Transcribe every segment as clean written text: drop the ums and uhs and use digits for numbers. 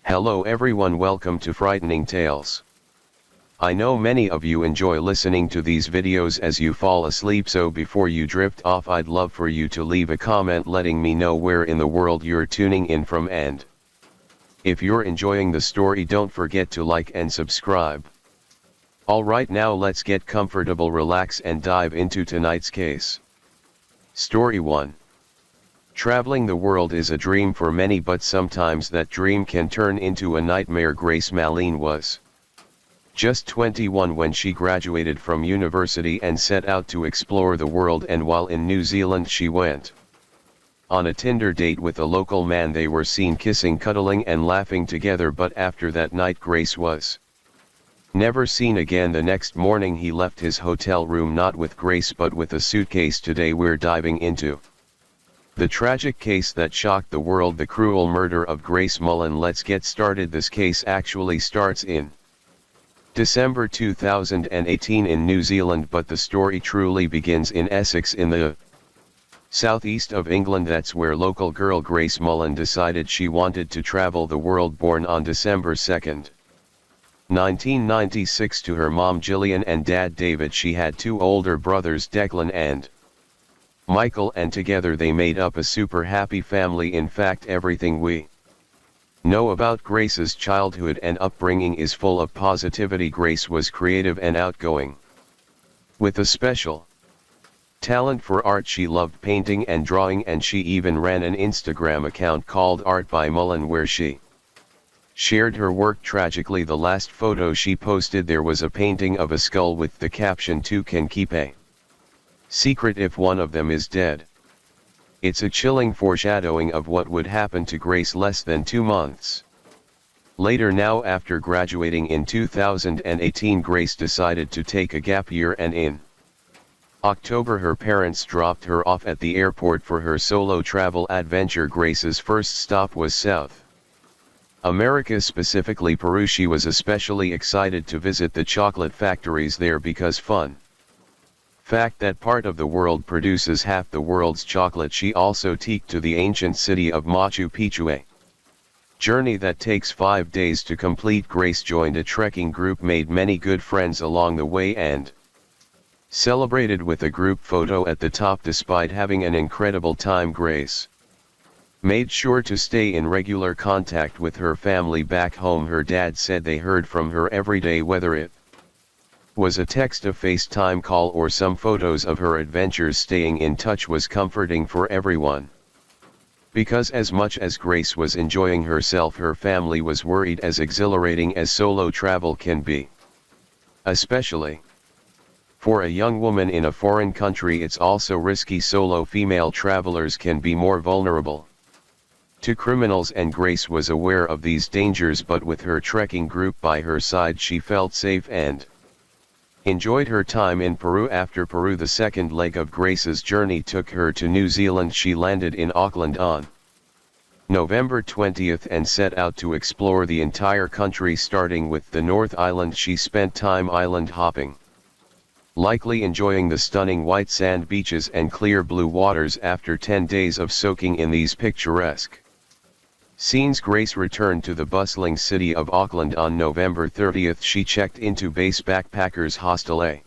Hello everyone, welcome to Frightening Tales. I know many of you enjoy listening to these videos as you fall asleep, so before you drift off I'd love for you to leave a comment letting me know where in the world you're tuning in from, and if you're enjoying the story don't forget to like and subscribe. Alright, now let's get comfortable, relax and dive into tonight's case. Story 1. Traveling the world is a dream for many, but sometimes that dream can turn into a nightmare. Grace Malene was just 21 when she graduated from university and set out to explore the world, and while in New Zealand she went on a Tinder date with a local man. They were seen kissing, cuddling and laughing together, but after that night Grace was never seen again. The next morning he left his hotel room not with Grace but with a suitcase. Today we're diving into the tragic case that shocked the world, the cruel murder of Grace Mullen. Let's get started. This case actually starts in December 2018 in New Zealand, but the story truly begins in Essex in the southeast of England. That's where local girl Grace Mullen decided she wanted to travel the world. Born on December 2nd, 1996 to her mom Gillian and dad David, she had two older brothers Declan and Michael, and together they made up a super happy family. In fact, everything we know about Grace's childhood and upbringing is full of positivity. Grace was creative and outgoing, with a special talent for art. She loved painting and drawing, and she even ran an Instagram account called Art by Mullen where she shared her work. Tragically, the last photo she posted, there was a painting of a skull with the caption, "Two can keep a secret if one of them is dead." It's a chilling foreshadowing of what would happen to Grace less than 2 months later. Now, after graduating in 2018, Grace decided to take a gap year, and in October her parents dropped her off at the airport for her solo travel adventure. Grace's first stop was South America, specifically Peru. She was especially excited to visit the chocolate factories there because fun fact that part of the world produces half the world's chocolate. She also trekked to the ancient city of Machu Picchu, a journey that takes 5 days to complete. Grace joined a trekking group, made many good friends along the way, and celebrated with a group photo at the top. Despite having an incredible time, Grace made sure to stay in regular contact with her family back home. Her dad said they heard from her every day, whether it was a text, a FaceTime call, or some photos of her adventures. Staying in touch was comforting for everyone, because as much as Grace was enjoying herself, her family was worried, as exhilarating as solo travel can be, especially for a young woman in a foreign country, it's also risky. Solo female travelers can be more vulnerable to criminals, and Grace was aware of these dangers, but with her trekking group by her side she felt safe and enjoyed her time in Peru. After Peru, the second leg of Grace's journey took her to New Zealand. She landed in Auckland on November 20th and set out to explore the entire country, starting with the North Island. She spent time island hopping, likely enjoying the stunning white sand beaches and clear blue waters. After 10 days of soaking in these picturesque scenes, Grace returned to the bustling city of Auckland on November 30th. She checked into Base Backpackers Hostel, a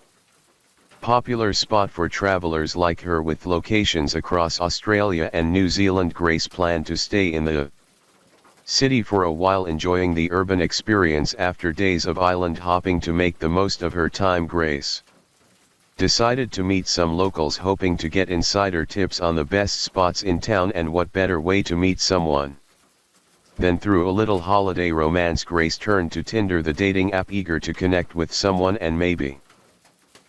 popular spot for travelers like her with locations across Australia and New Zealand. Grace planned to stay in the city for a while, enjoying the urban experience. After days of island hopping, to make the most of her time, Grace decided to meet some locals, hoping to get insider tips on the best spots in town, and what better way to meet someone then through a little holiday romance. Grace turned to Tinder, the dating app, eager to connect with someone and maybe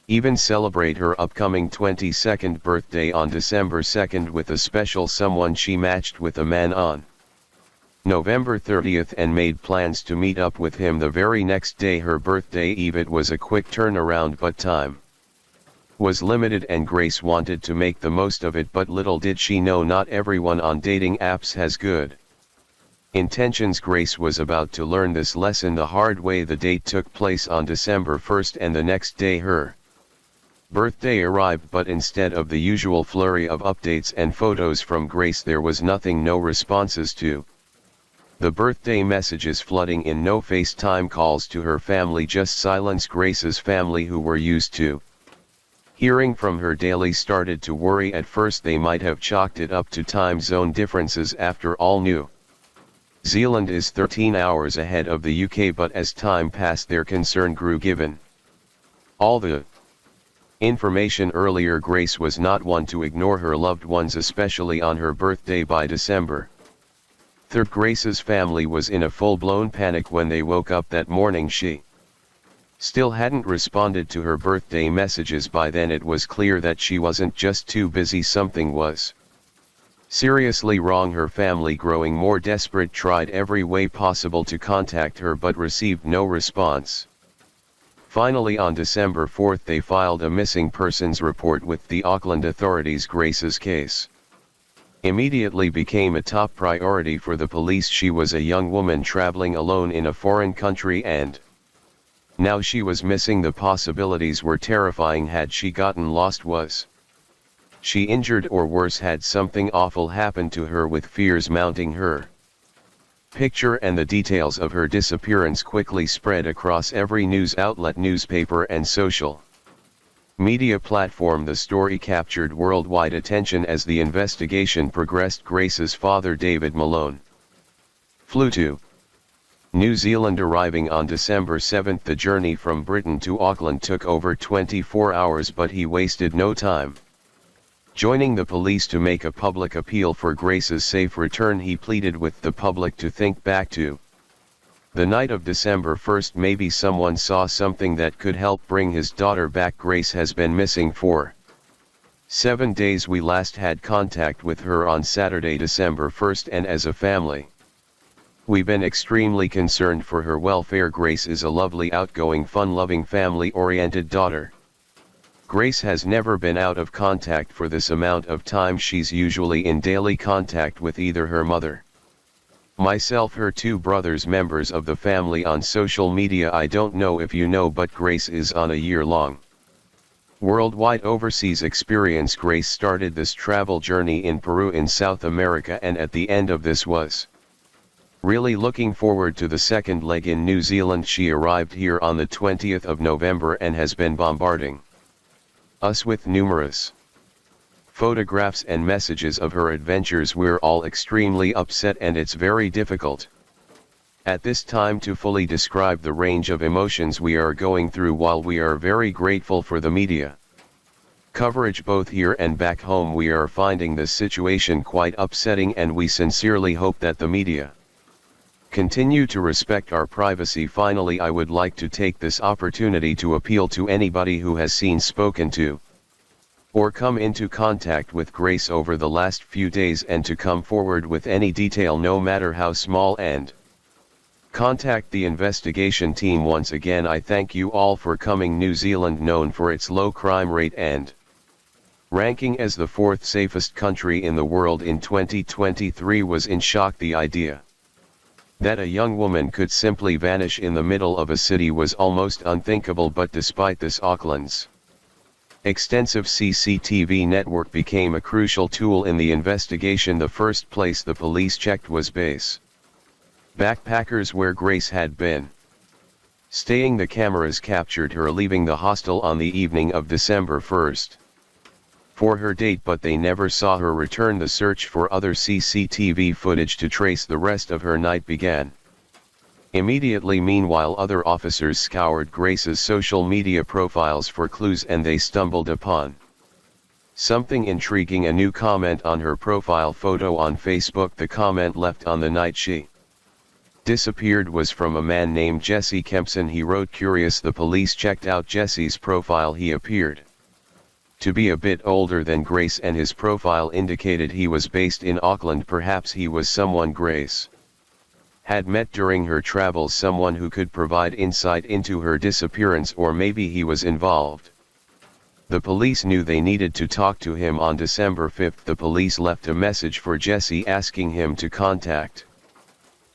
even celebrate her upcoming 22nd birthday on December 2nd with a special someone. She matched with a man on November 30th and made plans to meet up with him the very next day, her birthday eve. It was a quick turnaround, but time was limited and Grace wanted to make the most of it, but little did she know not everyone on dating apps has good intentions. Grace was about to learn this lesson the hard way. The date took place on December 1st, and the next day her birthday arrived, but instead of the usual flurry of updates and photos from Grace, there was nothing, no responses to The birthday messages flooding in, no FaceTime calls to her family, just silence. Grace's family, who were used to hearing from her daily, started to worry. At first they might have chalked it up to time zone differences. After all, New Zealand is 13 hours ahead of the UK, but as time passed their concern grew. Given all the information earlier, Grace was not one to ignore her loved ones, especially on her birthday. By December 3rd, Grace's family was in a full-blown panic when they woke up that morning. She still hadn't responded to her birthday messages. By then it was clear that she wasn't just too busy, something was seriously wrong. Her family, growing more desperate, tried every way possible to contact her but received no response. Finally, on December 4th, they filed a missing persons report with the Auckland authorities. Grace's case immediately became a top priority for the police. She was a young woman traveling alone in a foreign country, and now she was missing. The possibilities were terrifying. Had she gotten lost? Was she injured? Or worse, had something awful happened to her? With fears mounting, her picture and the details of her disappearance quickly spread across every news outlet, newspaper and social media platform. The story captured worldwide attention as the investigation progressed. Grace's father, David Malone, flew to New Zealand, arriving on December 7. The journey from Britain to Auckland took over 24 hours, but he wasted no time joining the police to make a public appeal for Grace's safe return. He pleaded with the public to think back to the night of December 1st. Maybe someone saw something that could help bring his daughter back. Grace has been missing for 7 days. We last had contact with her on Saturday, December 1st, and as a family, we've been extremely concerned for her welfare. Grace is a lovely, outgoing, fun-loving, family-oriented daughter. Grace has never been out of contact for this amount of time. She's usually in daily contact with either her mother, myself, her two brothers, members of the family on social media. I don't know if you know, but Grace is on a year-long worldwide overseas experience. Grace started this travel journey in Peru in South America, and at the end of this was really looking forward to the second leg in New Zealand. She arrived here on the 20th of November and has been bombarding us with numerous photographs and messages of her adventures. We're all extremely upset, and it's very difficult at this time to fully describe the range of emotions we are going through. While we are very grateful for the media coverage both here and back home, we are finding this situation quite upsetting, and we sincerely hope that the media continue to respect our privacy. Finally, I would like to take this opportunity to appeal to anybody who has seen, spoken to, or come into contact with Grace over the last few days, and to come forward with any detail, no matter how small, and contact the investigation team. Once again, I thank you all for coming. New Zealand, known for its low crime rate and ranking as the 4th safest country in the world in 2023, was in shock. The idea that a young woman could simply vanish in the middle of a city was almost unthinkable. But despite this, Auckland's extensive CCTV network became a crucial tool in the investigation. The first place the police checked was base Backpackers, where Grace had been staying. The cameras captured her leaving the hostel on the evening of December 1st for her date, but they never saw her return. The search for other CCTV footage to trace the rest of her night began immediately. Meanwhile, other officers scoured Grace's social media profiles for clues, and they stumbled upon something intriguing: a new comment on her profile photo on Facebook. The comment left on the night she disappeared was from a man named Jesse Kempson. He wrote, "Curious." The police checked out Jesse's profile. He appeared to be a bit older than Grace, and his profile indicated he was based in Auckland. Perhaps he was someone Grace had met during her travels, someone who could provide insight into her disappearance, or maybe he was involved. The police knew they needed to talk to him. On December 5th, the police left a message for Jesse asking him to contact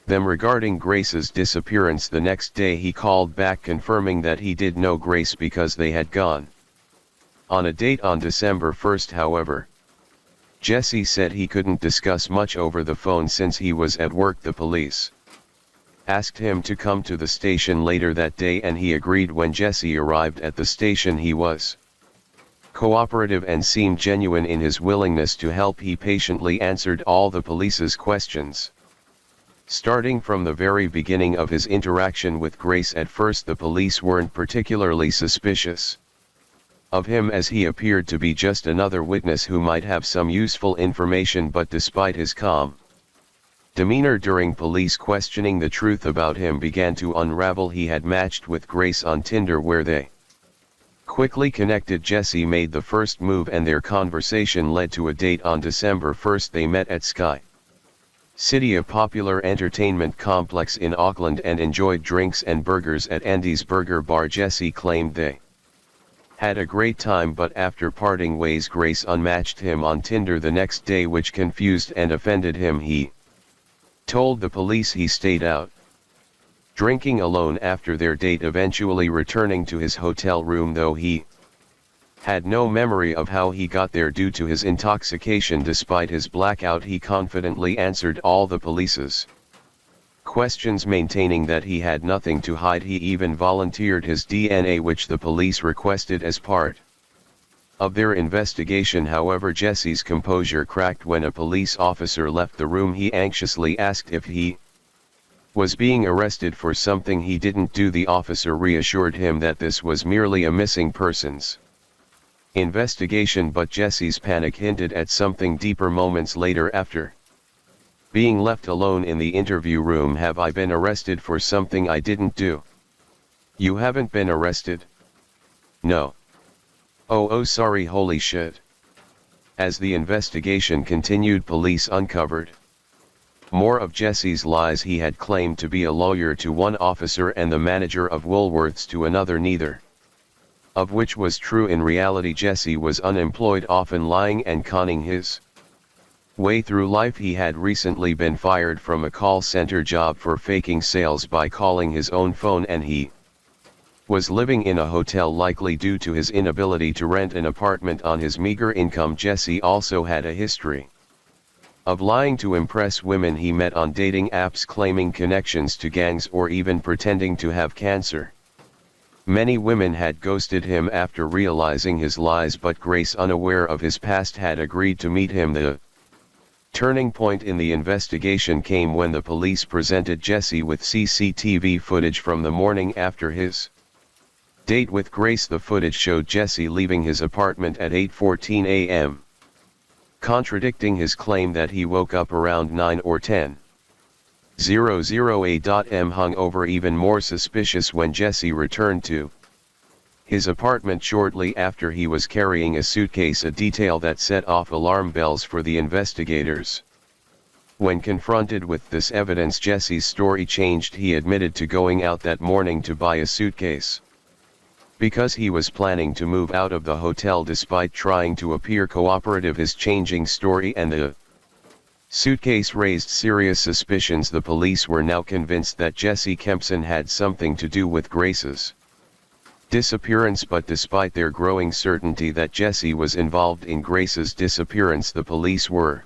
them regarding Grace's disappearance. The next day he called back confirming that he did know Grace because they had gone on a date on December 1st. However, Jesse said he couldn't discuss much over the phone since he was at work. The police asked him to come to the station later that day, and he agreed. When Jesse arrived at the station, he was cooperative and seemed genuine in his willingness to help. He patiently answered all the police's questions. Starting from the very beginning of his interaction with Grace, at first the police weren't particularly suspicious of him, as he appeared to be just another witness who might have some useful information. But despite his calm demeanor during police questioning, the truth about him began to unravel. He had matched with Grace on Tinder, where they quickly connected. Jesse made the first move, and their conversation led to a date on December 1st. They met at Sky City, a popular entertainment complex in Auckland, and enjoyed drinks and burgers at Andy's Burger Bar. Jesse claimed they had a great time, but after parting ways, Grace unmatched him on Tinder the next day, which confused and offended him. He told the police he stayed out drinking alone after their date, eventually returning to his hotel room, though he had no memory of how he got there due to his intoxication. Despite his blackout, he confidently answered all the police's questions, maintaining that he had nothing to hide. He even volunteered his DNA, which the police requested as part of their investigation. However, Jesse's composure cracked when a police officer left the room. He anxiously asked if he was being arrested for something he didn't do. The officer reassured him that this was merely a missing persons investigation, but Jesse's panic hinted at something deeper. Moments later, after being left alone in the interview room: "Have I been arrested for something I didn't do?" "You haven't been arrested?" "No." Oh, sorry, holy shit." As the investigation continued, police uncovered more of Jesse's lies. He had claimed to be a lawyer to one officer and the manager of Woolworths to another, neither of which was true. In reality, Jesse was unemployed, often lying and conning his way through life. He had recently been fired from a call center job for faking sales by calling his own phone, and he was living in a hotel, likely due to his inability to rent an apartment on his meager income. Jesse also had a history of lying to impress women he met on dating apps, claiming connections to gangs or even pretending to have cancer. Many women had ghosted him after realizing his lies, but Grace, unaware of his past, had agreed to meet him. The turning point in the investigation came when the police presented Jesse with CCTV footage from the morning after his date with Grace. The footage showed Jesse leaving his apartment at 8:14 a.m., contradicting his claim that he woke up around 9 or 10:00 a.m. hungover. Even more suspicious when Jesse returned to his apartment shortly after, he was carrying a suitcase, a detail that set off alarm bells for the investigators. When confronted with this evidence, Jesse's story changed. He admitted to going out that morning to buy a suitcase because he was planning to move out of the hotel. Despite trying to appear cooperative, his changing story and the suitcase raised serious suspicions. The police were now convinced that Jesse Kempson had something to do with Grace's disappearance, but despite their growing certainty that Jesse was involved in Grace's disappearance, the police were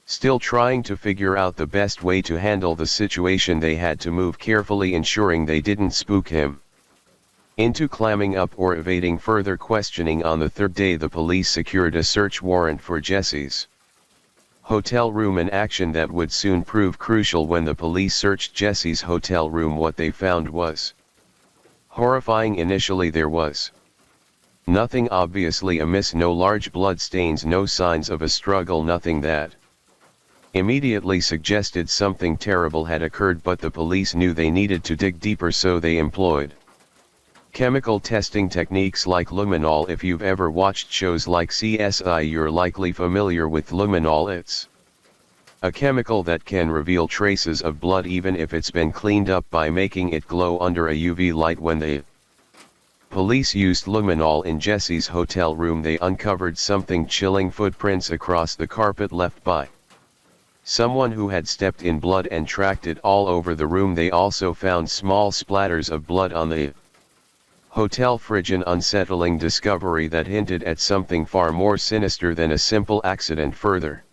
still trying to figure out the best way to handle the situation. They had to move carefully, ensuring they didn't spook him into clamming up or evading further questioning. On the third day, the police secured a search warrant for Jesse's hotel room, an action that would soon prove crucial. When the police searched Jesse's hotel room, what they found was horrifying. Initially, there was nothing obviously amiss: no large blood stains, no signs of a struggle, nothing that immediately suggested something terrible had occurred. But the police knew they needed to dig deeper, so they employed chemical testing techniques like luminol. If you've ever watched shows like CSI, you're likely familiar with luminol. It's a chemical that can reveal traces of blood even if it's been cleaned up by making it glow under a UV light. When the police used luminol in Jesse's hotel room, they uncovered something chilling: footprints across the carpet left by someone who had stepped in blood and tracked it all over the room. They also found small splatters of blood on the hotel fridge, an unsettling discovery that hinted at something far more sinister than a simple accident. Further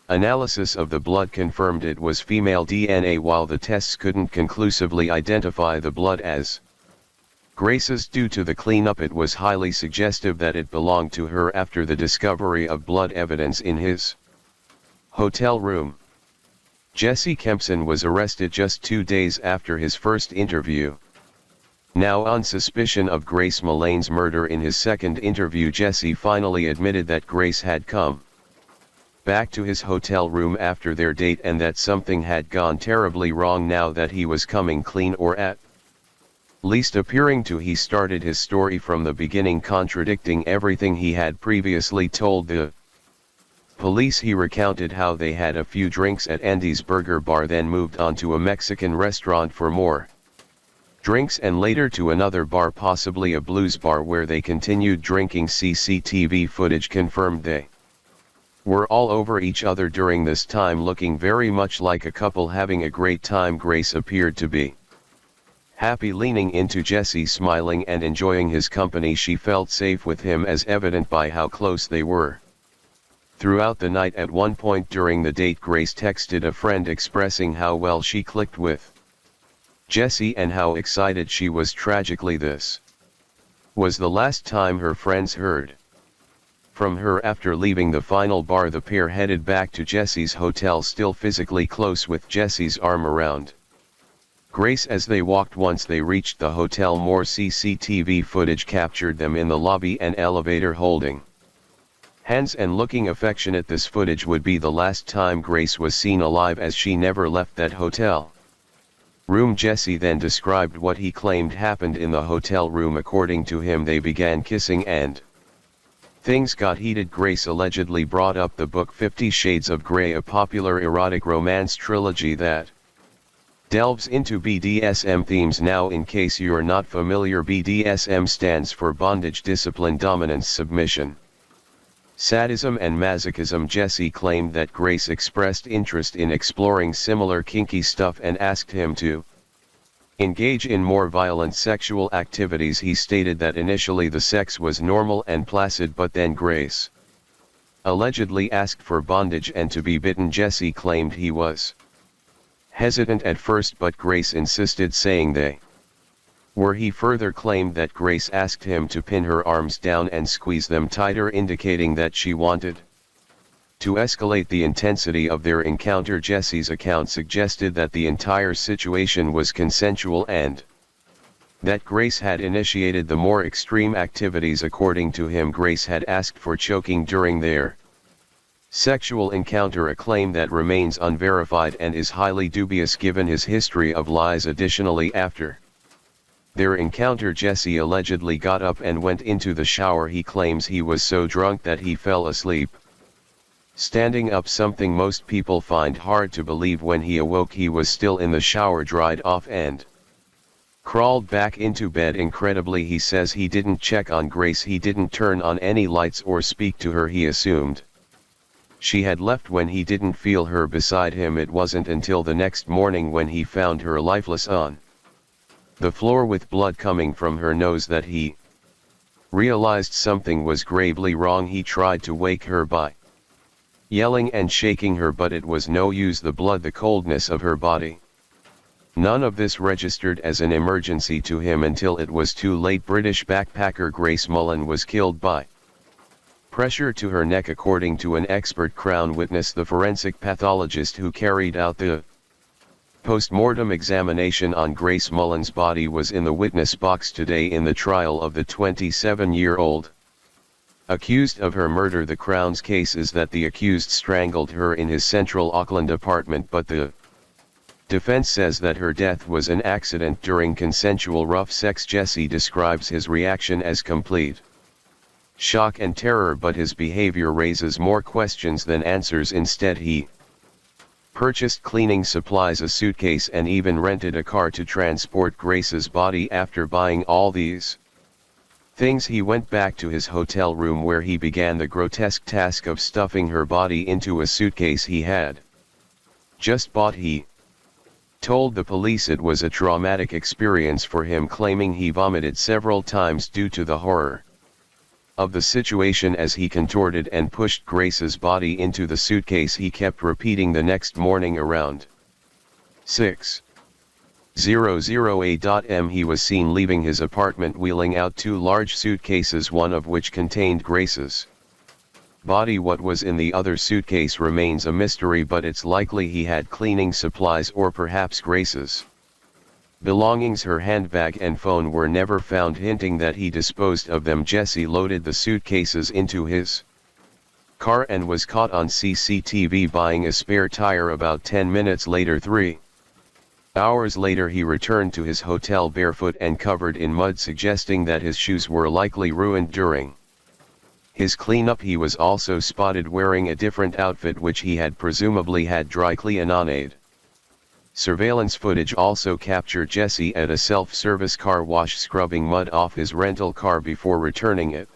Analysis of the blood confirmed it was female DNA while the tests couldn't conclusively identify the blood as Grace's. Due to the cleanup, it was highly suggestive that it belonged to her after the discovery of blood evidence in his hotel room. Jesse Kempson was arrested just 2 days after his first interview. Now on suspicion of Grace Mullane's murder, in his second interview Jesse finally admitted that Grace had come back to his hotel room after their date and that something had gone terribly wrong. Now that he was coming clean, or at least appearing to, he started his story from the beginning, contradicting everything he had previously told the police. He recounted how they had a few drinks at Andy's Burger Bar, then moved on to a Mexican restaurant for more drinks and later to another bar, possibly a blues bar, where they continued drinking. CCTV footage confirmed they were all over each other during this time, looking very much like a couple having a great time. Grace appeared to be happy, leaning into Jesse, smiling and enjoying his company. She felt safe with him, as evident by how close they were throughout the night. At one point during the date, Grace texted a friend expressing how well she clicked with Jesse and how excited she was. Tragically, this was the last time her friends heard from her. After leaving the final bar, the pair headed back to Jesse's hotel, still physically close, with Jesse's arm around Grace as they walked. Once they reached the hotel, more CCTV footage captured them in the lobby and elevator holding hands and looking affectionate. This footage would be the last time Grace was seen alive, as she never left that hotel room. Jesse then described what he claimed happened in the hotel room. According to him, they began kissing and things got heated. Grace allegedly brought up the book 50 Shades of Grey, a popular erotic romance trilogy that delves into BDSM themes. Now, in case you're not familiar, BDSM stands for bondage, discipline, dominance, submission, sadism and masochism. Jesse claimed that Grace expressed interest in exploring similar kinky stuff and asked him to engage in more violent sexual activities. He stated that initially the sex was normal and placid, but then Grace allegedly asked for bondage and to be bitten. Jesse claimed he was hesitant at first, but Grace insisted, saying they were. He further claimed that Grace asked him to pin her arms down and squeeze them tighter, indicating that she wanted to escalate the intensity of their encounter. Jesse's account suggested that the entire situation was consensual and that Grace had initiated the more extreme activities. According to him, Grace had asked for choking during their sexual encounter, a claim that remains unverified and is highly dubious given his history of lies. Additionally, after their encounter, Jesse allegedly got up and went into the shower. He claims he was so drunk that he fell asleep standing up, something most people find hard to believe. When he awoke, he was still in the shower, dried off and crawled back into bed. Incredibly, he says he didn't check on Grace, he didn't turn on any lights or speak to her. He assumed she had left when he didn't feel her beside him. It wasn't until the next morning, when he found her lifeless on the floor with blood coming from her nose, that he realized something was gravely wrong. He tried to wake her by yelling and shaking her, but it was no use. The blood, the coldness of her body, none of this registered as an emergency to him until it was too late. British backpacker Grace Mullane was killed by pressure to her neck. According to an expert Crown witness, the forensic pathologist who carried out the post-mortem examination on Grace Mullane's body was in the witness box today in the trial of the 27-year-old accused of her murder. The Crown's case is that the accused strangled her in his central Auckland apartment, but the defense says that her death was an accident during consensual rough sex. Jesse describes his reaction as complete shock and terror, but his behavior raises more questions than answers. Instead, he purchased cleaning supplies, a suitcase, and even rented a car to transport Grace's body. After buying all these things, he went back to his hotel room, where he began the grotesque task of stuffing her body into a suitcase he had just bought. He told the police it was a traumatic experience for him, claiming he vomited several times due to the horror of the situation as he contorted and pushed Grace's body into the suitcase. He kept repeating the next morning around 6:00 a.m. he was seen leaving his apartment wheeling out two large suitcases, one of which contained Grace's body. What was in the other suitcase remains a mystery, but it's likely he had cleaning supplies or perhaps Grace's belongings. Her handbag and phone were never found, hinting that he disposed of them. Jesse loaded the suitcases into his car and was caught on CCTV buying a spare tire. About 10 minutes later, 3 hours later, he returned to his hotel barefoot and covered in mud, suggesting that his shoes were likely ruined during his cleanup. He was also spotted wearing a different outfit which he had presumably had dry cleaned. Surveillance footage also captured Jesse at a self-service car wash scrubbing mud off his rental car before returning it.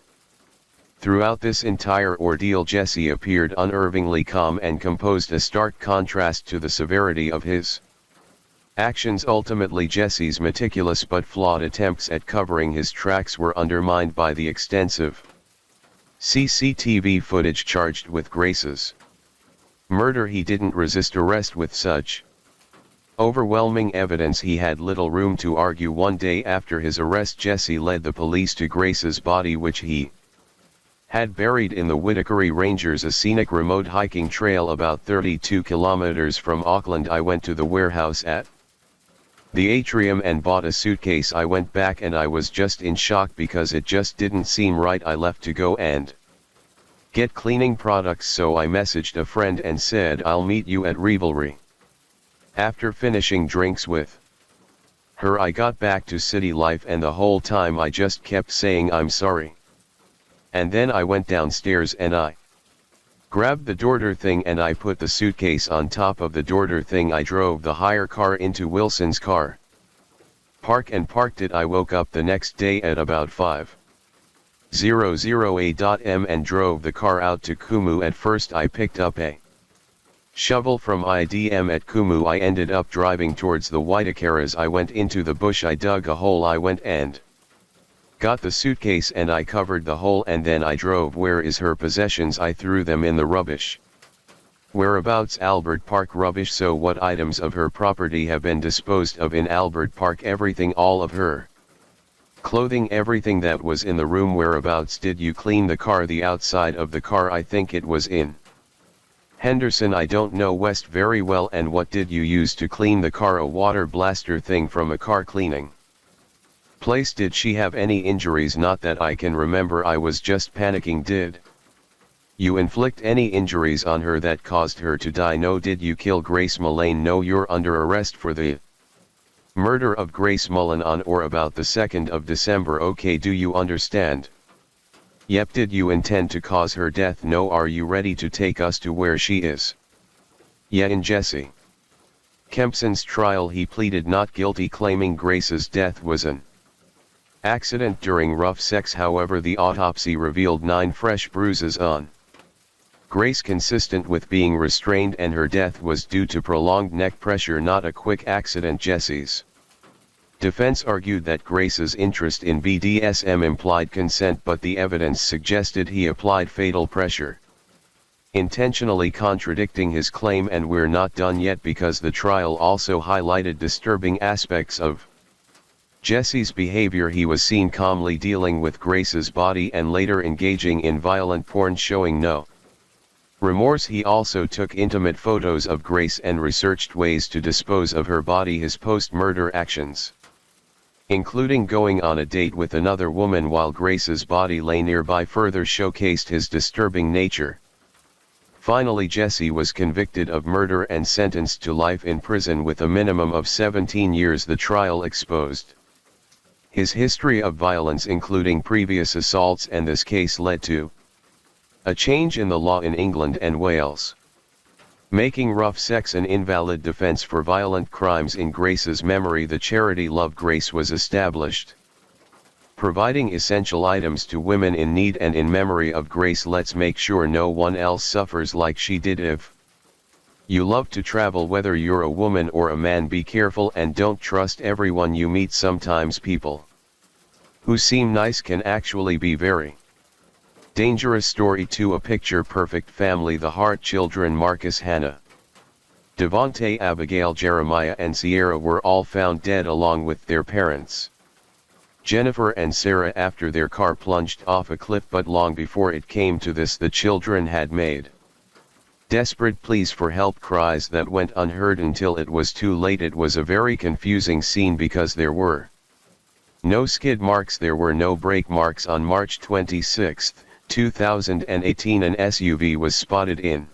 Throughout this entire ordeal, Jesse appeared unnervingly calm and composed, a stark contrast to the severity of his actions. Ultimately, Jesse's meticulous but flawed attempts at covering his tracks were undermined by the extensive CCTV footage charged with Grace's murder. He didn't resist arrest with such overwhelming evidence. He had little room to argue. One day after his arrest, Jesse led the police to Grace's body, which he had buried in the Whitakery Rangers, a scenic remote hiking trail about 32 kilometers from Auckland. I went to the warehouse at the atrium and bought a suitcase. I went back and I was just in shock because it just didn't seem right. I left to go and get cleaning products, so I messaged a friend and said I'll meet you at Revelry. After finishing drinks with her, I got back to city life, and the whole time I just kept saying I'm sorry. And then I went downstairs and I grabbed the door thing and I put the suitcase on top of the door thing. I drove the hire car into Wilson's car park and parked it. I woke up the next day at about 5:00 a.m. and drove the car out to Kumu. At first I picked up a shovel from IDM at Kumu. I ended up driving towards the Whitaker. As I went into the bush, I dug a hole. I went and got the suitcase and I covered the hole, and then I drove. Where is her possessions? I threw them in the rubbish. Whereabouts? Albert Park. Rubbish. So what items of her property have been disposed of in Albert Park? Everything, all of her clothing, everything that was in the room. Whereabouts did you clean the car? The outside of the car. I think it was in Henderson. I don't know West very well. And what did you use to clean the car? A water blaster thing from a car cleaning place. Did she have any injuries? Not that I can remember. I was just panicking. Did you inflict any injuries on her that caused her to die? No. Did you kill Grace Mullane? No. You're under arrest for the murder of Grace Mullane on or about the 2nd of December. Okay, do you understand? Yep. Did you intend to cause her death? No. Are you ready to take us to where she is? Yeah. In Jesse Kempson's trial, he pleaded not guilty, claiming Grace's death was an accident during rough sex. However, the autopsy revealed 9 fresh bruises on Grace, consistent with being restrained, and her death was due to prolonged neck pressure, not a quick accident. Jesse's defense argued that Grace's interest in BDSM implied consent, but the evidence suggested he applied fatal pressure, intentionally contradicting his claim. And we're not done yet, because the trial also highlighted disturbing aspects of Jesse's behavior. He was seen calmly dealing with Grace's body and later engaging in violent porn, showing no remorse. He also took intimate photos of Grace and researched ways to dispose of her body. His post-murder actions, including going on a date with another woman while Grace's body lay nearby, further showcased his disturbing nature. Finally, Jesse was convicted of murder and sentenced to life in prison with a minimum of 17 years. The trial exposed his history of violence, including previous assaults, and this case led to a change in the law in England and Wales, making rough sex an invalid defense for violent crimes. In Grace's memory, the charity Love Grace was established, providing essential items to women in need. And in memory of Grace, let's make sure no one else suffers like she did. If you love to travel, whether you're a woman or a man, be careful and don't trust everyone you meet. Sometimes people who seem nice can actually be very Dangerous Story 2, a picture-perfect family. The Hart children, Marcus, Hannah, Devontae, Abigail, Jeremiah and Sierra, were all found dead along with their parents, Jennifer and Sarah, after their car plunged off a cliff. But long before it came to this, the children had made desperate pleas for help, cries that went unheard until it was too late. It was a very confusing scene because there were no skid marks, there were no brake marks. On March 26, 2018, an SUV was spotted in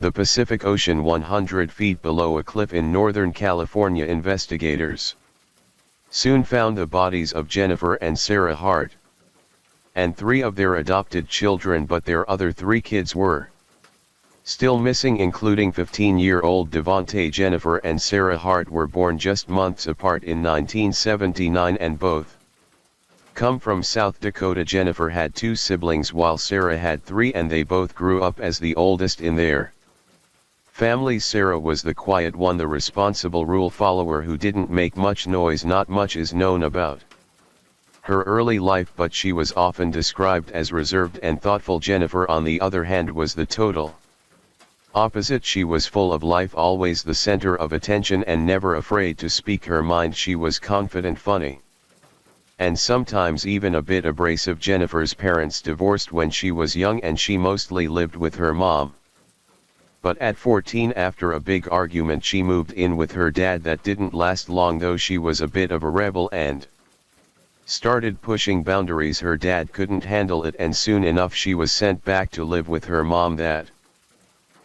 the Pacific Ocean 100 feet below a cliff in Northern California. Investigators soon found the bodies of Jennifer and Sarah Hart and 3 of their adopted children, but their other 3 kids were still missing, including 15-year-old Devontae. Jennifer and Sarah Hart were born just months apart in 1979 and both come from South Dakota. Jennifer had 2 siblings while Sarah had 3, and they both grew up as the oldest in their family. Sarah was the quiet one, the responsible rule follower who didn't make much noise. Not much is known about her early life, but she was often described as reserved and thoughtful. Jennifer, on the other hand, was the total opposite. She was full of life, always the center of attention and never afraid to speak her mind. She was confident, funny, and sometimes even a bit abrasive. Jennifer's parents divorced when she was young and she mostly lived with her mom. But at 14, after a big argument, she moved in with her dad. That didn't last long, though. She was a bit of a rebel and started pushing boundaries. Her dad couldn't handle it, and soon enough she was sent back to live with her mom. That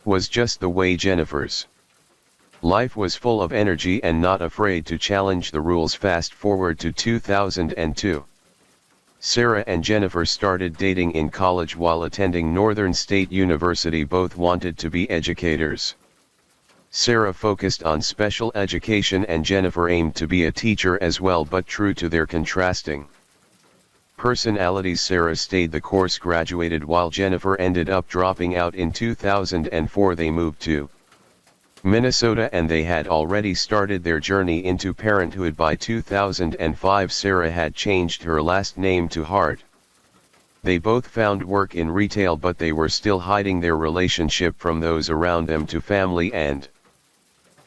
was just the way Jennifer's life was, full of energy and not afraid to challenge the rules. Fast forward to 2002. Sarah and Jennifer started dating in college while attending Northern State University. Both wanted to be educators. Sarah focused on special education and Jennifer aimed to be a teacher as well, but true to their contrasting personalities, Sarah stayed the course, graduated, while Jennifer ended up dropping out. In 2004 they moved to Minnesota and they had already started their journey into parenthood. By 2005 Sarah had changed her last name to Hart. They both found work in retail, but they were still hiding their relationship from those around them. To family and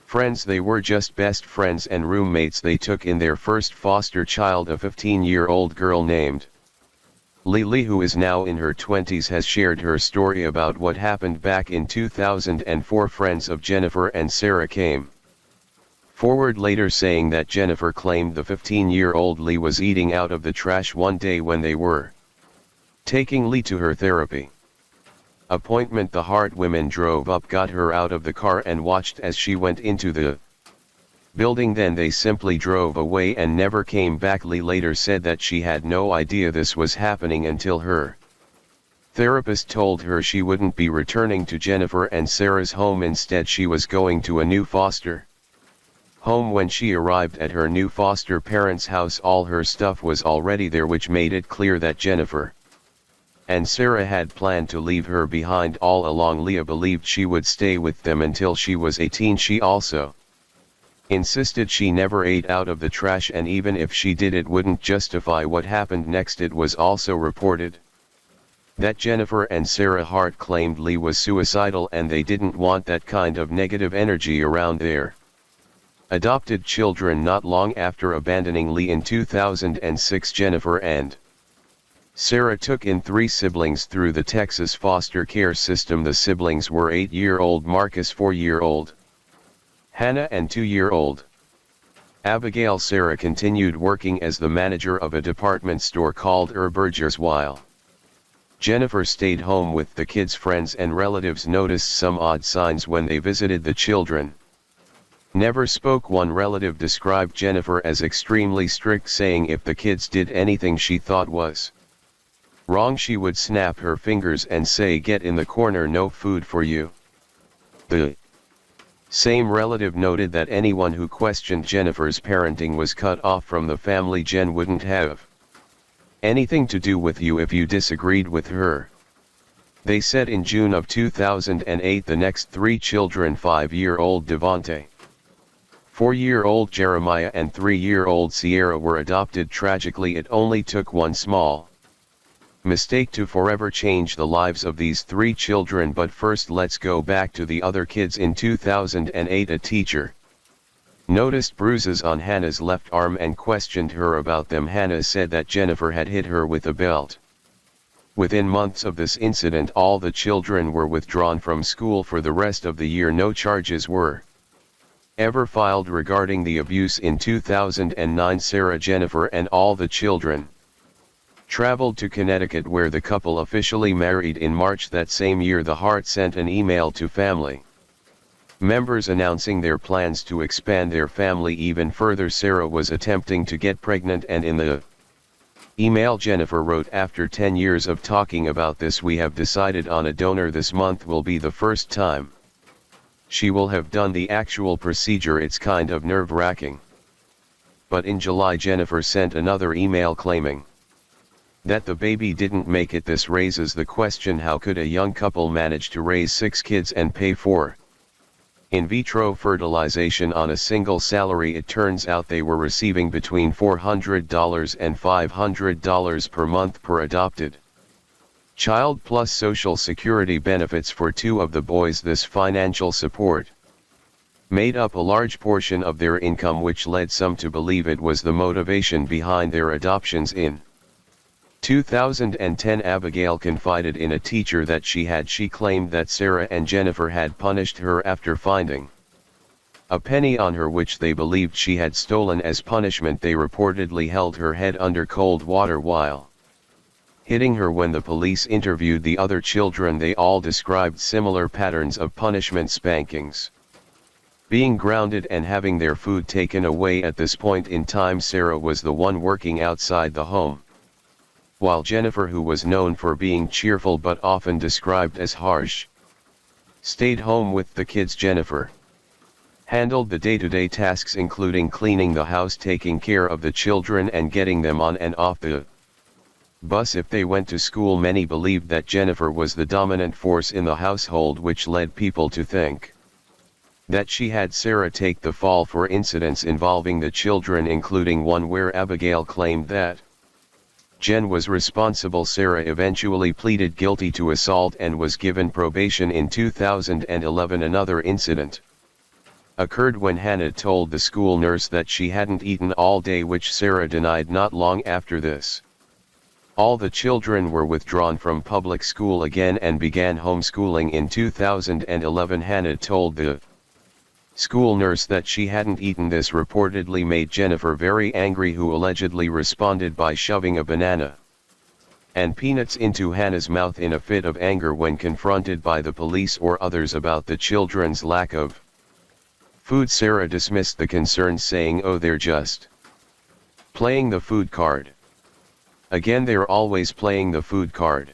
friends they were just best friends and roommates. They took in their first foster child, a 15-year-old girl named Lily, who is now in her 20s, has shared her story about what happened back in 2004. Friends of Jennifer and Sarah came forward later saying that Jennifer claimed the 15-year-old Lee was eating out of the trash one day when they were taking Lee to her therapy appointment. The Hart women drove up, got her out of the car and watched as she went into the building. Then they simply drove away and never came back. Lee later said that she had no idea this was happening until her therapist told her she wouldn't be returning to Jennifer and Sarah's home. Instead, she was going to a new foster home. When she arrived at her new foster parents' house, all her stuff was already there, which made it clear that Jennifer and Sarah had planned to leave her behind all along. Leah believed she would stay with them until she was 18. She also insisted she never ate out of the trash, and even if she did, it wouldn't justify what happened next. It was also reported that Jennifer and Sarah Hart claimed Lee was suicidal and they didn't want that kind of negative energy around their adopted children. Not long after abandoning Lee in 2006, Jennifer and Sarah took in 3 siblings through the Texas foster care system. The siblings were 8-year-old Marcus, 4-year-old Hannah and 2-year-old Abigail. Sarah continued working as the manager of a department store called Burgers, while Jennifer stayed home with the kids. Friends and relatives noticed some odd signs when they visited the children. Never spoke. One relative described Jennifer as extremely strict, saying if the kids did anything she thought was wrong, she would snap her fingers and say, "Get in the corner, no food for you." The same relative noted that anyone who questioned Jennifer's parenting was cut off from the family. Jen wouldn't have anything to do with you if you disagreed with her, they said. In June of 2008, the next 3 children, 5-year-old Devontae, 4-year-old Jeremiah and 3-year-old Sierra, were adopted. Tragically, it only took one small Mistake to forever change the lives of these 3 children. But first let's go back to the other kids. In 2008 a teacher noticed bruises on Hannah's left arm and questioned her about them. Hannah said that Jennifer had hit her with a belt. Within months of this incident all the children were withdrawn from school for the rest of the year. No charges were ever filed regarding the abuse. In 2009 Sarah, Jennifer and all the children traveled to Connecticut where the couple officially married in March that same year. The Heart sent an email to family members announcing their plans to expand their family even further. Sarah was attempting to get pregnant, and in the email Jennifer wrote, "After 10 years of talking about this, we have decided on a donor. This month will be the first time she will have done the actual procedure. It's kind of nerve-wracking." But in July Jennifer sent another email claiming that the baby didn't make it. This raises the question, how could a young couple manage to raise 6 kids and pay for in vitro fertilization on a single salary? It turns out they were receiving between $400 and $500 per month per adopted child, plus Social Security benefits for 2 of the boys. This financial support made up a large portion of their income, which led some to believe it was the motivation behind their adoptions. In 2010 Abigail confided in a teacher that she claimed that Sarah and Jennifer had punished her after finding a penny on her which they believed she had stolen. As punishment they reportedly held her head under cold water while hitting her. When the police interviewed the other children they all described similar patterns of punishment: spankings, being grounded, and having their food taken away. At this point in time Sarah was the one working outside the home, while Jennifer, who was known for being cheerful but often described as harsh, stayed home with the kids. Jennifer handled the day-to-day tasks including cleaning the house, taking care of the children, and getting them on and off the bus if they went to school. Many believed that Jennifer was the dominant force in the household, which led people to think that she had Sarah take the fall for incidents involving the children, including one where Abigail claimed that Jen was responsible. Sarah eventually pleaded guilty to assault and was given probation in 2011. Another incident occurred when Hannah told the school nurse that she hadn't eaten all day, which Sarah denied. Not long after this, all the children were withdrawn from public school again and began homeschooling. In 2011 Hannah told the school nurse that she hadn't eaten. This reportedly made Jennifer very angry, who allegedly responded by shoving a banana and peanuts into Hannah's mouth in a fit of anger. When confronted by the police or others about the children's lack of food, Sarah dismissed the concerns, saying, "Oh, they're just playing the food card. Again, they're always playing the food card."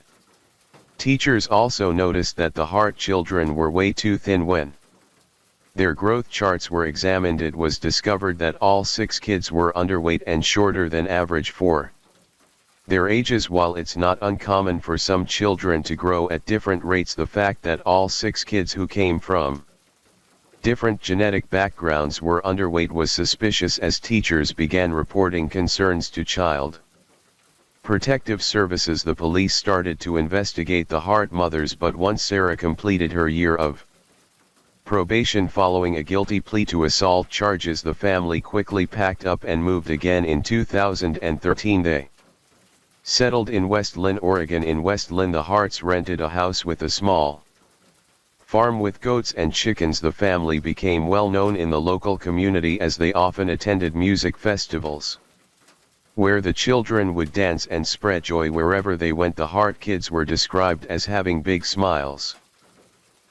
Teachers also noticed that the Heart children were way too thin. When their growth charts were examined, it was discovered that all 6 kids were underweight and shorter than average for their ages. While it's not uncommon for some children to grow at different rates, the fact that all 6 kids who came from different genetic backgrounds were underweight was suspicious, as teachers began reporting concerns to Child Protective Services. The police started to investigate the Heart mothers, but once Sarah completed her year of probation following a guilty plea to assault charges, the family quickly packed up and moved again. In 2013 they settled in West Lynn, Oregon. In West Lynn the Hearts rented a house with a small farm with goats and chickens. The family became well known in the local community as they often attended music festivals where the children would dance and spread joy wherever they went. The Heart kids were described as having big smiles,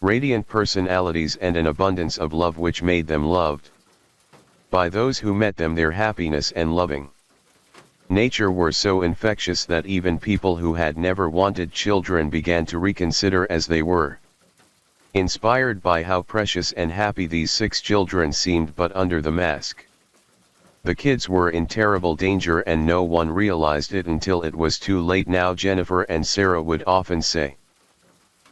radiant personalities, and an abundance of love which made them loved by those who met them. Their happiness and loving nature were so infectious that even people who had never wanted children began to reconsider, as they were inspired by how precious and happy these 6 children seemed. But under the mask, the kids were in terrible danger, and no one realized it until it was too late. Now Jennifer and Sarah would often say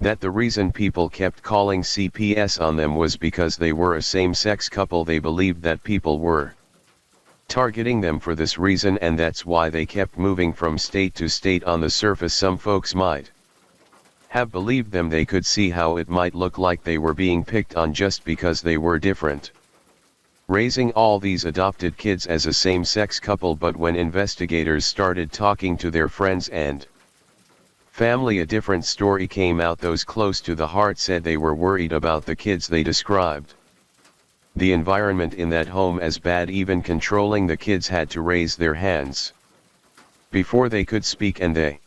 that the reason people kept calling CPS on them was because they were a same-sex couple. They believed that people were targeting them for this reason, and that's why they kept moving from state to state. On the surface, some folks might have believed them. They could see how it might look like they were being picked on just because they were different, raising all these adopted kids as a same-sex couple. But when investigators started talking to their friends and family, a different story came out. Those close to the Hart said they were worried about the kids. They described the environment in that home as bad. Even controlling the kids had to raise their hands before they could speak, and they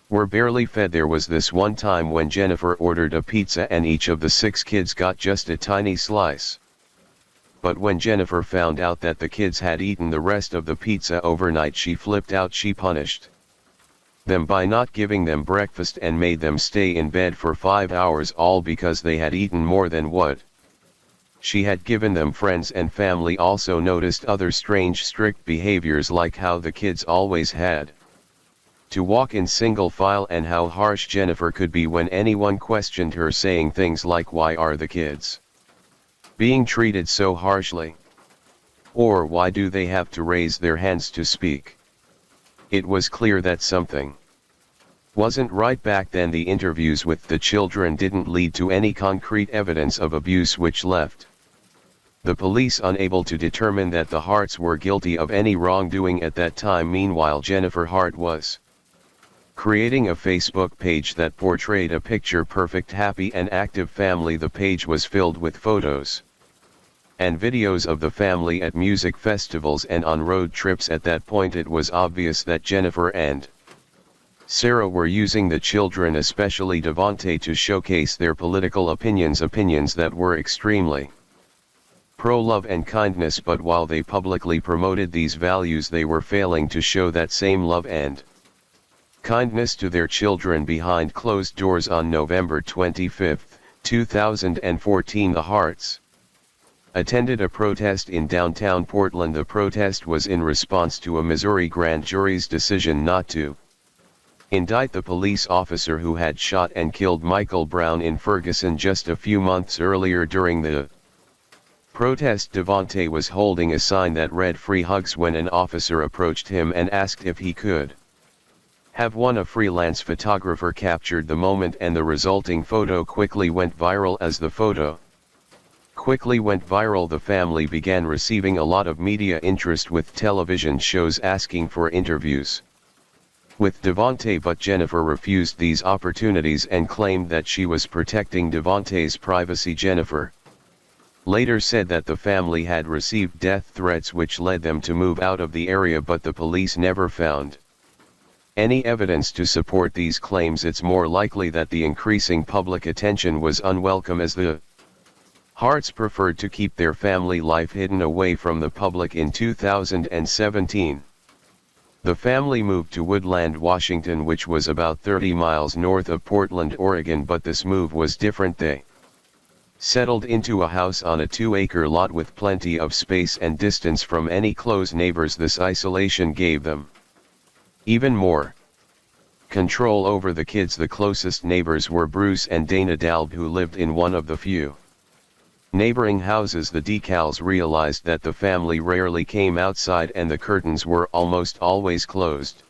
were barely fed. There was this one time when Jennifer ordered a pizza and each of the 6 kids got just a tiny slice. But when Jennifer found out that the kids had eaten the rest of the pizza overnight, she flipped out. She punished them by not giving them breakfast and made them stay in bed for 5 hours, all because they had eaten more than what she had given them. Friends and family also noticed other strange, strict behaviors, like how the kids always had to walk in single file, and how harsh Jennifer could be when anyone questioned her, saying things like, "Why are the kids being treated so harshly?" Or, "Why do they have to raise their hands to speak?" It was clear that something wasn't right back then. The interviews with the children didn't lead to any concrete evidence of abuse, which left the police unable to determine that the Harts were guilty of any wrongdoing at that time. Meanwhile, Jennifer Hart was creating a Facebook page that portrayed a picture-perfect, happy and active family. The page was filled with photos and videos of the family at music festivals and on road trips. At that point, it was obvious that Jennifer and Sarah were using the children, especially Devontae, to showcase their political opinions that were extremely pro-love and kindness. But while they publicly promoted these values, they were failing to show that same love and kindness to their children behind closed doors. On November 25, 2014, the Harts attended a protest in downtown Portland. The protest was in response to a Missouri grand jury's decision not to indict the police officer who had shot and killed Michael Brown in Ferguson just a few months earlier. During the protest, Devontae was holding a sign that read "Free Hugs" when an officer approached him and asked if he could have one. A freelance photographer captured the moment, and the resulting photo quickly went viral. As the photo quickly went viral, the family began receiving a lot of media interest, with television shows asking for interviews with Devontae. But Jennifer refused these opportunities and claimed that she was protecting Devontae's privacy. Jennifer later said that the family had received death threats, which led them to move out of the area, but the police never found any evidence to support these claims. It's more likely that the increasing public attention was unwelcome, as the Harts preferred to keep their family life hidden away from the public. In 2017, the family moved to Woodland, Washington, which was about 30 miles north of Portland, Oregon. But this move was different. They settled into a house on a 2-acre lot with plenty of space and distance from any close neighbors. This isolation gave them even more control over the kids. The closest neighbors were Bruce and Dana Dalb, who lived in one of the few neighboring houses. The Decals realized that the family rarely came outside and the curtains were almost always closed.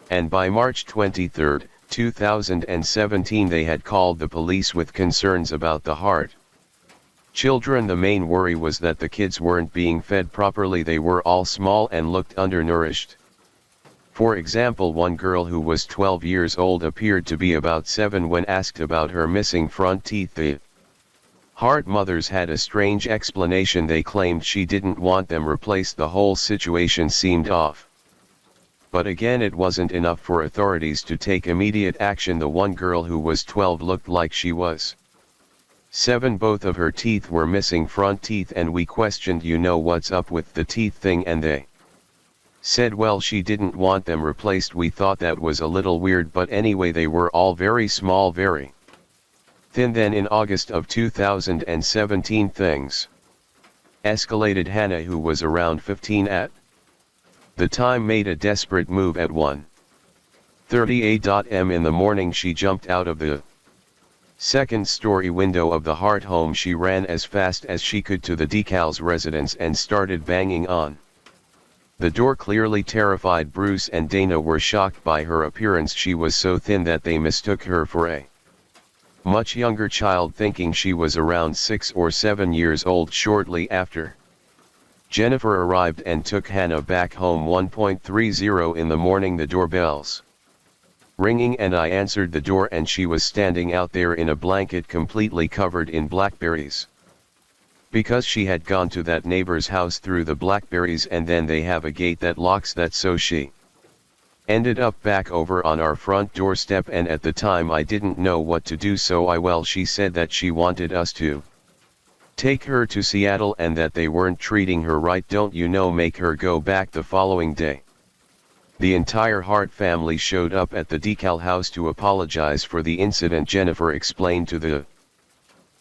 And by March 23, 2017, they had called the police with concerns about the Hart children. The main worry was that the kids weren't being fed properly. They were all small and looked undernourished. For example, one girl who was 12 years old appeared to be about 7 when asked about her missing front teeth. The Hart mothers had a strange explanation. They claimed she didn't want them replaced. The whole situation seemed off. But again, it wasn't enough for authorities to take immediate action. The one girl who was 12 looked like she was 7. Both of her teeth were missing, front teeth, and we questioned, what's up with the teeth thing, and they said, well, she didn't want them replaced. We thought that was a little weird, but anyway, they were all very small, very thin. Then in August of 2017, things escalated. Hannah, who was around 15 at the time, made a desperate move. At 1:30 a.m. in the morning, she jumped out of the second-story window of the Hart home. She ran as fast as she could to the Decals residence and started banging on The door clearly terrified Bruce and Dana were shocked by her appearance. She was so thin that they mistook her for a much younger child, thinking she was around 6 or 7 years old. Shortly after, Jennifer arrived and took Hannah back home. 1:30 in the morning, the doorbells ringing and I answered the door, and she was standing out there in a blanket completely covered in blackberries. Because she had gone to that neighbor's house through the blackberries, and then they have a gate that locks that, so she ended up back over on our front doorstep, and at the time I didn't know what to do, so she said that she wanted us to take her to Seattle and that they weren't treating her right, don't you know, make her go back the following day. The entire Hart family showed up at the Decal house to apologize for the incident. Jennifer explained to the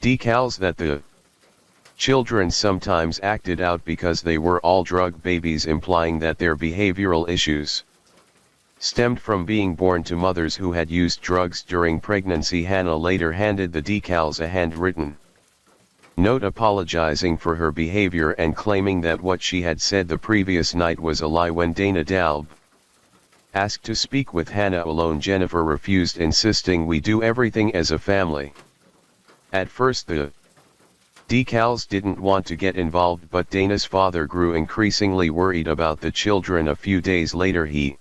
Decals that the children sometimes acted out because they were all drug babies, implying that their behavioral issues stemmed from being born to mothers who had used drugs during pregnancy. Hannah later handed the Decals a handwritten note apologizing for her behavior and claiming that what she had said the previous night was a lie. When Dana Dalb asked to speak with Hannah alone, Jennifer refused, insisting we do everything as a family. At first the Decals didn't want to get involved, but Dana's father grew increasingly worried about the children. A few days later he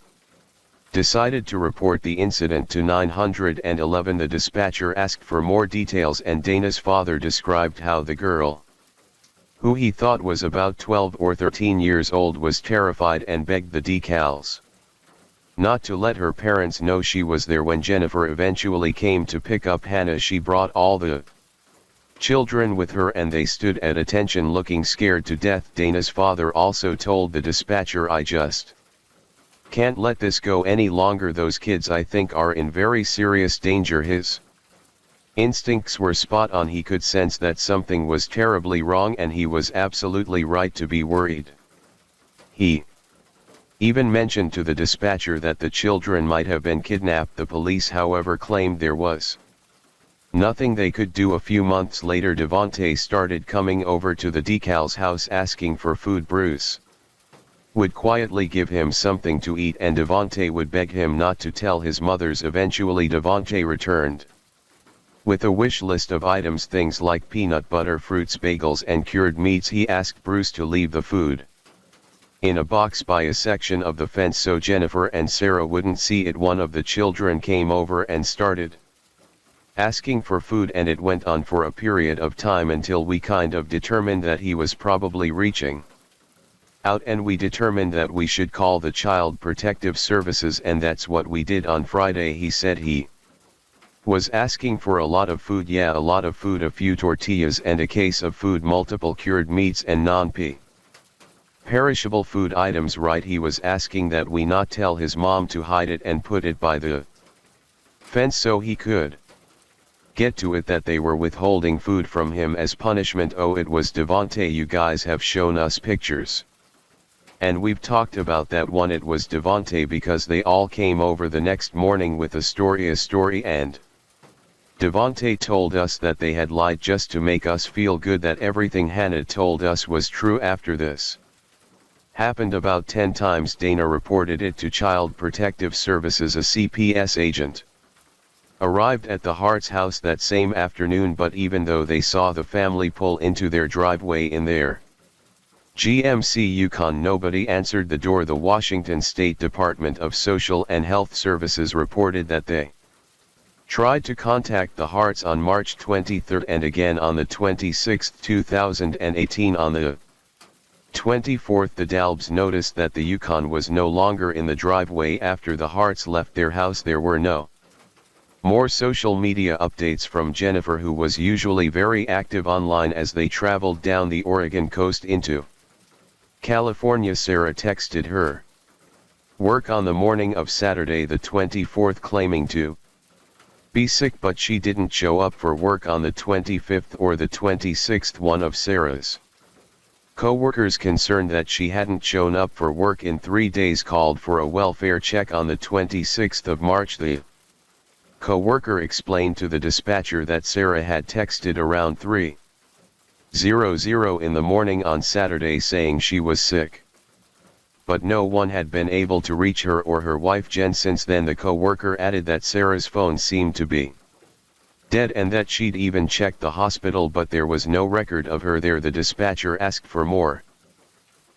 decided to report the incident to 911. The dispatcher asked for more details, and Dana's father described how the girl, who he thought was about 12 or 13 years old, was terrified and begged the Decals not to let her parents know she was there. When Jennifer eventually came to pick up Hannah, she brought all the children with her and they stood at attention looking scared to death. Dana's father also told the dispatcher, I just can't let this go any longer. Those kids, I think, are in very serious danger. His instincts were spot on. He could sense that something was terribly wrong, and he was absolutely right to be worried. He even mentioned to the dispatcher that the children might have been kidnapped. The police, however, claimed there was nothing they could do. A few months later, Devontae started coming over to the Decals house asking for food. Bruce would quietly give him something to eat, and Devontae would beg him not to tell his mothers. Eventually Devontae returned with a wish list of items, things like peanut butter, fruits, bagels, and cured meats. He asked Bruce to leave the food in a box by a section of the fence so Jennifer and Sarah wouldn't see it. One of the children came over and started asking for food, and it went on for a period of time until we kind of determined that he was probably reaching out, and we determined that we should call the Child Protective Services, and that's what we did. On Friday he said he was asking for a lot of food. Yeah, a lot of food, a few tortillas and a case of food, multiple cured meats and non-perishable food items. Right, he was asking that we not tell his mom to hide it and put it by the fence so he could get to it, that they were withholding food from him as punishment. Oh, it was Devontae. You guys have shown us pictures, and we've talked about that one. It was Devontae, because they all came over the next morning with a story, and Devontae told us that they had lied just to make us feel good, that everything Hannah told us was true. After this happened about 10 times, Dana reported it to Child Protective Services. A CPS agent arrived at the Hart's house that same afternoon, but even though they saw the family pull into their driveway in their GMC Yukon, nobody answered the door. The Washington State Department of Social and Health Services reported that they tried to contact the Harts on March 23 and again on the 26th, 2018. On the 24th, the Dalbs noticed that the Yukon was no longer in the driveway. After the Harts left their house, there were no more social media updates from Jennifer, who was usually very active online. As they traveled down the Oregon coast into California, Sarah texted her work on the morning of Saturday the 24th claiming to be sick, but she didn't show up for work on the 25th or the 26th. One of Sarah's co-workers, concerned that she hadn't shown up for work in 3 days, called for a welfare check on the 26th of March. The co-worker explained to the dispatcher that Sarah had texted around 3:00 in the morning on Saturday saying she was sick, but no one had been able to reach her or her wife Jen since then. The co-worker added that Sarah's phone seemed to be dead and that she'd even checked the hospital, but there was no record of her there. The dispatcher asked for more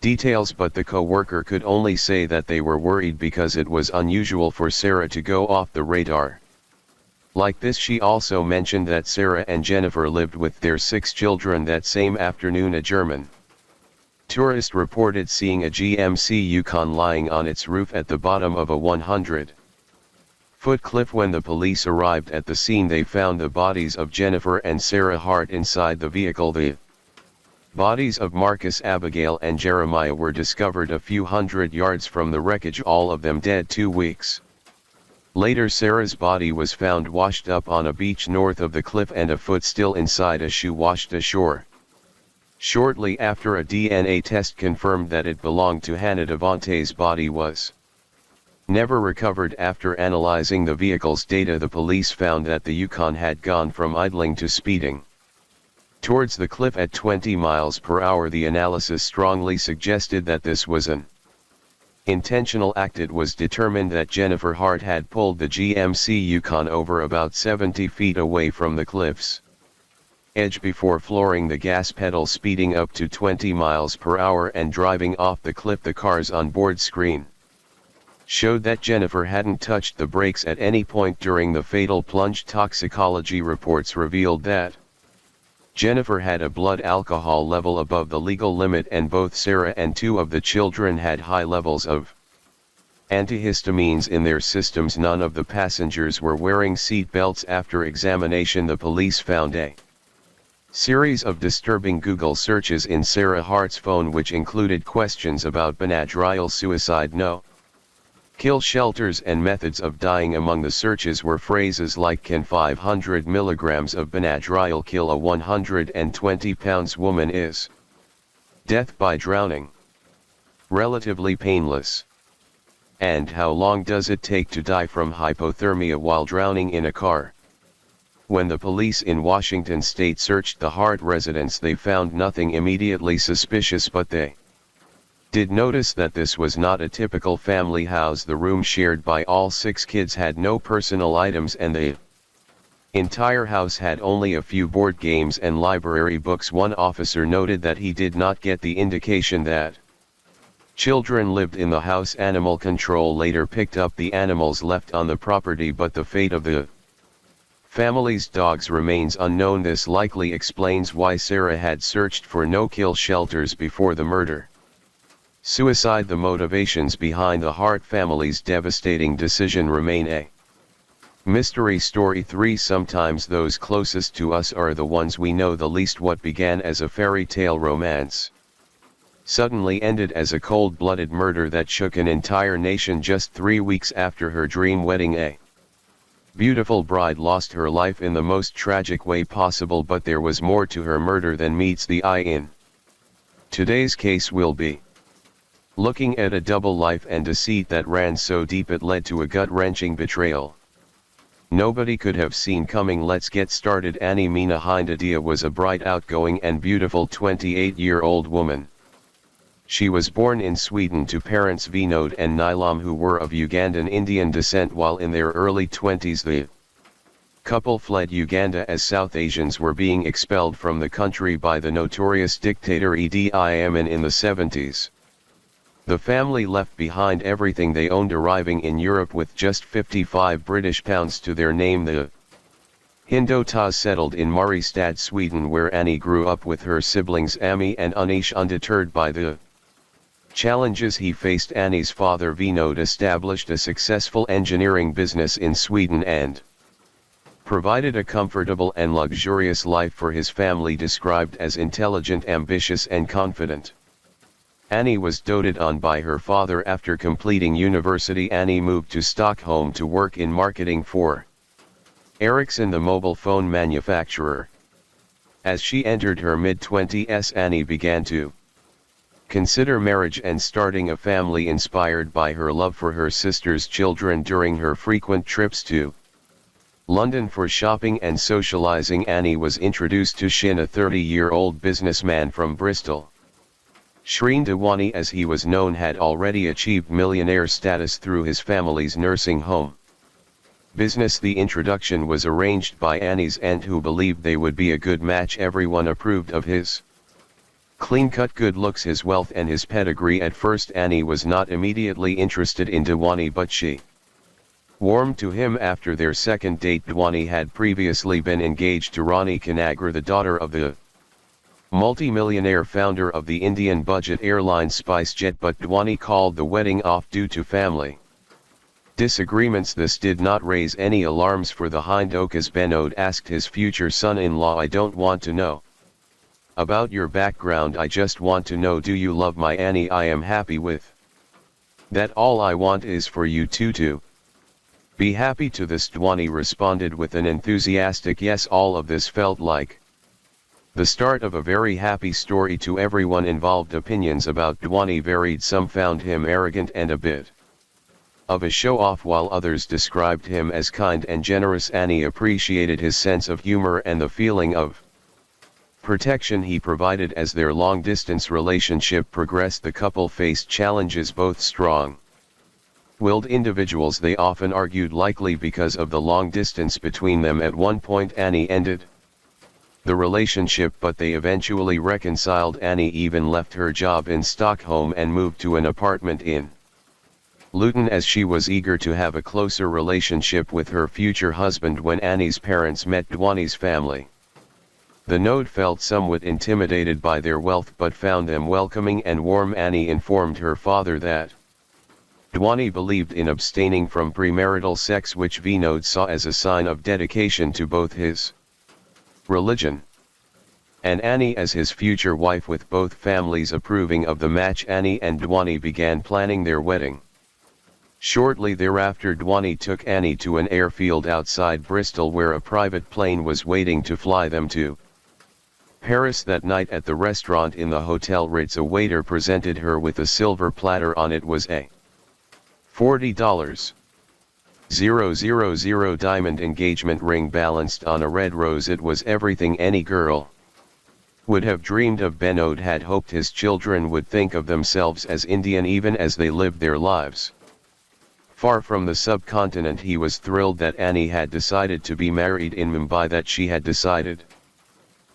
details, but the co-worker could only say that they were worried because it was unusual for Sarah to go off the radar like this. She also mentioned that Sarah and Jennifer lived with their 6 children. That same afternoon, a German tourist reported seeing a GMC Yukon lying on its roof at the bottom of a 100-foot cliff. When the police arrived at the scene, they found the bodies of Jennifer and Sarah Hart inside the vehicle. The bodies of Marcus, Abigail and Jeremiah were discovered a few hundred yards from the wreckage, all of them dead 2 weeks later. Sarah's body was found washed up on a beach north of the cliff and a foot still inside a shoe washed ashore. Shortly after, a DNA test confirmed that it belonged to Hannah. Devante's body was never recovered. After analyzing the vehicle's data, the police found that the Yukon had gone from idling to speeding towards the cliff at 20 miles per hour. The analysis strongly suggested that this was an intentional act. It was determined that Jennifer Hart had pulled the GMC Yukon over about 70 feet away from the cliff's edge before flooring the gas pedal, speeding up to 20 miles per hour and driving off the cliff. The car's onboard screen showed that Jennifer hadn't touched the brakes at any point during the fatal plunge. Toxicology reports revealed that Jennifer had a blood alcohol level above the legal limit, and both Sarah and 2 of the children had high levels of antihistamines in their systems. None of the passengers were wearing seat belts. After examination, the police found a series of disturbing Google searches in Sarah Hart's phone, which included questions about Benadryl, suicide, no-kill shelters and methods of dying. Among the searches were phrases like, can 500 milligrams of Benadryl kill a 120-pound woman? Is death by drowning relatively painless? And how long does it take to die from hypothermia while drowning in a car? When the police in Washington state searched the Hart residence, they found nothing immediately suspicious, but they did notice that this was not a typical family house. The room shared by all 6 kids had no personal items, and the entire house had only a few board games and library books. One officer noted that he did not get the indication that children lived in the house. Animal control later picked up the animals left on the property, but the fate of the family's dogs remains unknown. This likely explains why Sarah had searched for no-kill shelters before the murder suicide. The motivations behind the Hart family's devastating decision remain a mystery. Story 3. Sometimes those closest to us are the ones we know the least. What began as a fairy tale romance suddenly ended as a cold-blooded murder that shook an entire nation. Just 3 weeks after her dream wedding, a beautiful bride lost her life in the most tragic way possible, but there was more to her murder than meets the eye. In today's case, we'll be looking at a double life and deceit that ran so deep it led to a gut-wrenching betrayal nobody could have seen coming. Let's get started. Annie Mina Hindadia was a bright, outgoing and beautiful 28-year-old woman. She was born in Sweden to parents Vinod and Nilam, who were of Ugandan Indian descent. While in their early 20s, the couple fled Uganda as South Asians were being expelled from the country by the notorious dictator Idi Amin in the 70s. The family left behind everything they owned, arriving in Europe with just £55 to their name. The Hindotas settled in Mariestad, Sweden, where Annie grew up with her siblings Ami and Anish. Undeterred by the challenges he faced, Annie's father Vinod established a successful engineering business in Sweden and provided a comfortable and luxurious life for his family. Described as intelligent, ambitious and confident, Annie was doted on by her father. After completing university, Annie moved to Stockholm to work in marketing for Ericsson, the mobile phone manufacturer. As she entered her mid-20s, Annie began to consider marriage and starting a family. Inspired by her love for her sister's children during her frequent trips to London for shopping and socializing, Annie was introduced to Shin, a 30-year-old businessman from Bristol. Shreen Dewani, as he was known, had already achieved millionaire status through his family's nursing home business. The introduction was arranged by Annie's aunt, who believed they would be a good match. Everyone approved of his clean-cut good looks, his wealth and his pedigree. At first Annie was not immediately interested in Dewani, but she warmed to him after their second date. Dewani had previously been engaged to Rani Kanagra, the daughter of the multi-millionaire founder of the Indian budget airline SpiceJet, but Dewani called the wedding off due to family disagreements. This did not raise any alarms for the Hindoke, as Benod asked his future son-in-law, "I don't want to know about your background, I just want to know, do you love my Annie? I am happy with that. All I want is for you to be happy." To this Dewani responded with an enthusiastic yes. All of this felt like the start of a very happy story to everyone involved. Opinions about Dewani varied. Some found him arrogant and a bit of a show-off, while others described him as kind and generous. Annie appreciated his sense of humor and the feeling of protection he provided. As their long-distance relationship progressed, the couple faced challenges. Both strong-willed individuals, they often argued, likely because of the long distance between them. At one point Annie ended the relationship, but they eventually reconciled. Annie even left her job in Stockholm and moved to an apartment in Luton, as she was eager to have a closer relationship with her future husband. When Annie's parents met Dewani's family, the Node felt somewhat intimidated by their wealth but found them welcoming and warm. Annie informed her father that Dewani believed in abstaining from premarital sex, which Vinod saw as a sign of dedication to both his religion and Annie as his future wife. With both families approving of the match, Annie and Dewani began planning their wedding. Shortly thereafter, Dewani took Annie to an airfield outside Bristol, where a private plane was waiting to fly them to Paris. That night at the restaurant in the Hotel Ritz, a waiter presented her with a silver platter. On it was a $40,000 diamond engagement ring balanced on a red rose. It was everything any girl would have dreamed of. Benod had hoped his children would think of themselves as Indian even as they lived their lives far from the subcontinent. He was thrilled that Annie had decided to be married in Mumbai, that she had decided,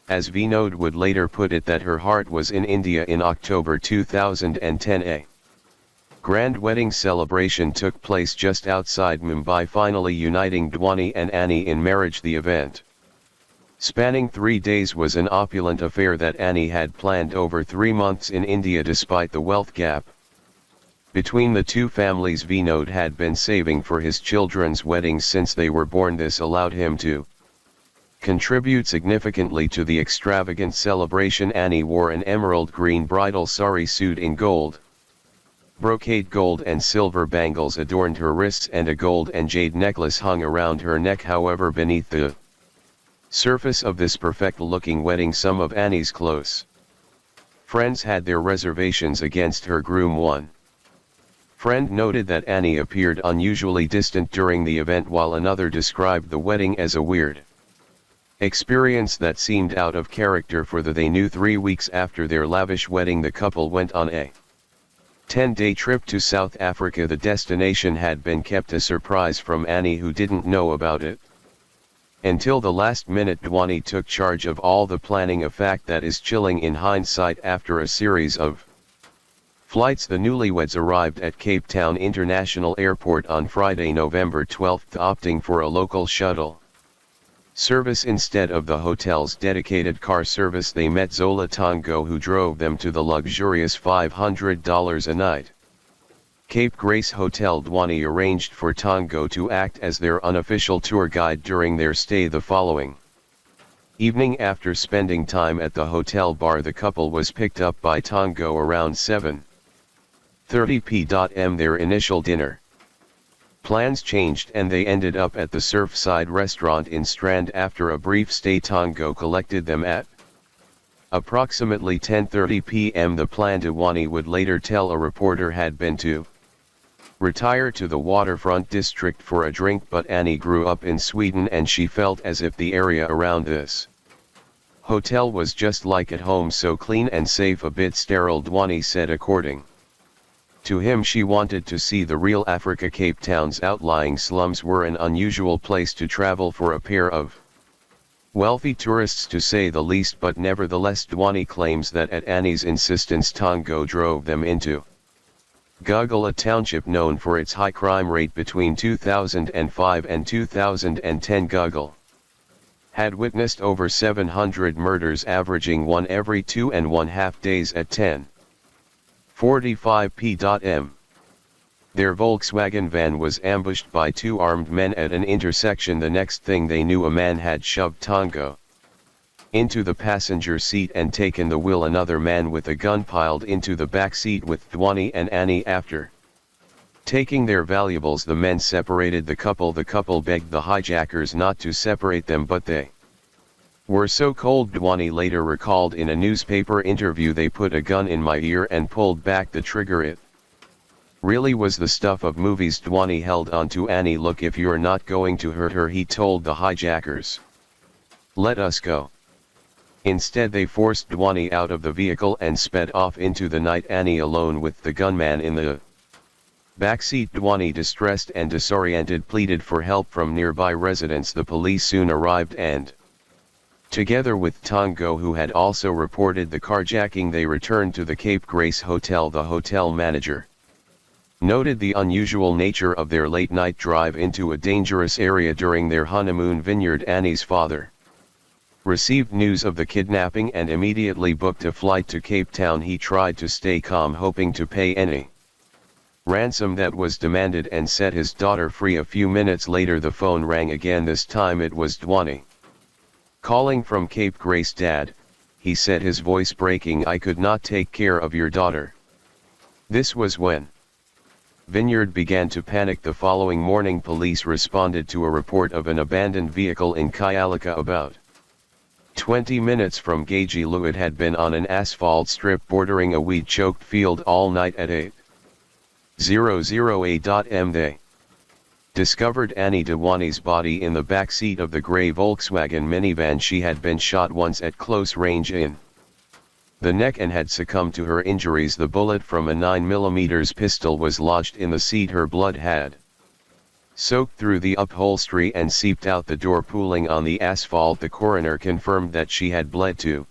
as Vinod would later put it, that her heart was in India. In October 2010, a grand wedding celebration took place just outside Mumbai, finally uniting Dewani and Annie in marriage. The event, spanning 3 days, was an opulent affair that Annie had planned over 3 months in India. Despite the wealth gap between the two families, Vinod had been saving for his children's weddings since they were born. This allowed him to contribute significantly to the extravagant celebration. Annie wore an emerald green bridal sari suit in gold brocade. Gold and silver bangles adorned her wrists and a gold and jade necklace hung around her neck. However, beneath the surface of this perfect-looking wedding, some of Annie's close friends had their reservations against her groom. One friend noted that Annie appeared unusually distant during the event, while another described the wedding as a weird experience that seemed out of character for the they knew. 3 weeks after their lavish wedding, the couple went on a 10-day trip to South Africa. The destination had been kept a surprise from Annie, who didn't know about it until the last minute. Dewani took charge of all the planning, a fact that is chilling in hindsight. After a series of flights, the newlyweds arrived at Cape Town International Airport on Friday, November 12, opting for a local shuttle service instead of the hotel's dedicated car service. They met Zola Tongo, who drove them to the luxurious $500 a night Cape Grace Hotel. Dewani arranged for Tongo to act as their unofficial tour guide during their stay. The following evening, after spending time at the hotel bar, the couple was picked up by Tongo around 7:30 p.m. Their initial dinner plans changed and they ended up at the Surfside restaurant in Strand. After a brief stay, Tongo collected them at approximately 10:30 p.m. The plan, Dewani would later tell a reporter, had been to retire to the waterfront district for a drink, but Annie grew up in Sweden and she felt as if the area around this Hotel was just like at home, so clean and safe, a bit sterile, Dwani said. According to him, she wanted to see the real Africa. Cape Town's outlying slums were an unusual place to travel for a pair of wealthy tourists, to say the least, but nevertheless Dwani claims that at Annie's insistence Tongo drove them into Guggul, a township known for its high crime rate. Between 2005 and 2010, Guggul had witnessed over 700 murders, averaging one every 2.5 days at 10:45 p.m. Their Volkswagen van was ambushed by two armed men at an intersection. The next thing they knew, a man had shoved Tongo into the passenger seat and taken the wheel. Another man with a gun piled into the back seat with Dwani and Annie. After taking their valuables, the men separated the couple. The couple begged the hijackers not to separate them, but they were so cold. Dwani later recalled in a newspaper interview, "They put a gun in my ear and pulled back the trigger. It really was the stuff of movies." Dwani held on to Annie. "Look, if you're not going to hurt her," he told the hijackers, "let us go." Instead, they forced Dwani out of the vehicle and sped off into the night, Annie alone with the gunman in the backseat. Dwani, distressed and disoriented, pleaded for help from nearby residents. The police soon arrived and, together with Tongo, who had also reported the carjacking, they returned to the Cape Grace Hotel. The hotel manager noted the unusual nature of their late-night drive into a dangerous area during their honeymoon. Vineyard Annie's father received news of the kidnapping and immediately booked a flight to Cape Town. He tried to stay calm, hoping to pay any ransom that was demanded, and set his daughter free. A few minutes later the phone rang again. This time it was Dwani calling from Cape Grace. "Dad," he said, his voice breaking, "I could not take care of your daughter." This was when Vineyard began to panic. The following morning, police responded to a report of an abandoned vehicle in Kyalaka, about 20 minutes from Gajilu. It had been on an asphalt strip bordering a weed-choked field all night. At 8:00 a.m. they discovered Annie Dwani's body in the back seat of the gray Volkswagen minivan. She had been shot once at close range in the neck and had succumbed to her injuries. The bullet from a 9mm pistol was lodged in the seat. Her blood had soaked through the upholstery and seeped out the door, pooling on the asphalt. The coroner confirmed that she had bled to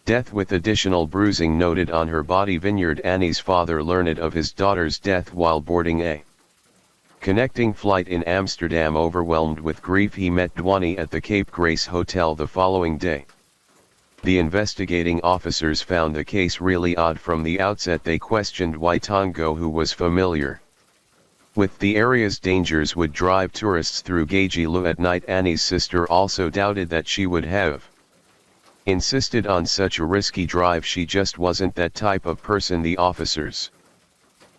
death with additional bruising noted on her body. Vineyard Annie's father learned of his daughter's death while boarding a connecting flight in Amsterdam. Overwhelmed with grief, he met Dwani at the Cape Grace Hotel the following day. The investigating officers found the case really odd from the outset. They questioned why Tongo, who was familiar with the area's dangers, would drive tourists through Gajilu at night. Annie's sister also doubted that she would have insisted on such a risky drive. She just wasn't that type of person. The officers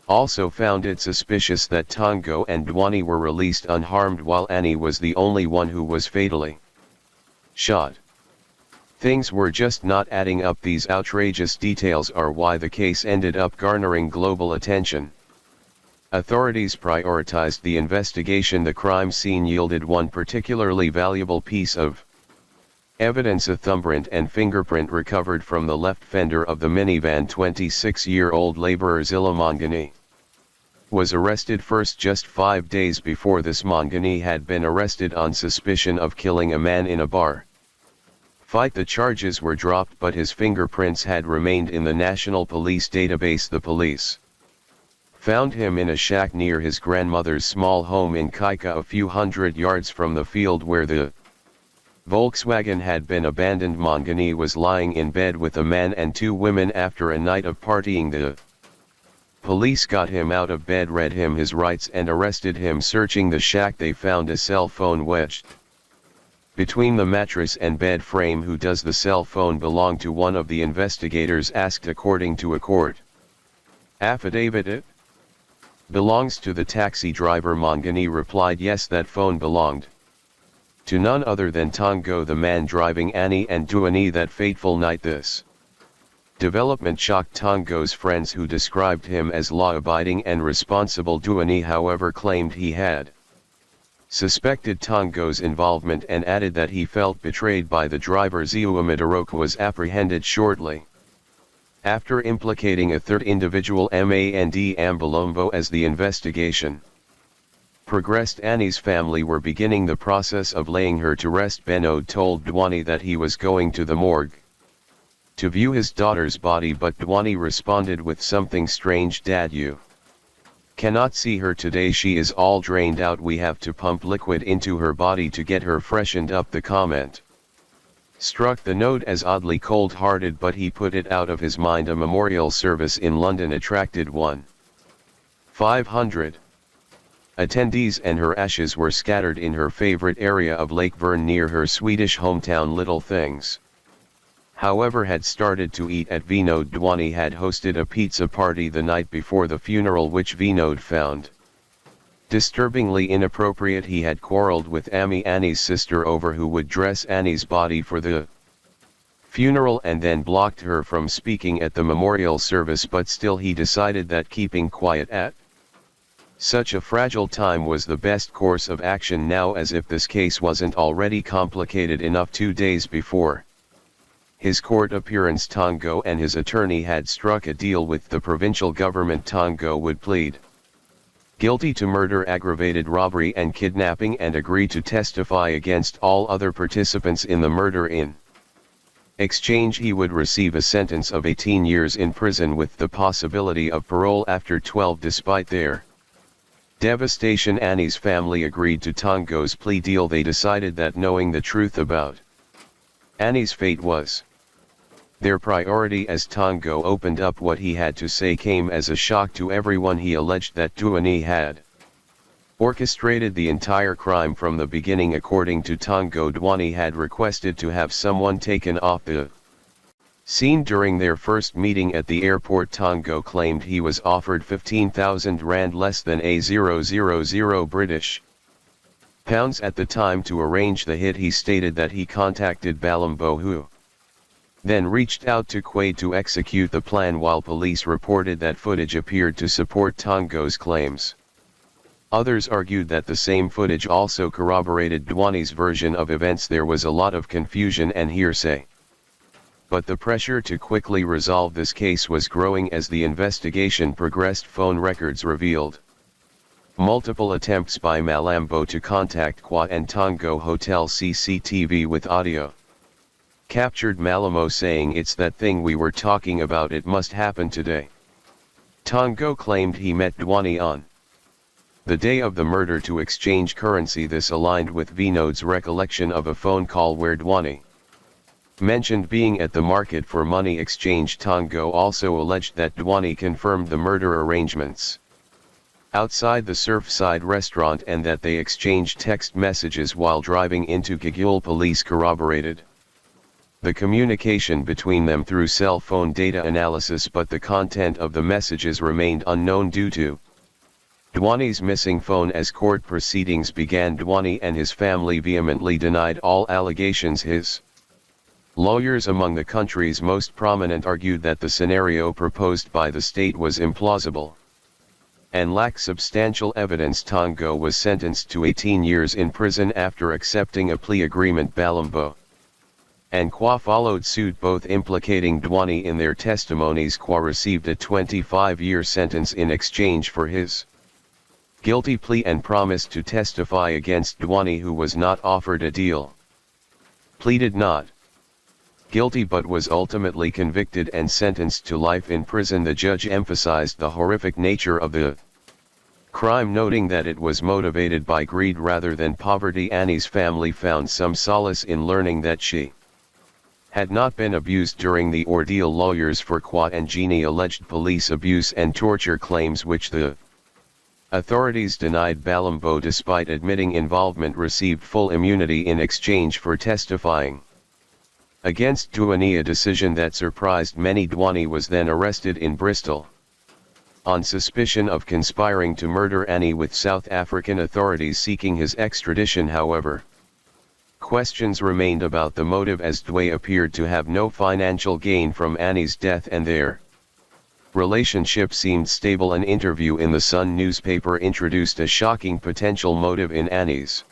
also found it suspicious that Tongo and Dwani were released unharmed while Annie was the only one who was fatally shot. Things were just not adding up. These outrageous details are why the case ended up garnering global attention. Authorities prioritized the investigation. The crime scene yielded one particularly valuable piece of evidence: a thumbprint and fingerprint recovered from the left fender of the minivan. 26-year-old laborer Zilla Mangani was arrested first just 5 days before this. Mangani had been arrested on suspicion of killing a man in a bar fight. The charges were dropped, but his fingerprints had remained in the National Police database. The police found him in a shack near his grandmother's small home in Kaika, a few hundred yards from the field where the Volkswagen had been abandoned. Mangani was lying in bed with a man and two women after a night of partying. The police got him out of bed, read him his rights, and arrested him. Searching the shack, they found a cell phone wedged between the mattress and bed frame. Who does the cell phone belong to? One of the investigators asked. According to a court affidavit, it belongs to the taxi driver. Mangani replied, yes, that phone belonged to none other than Tongo, the man driving Annie and Dwani that fateful night. This development shocked Tongo's friends, who described him as law-abiding and responsible. Dwani, however, claimed he had suspected Tongo's involvement and added that he felt betrayed by the driver. Ziuamidarok was apprehended shortly after, implicating a third individual, Mand Ambalombo. As the investigation progressed, Annie's family were beginning the process of laying her to rest. Benode told Dwani that he was going to the morgue to view his daughter's body, but Dwani responded with something strange. Dad, you cannot see her today, she is all drained out, we have to pump liquid into her body to get her freshened up. The comment struck the node as oddly cold-hearted, but he put it out of his mind. A memorial service in London attracted 1,500 attendees, and her ashes were scattered in her favorite area of Lake Verne near her Swedish hometown. Little Things, however, had started to eat at Vinod. Dwani had hosted a pizza party the night before the funeral, which Vinod found disturbingly inappropriate. He had quarreled with Amy, Annie's sister, over who would dress Annie's body for the funeral, and then blocked her from speaking at the memorial service, but still he decided that keeping quiet at such a fragile time was the best course of action now, as if this case wasn't already complicated enough. 2 days before his court appearance, Tongo and his attorney had struck a deal with the provincial government. Tongo would plead guilty to murder, aggravated robbery and kidnapping, and agree to testify against all other participants in the murder. In exchange, he would receive a sentence of 18 years in prison with the possibility of parole after 12. Despite their devastation, Annie's family agreed to Tongo's plea deal. They decided that knowing the truth about Annie's fate was their priority. As Tongo opened up what he had to say came as a shock to everyone. He alleged that Dwani had orchestrated the entire crime from the beginning. According to Tongo, Dwani had requested to have someone taken off the scene during their first meeting at the airport. Tongo claimed he was offered 15,000 rand, less than a 000 British pounds at the time, to arrange the hit. He stated that he contacted Balombo, who then reached out to Quaid to execute the plan, while police reported that footage appeared to support Tongo's claims. Others argued that the same footage also corroborated Dwani's version of events. There was a lot of confusion and hearsay, but the pressure to quickly resolve this case was growing as the investigation progressed. Phone records revealed multiple attempts by Malambo to contact Kwa and Tongo. Hotel CCTV with audio captured Malamo saying, "It's that thing we were talking about, it must happen today." Tongo claimed he met Dwani on the day of the murder to exchange currency. This aligned with Vinod's recollection of a phone call where Dwani mentioned being at the market for money exchange. Tongo also alleged that Dwani confirmed the murder arrangements outside the Surfside restaurant and that they exchanged text messages while driving into Gagul. Police corroborated the communication between them through cell phone data analysis, but the content of the messages remained unknown due to Dwani's missing phone. As court proceedings began, Dwani and his family vehemently denied all allegations. His lawyers, among the country's most prominent, argued that the scenario proposed by the state was implausible and lacked substantial evidence. Tongo was sentenced to 18 years in prison after accepting a plea agreement. Balombo and Kwa followed suit, both implicating Dwani in their testimonies. Kwa received a 25-year sentence in exchange for his guilty plea and promised to testify against Dwani, who was not offered a deal. Pleaded not guilty but was ultimately convicted and sentenced to life in prison. The judge emphasized the horrific nature of the crime, noting that it was motivated by greed rather than poverty. Annie's family found some solace in learning that she had not been abused during the ordeal. Lawyers for Kwa and Jeannie alleged police abuse and torture claims, which the authorities denied. Balombo, despite admitting involvement, received full immunity in exchange for testifying against Dwani, a decision that surprised many. Dwani was then arrested in Bristol on suspicion of conspiring to murder Annie, with South African authorities seeking his extradition. However, questions remained about the motive, as Dway appeared to have no financial gain from Annie's death, and there Relationship seemed stable. An interview in the Sun newspaper introduced a shocking potential motive in Annie's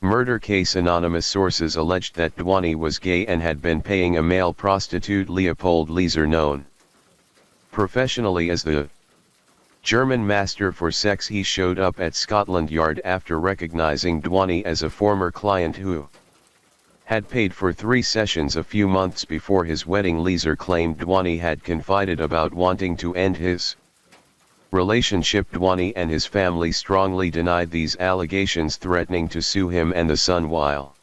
murder case. Anonymous sources alleged that Dwani was gay and had been paying a male prostitute, Leopold Leeser, known professionally as the German master for sex. He showed up at Scotland Yard after recognizing Dwani as a former client who had paid for 3 sessions a few months before his wedding. Leeser claimed Dwani had confided about wanting to end his relationship. Dwani and his family strongly denied these allegations, threatening to sue him and the Sun while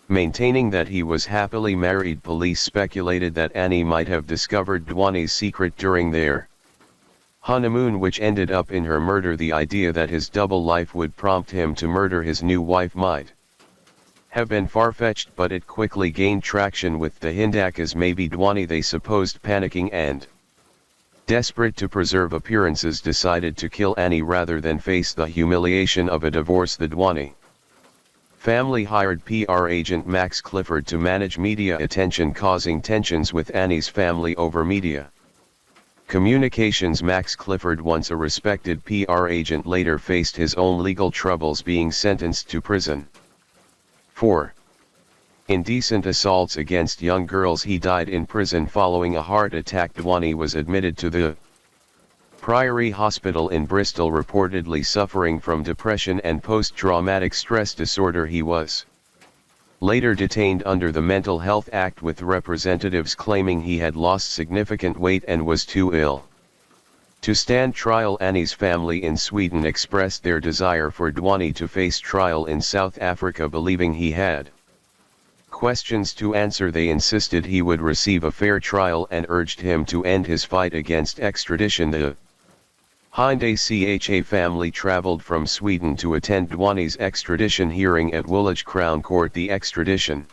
maintaining that he was happily married. Police speculated that Annie might have discovered Dwani's secret during their honeymoon, which ended up in her murder. The idea that his double life would prompt him to murder his new wife might have been far-fetched, but it quickly gained traction with the Hindakas. Maybe Dwani, they supposed, panicking and desperate to preserve appearances, decided to kill Annie rather than face the humiliation of a divorce. The Dwani family hired PR agent Max Clifford to manage media attention, causing tensions with Annie's family over media communications. Max Clifford, once a respected PR agent, later faced his own legal troubles, being sentenced to prison for indecent assaults against young girls. He died in prison following a heart attack. Dwani was admitted to the Priory Hospital in Bristol, reportedly suffering from depression and post-traumatic stress disorder. He was later detained under the Mental Health Act, with representatives claiming he had lost significant weight and was too ill to stand trial. Annie's family in Sweden expressed their desire for Dwani to face trial in South Africa, believing he had questions to answer. They insisted he would receive a fair trial and urged him to end his fight against extradition. The Hindakas family traveled from Sweden to attend Dwani's extradition hearing at Woolwich Crown Court. The extradition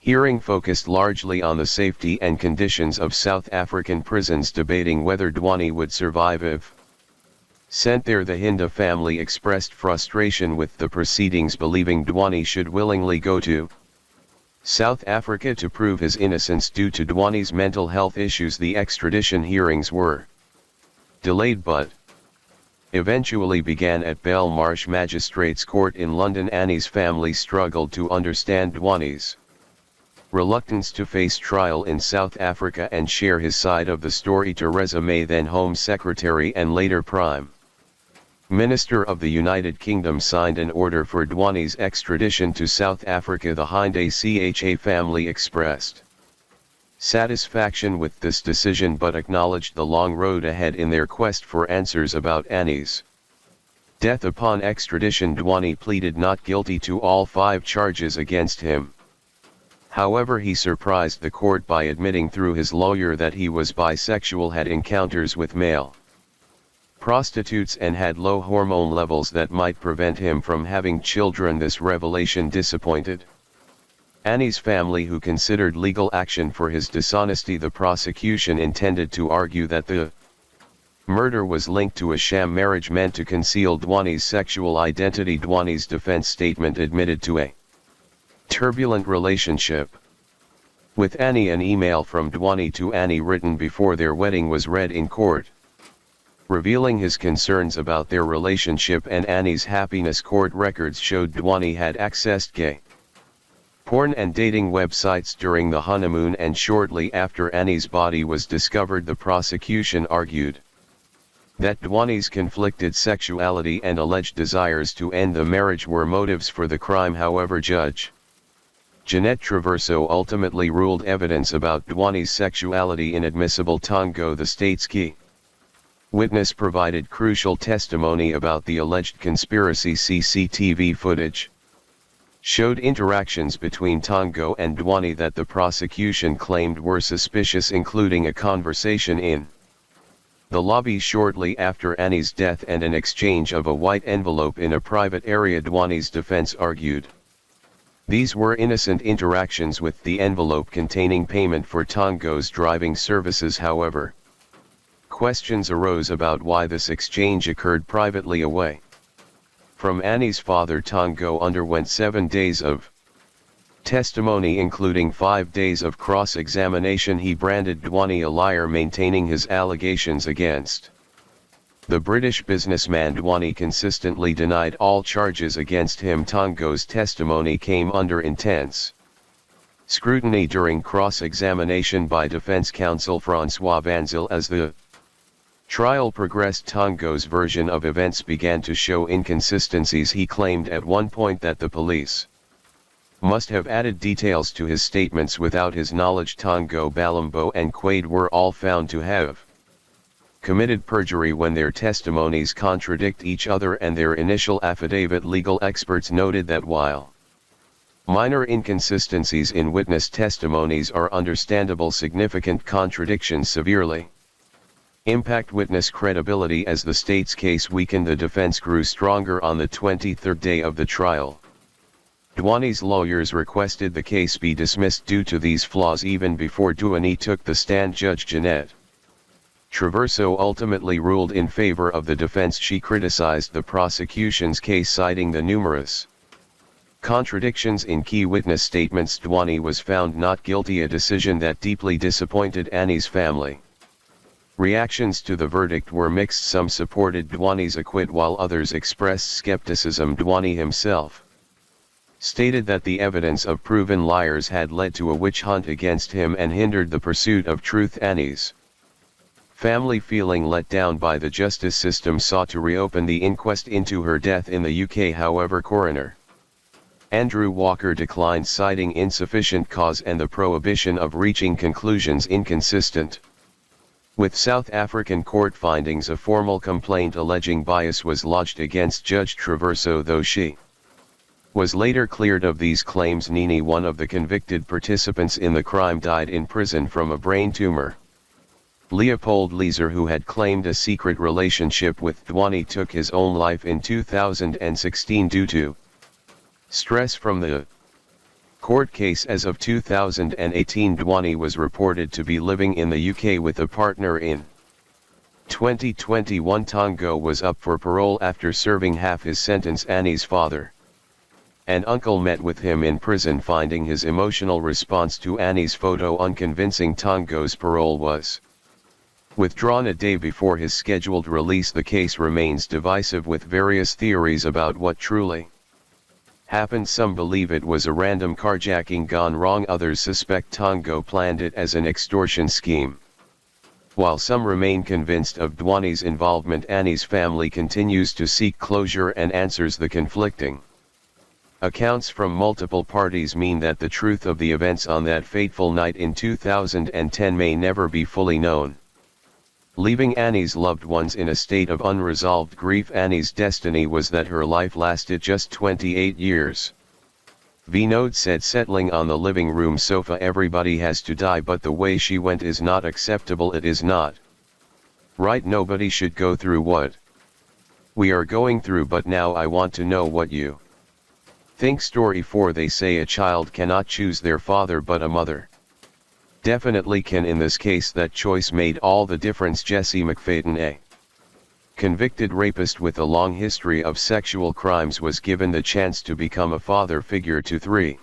hearing focused largely on the safety and conditions of South African prisons, debating whether Dwani would survive if sent there. The Hinda family expressed frustration with the proceedings, believing Dwani should willingly go to South Africa to prove his innocence. Due to Dwani's mental health issues, the extradition hearings were delayed but eventually began at Belmarsh Magistrates Court in London. Annie's family struggled to understand Dwani's reluctance to face trial in South Africa and share his side of the story. Theresa May, then Home Secretary and later Prime Minister of the United Kingdom, signed an order for Dwani's extradition to South Africa. The Hindakas family expressed satisfaction with this decision, but acknowledged the long road ahead in their quest for answers about Annie's death. Upon extradition, Dwani pleaded not guilty to all 5 charges against him. However, he surprised the court by admitting through his lawyer that he was bisexual, had encounters with male prostitutes, and had low hormone levels that might prevent him from having children. This revelation disappointed Annie's family, who considered legal action for his dishonesty. The prosecution intended to argue that the murder was linked to a sham marriage meant to conceal Dwani's sexual identity. Dwani's defense statement admitted to a turbulent relationship with Annie. An email from Dwani to Annie written before their wedding was read in court, revealing his concerns about their relationship and Annie's happiness. Court records showed Dwani had accessed gay porn and dating websites during the honeymoon and shortly after Annie's body was discovered. The prosecution argued that Dwani's conflicted sexuality and alleged desires to end the marriage were motives for the crime. However, Judge Jeanette Traverso ultimately ruled evidence about Dwani's sexuality inadmissible. Tongo, the state's key witness, provided crucial testimony about the alleged conspiracy. CCTV footage showed interactions between Tongo and Dwani that the prosecution claimed were suspicious, including a conversation in the lobby shortly after Annie's death and an exchange of a white envelope in a private area. Dwani's defense argued these were innocent interactions, with the envelope containing payment for Tongo's driving services. However, questions arose about why this exchange occurred privately away from Annie's father. Tongo underwent 7 days of Testimony including 5 days of cross-examination. He branded Dwani a liar, maintaining his allegations against the British businessman. Dwani consistently denied all charges against him. Tongo's testimony came under intense scrutiny during cross-examination by defense counsel François Banzil. As the trial progressed, Tongo's version of events began to show inconsistencies. He claimed at one point that the police must have added details to his statements without his knowledge. Tongo, Balambo and Quaid were all found to have committed perjury when their testimonies contradict each other, and their initial affidavit. Legal experts noted that while minor inconsistencies in witness testimonies are understandable, significant contradictions severely impact witness credibility. As the state's case weakened, the defense grew stronger. On the 23rd day of the trial, Dwani's lawyers requested the case be dismissed due to these flaws. Even before Dwani took the stand, Judge Jeanette Traverso ultimately ruled in favor of the defense. She criticized the prosecution's case, citing the numerous contradictions in key witness statements. Dwani was found not guilty, a decision that deeply disappointed Annie's family. Reactions to the verdict were mixed. Some supported Dwani's acquittal while others expressed skepticism. Dwani himself stated that the evidence of proven liars had led to a witch hunt against him and hindered the pursuit of truth. Annie's family, feeling let down by the justice system, sought to reopen the inquest into her death in the UK. However, coroner Andrew Walker declined, citing insufficient cause and the prohibition of reaching conclusions inconsistent with South African court findings. A formal complaint alleging bias was lodged against Judge Traverso, though she was later cleared of these claims. Nini, one of the convicted participants in the crime, died in prison from a brain tumor. Leopold Leeser, who had claimed a secret relationship with Dwani, took his own life in 2016 due to stress from the court case. As of 2018, Dwani was reported to be living in the UK with a partner. In 2021, Tongo was up for parole after serving half his sentence. Annie's father and uncle met with him in prison, finding his emotional response to Annie's photo unconvincing. Tongo's parole was withdrawn a day before his scheduled release. The case remains divisive, with various theories about what truly happened. Some believe it was a random carjacking gone wrong. Others suspect Tongo planned it as an extortion scheme. While some remain convinced of Dwani's involvement, Annie's family continues to seek closure and answers. The conflicting accounts from multiple parties mean that the truth of the events on that fateful night in 2010 may never be fully known, leaving Annie's loved ones in a state of unresolved grief. Annie's destiny was that her life lasted just 28 years. Vinod said, settling on the living room sofa, "Everybody has to die, but the way she went is not acceptable. It is not right. Nobody should go through what we are going through. But now I want to know what you think." Story 4. They say a child cannot choose their father, but a mother definitely can. In this case, that choice made all the difference. Jesse McFadden, a convicted rapist with a long history of sexual crimes, was given the chance to become a father figure to 3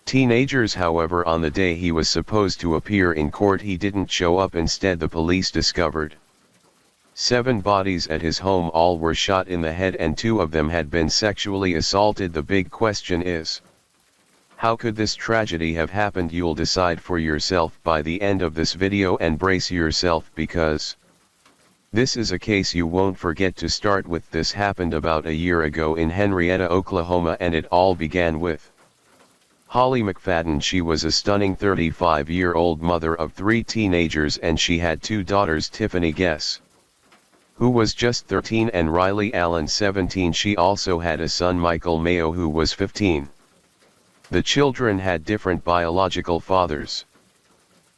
teenagers. However, on the day he was supposed to appear in court, he didn't show up. Instead, the police discovered 7 bodies at his home. All were shot in the head and 2 of them had been sexually assaulted. The big question is, how could this tragedy have happened? You'll decide for yourself by the end of this video, and brace yourself, because this is a case you won't forget. To start with, this happened about a year ago in Henrietta, Oklahoma, and it all began with Holly McFadden. She was a stunning 35-year-old mother of 3 teenagers, and she had 2 daughters. Tiffany, guess who was just 13, and Riley Allen, 17. She also had a son, Michael Mayo, who was 15. The children had different biological fathers,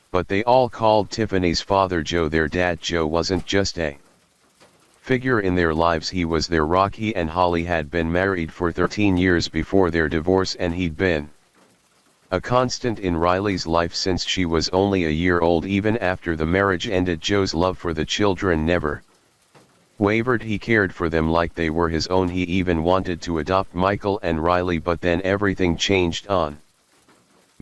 but they all called Tiffany's father Joe their dad. Joe wasn't just a figure in their lives, he was their rock. He and Holly had been married for 13 years before their divorce, and he'd been a constant in Riley's life since she was only a year old. Even after the marriage ended, Joe's love for the children never wavered. He cared for them like they were his own. He even wanted to adopt Michael and Riley, but then everything changed on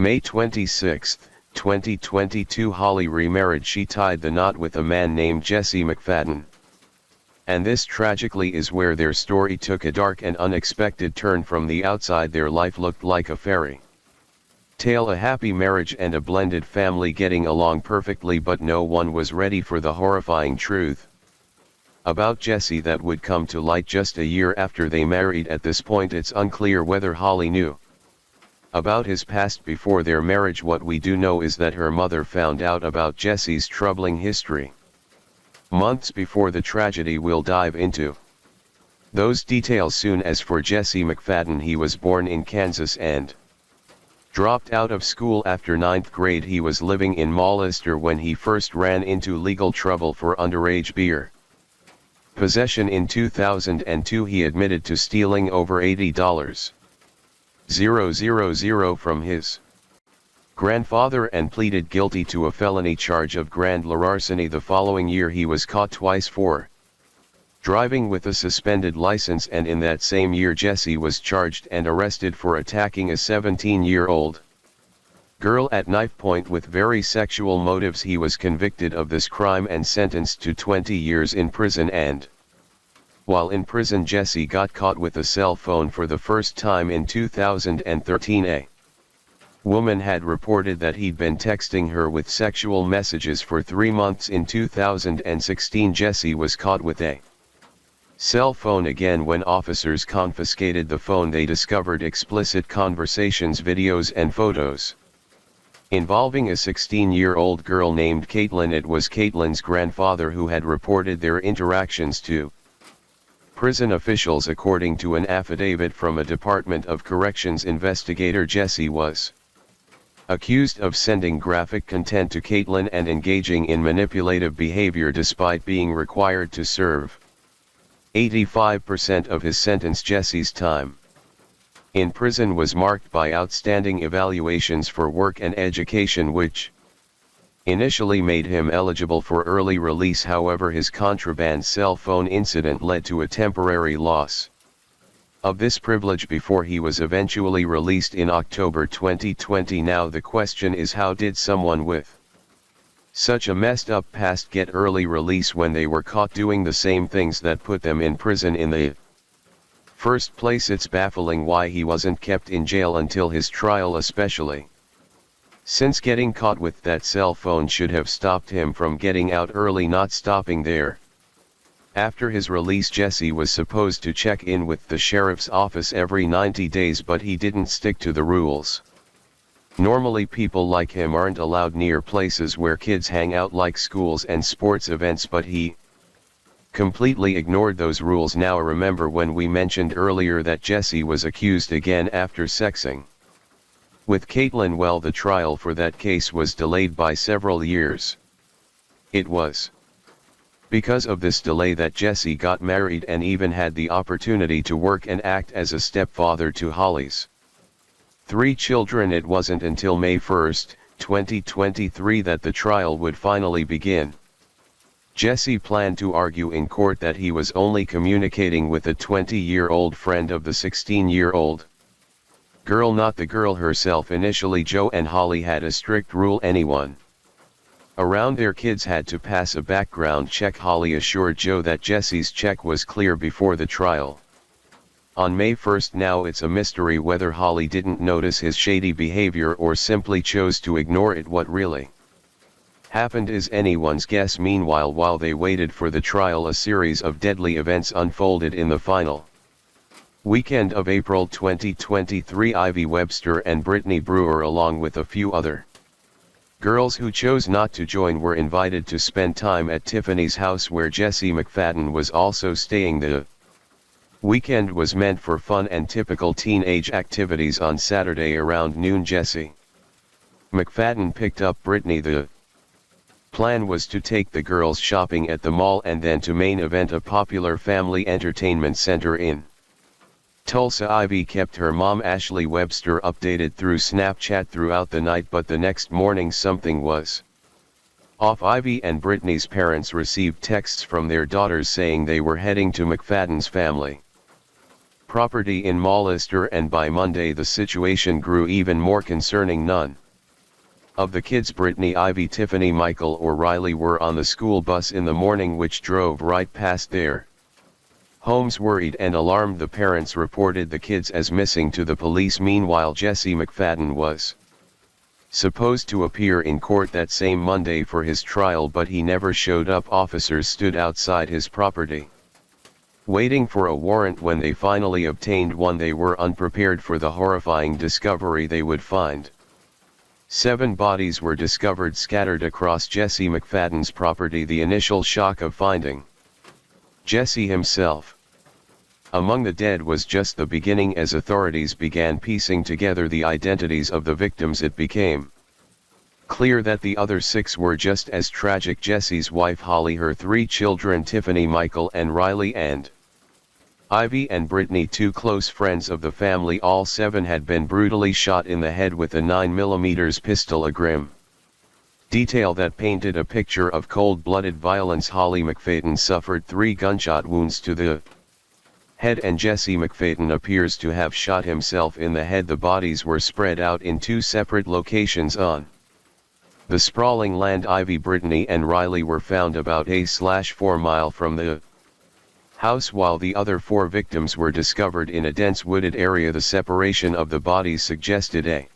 May 26, 2022 Holly remarried. She tied the knot with a man named Jesse McFadden. And this tragically is where their story took a dark and unexpected turn. From the outside their life looked like a fairy tale, a happy marriage and a blended family getting along perfectly, but no one was ready for the horrifying truth about Jesse that would come to light just a year after they married. At this point it's unclear whether Holly knew about his past before their marriage. What we do know is that her mother found out about Jesse's troubling history months before the tragedy. We'll dive into those details soon. As for Jesse McFadden, he was born in Kansas and dropped out of school after 9th grade. He was living in Mollister when he first ran into legal trouble for underage beer possession. In 2002 he admitted to stealing over $80,000 from his grandfather and pleaded guilty to a felony charge of grand larceny. The following year he was caught twice for driving with a suspended license, and in that same year Jesse was charged and arrested for attacking a 17-year-old girl at knife point with very sexual motives. He was convicted of this crime and sentenced to 20 years in prison, and while in prison Jesse got caught with a cell phone for the first time in 2013. A woman had reported that he'd been texting her with sexual messages for 3 months. In 2016 Jesse was caught with a cell phone again. When officers confiscated the phone they discovered explicit conversations, videos and photos involving a 16-year-old girl named Caitlin. It was Caitlin's grandfather who had reported their interactions to prison officials. According to an affidavit from a Department of Corrections investigator, Jesse was accused of sending graphic content to Caitlin and engaging in manipulative behavior despite being required to serve 85% of his sentence. Jesse's time in prison was marked by outstanding evaluations for work and education, which initially made him eligible for early release. However, his contraband cell phone incident led to a temporary loss of this privilege before he was eventually released in October 2020. Now the question is, how did someone with such a messed up past get early release when they were caught doing the same things that put them in prison in the first place? It's baffling why he wasn't kept in jail until his trial, especially since getting caught with that cell phone should have stopped him from getting out early. Not stopping there, after his release Jesse was supposed to check in with the sheriff's office every 90 days, but he didn't stick to the rules. Normally people like him aren't allowed near places where kids hang out like schools and sports events, but he completely ignored those rules. Now remember when we mentioned earlier that Jesse was accused again after sexing with Caitlin? Well, the trial for that case was delayed by several years. It was because of this delay that Jesse got married and even had the opportunity to work and act as a stepfather to Holly's 3 children. It wasn't until May 1, 2023 that the trial would finally begin. Jesse planned to argue in court that he was only communicating with a 20-year-old friend of the 16-year-old girl, not the girl herself. Initially Joe and Holly had a strict rule: anyone around their kids had to pass a background check. Holly assured Joe that Jesse's check was clear before the trial on May 1. Now it's a mystery whether Holly didn't notice his shady behavior or simply chose to ignore it. What really happened is anyone's guess. Meanwhile, while they waited for the trial, a series of deadly events unfolded in the final weekend of April 2023. Ivy Webster and Brittany Brewer, along with a few other girls who chose not to join, were invited to spend time at Tiffany's house, where Jesse McFadden was also staying. The weekend was meant for fun and typical teenage activities. On Saturday around noon, Jesse McFadden picked up Brittany. The plan was to take the girls shopping at the mall and then to main event a popular family entertainment center in Tulsa. Ivy kept her mom Ashley Webster updated through Snapchat throughout the night, but the next morning something was off. Ivy and Brittany's parents received texts from their daughters saying they were heading to McFadden's family property in Mollister, and by Monday the situation grew even more concerning. None of the kids, Brittany, Ivy, Tiffany, Michael or Riley, were on the school bus in the morning which drove right past their homes. Worried and alarmed, the parents reported the kids as missing to the police. Meanwhile, Jesse McFadden was supposed to appear in court that same Monday for his trial, but he never showed up. Officers stood outside his property, waiting for a warrant. When they finally obtained one, they were unprepared for the horrifying discovery they would find. 7 bodies were discovered scattered across Jesse McFadden's property. The initial shock of finding Jesse himself among the dead was just the beginning. As authorities began piecing together the identities of the victims, it became clear that the other 6 were just as tragic. Jesse's wife Holly, her 3 children Tiffany, Michael and Riley, and Ivy and Brittany, 2 close friends of the family. All 7 had been brutally shot in the head with a 9mm pistol, a grim detail that painted a picture of cold-blooded violence. Holly McFadden suffered 3 gunshot wounds to the head, and Jesse McFadden appears to have shot himself in the head. The bodies were spread out in 2 separate locations on the sprawling land. Ivy, Brittany and Riley were found about a/4 mile from the house, while the other 4 victims were discovered in a dense wooded area. The separation of the bodies suggested a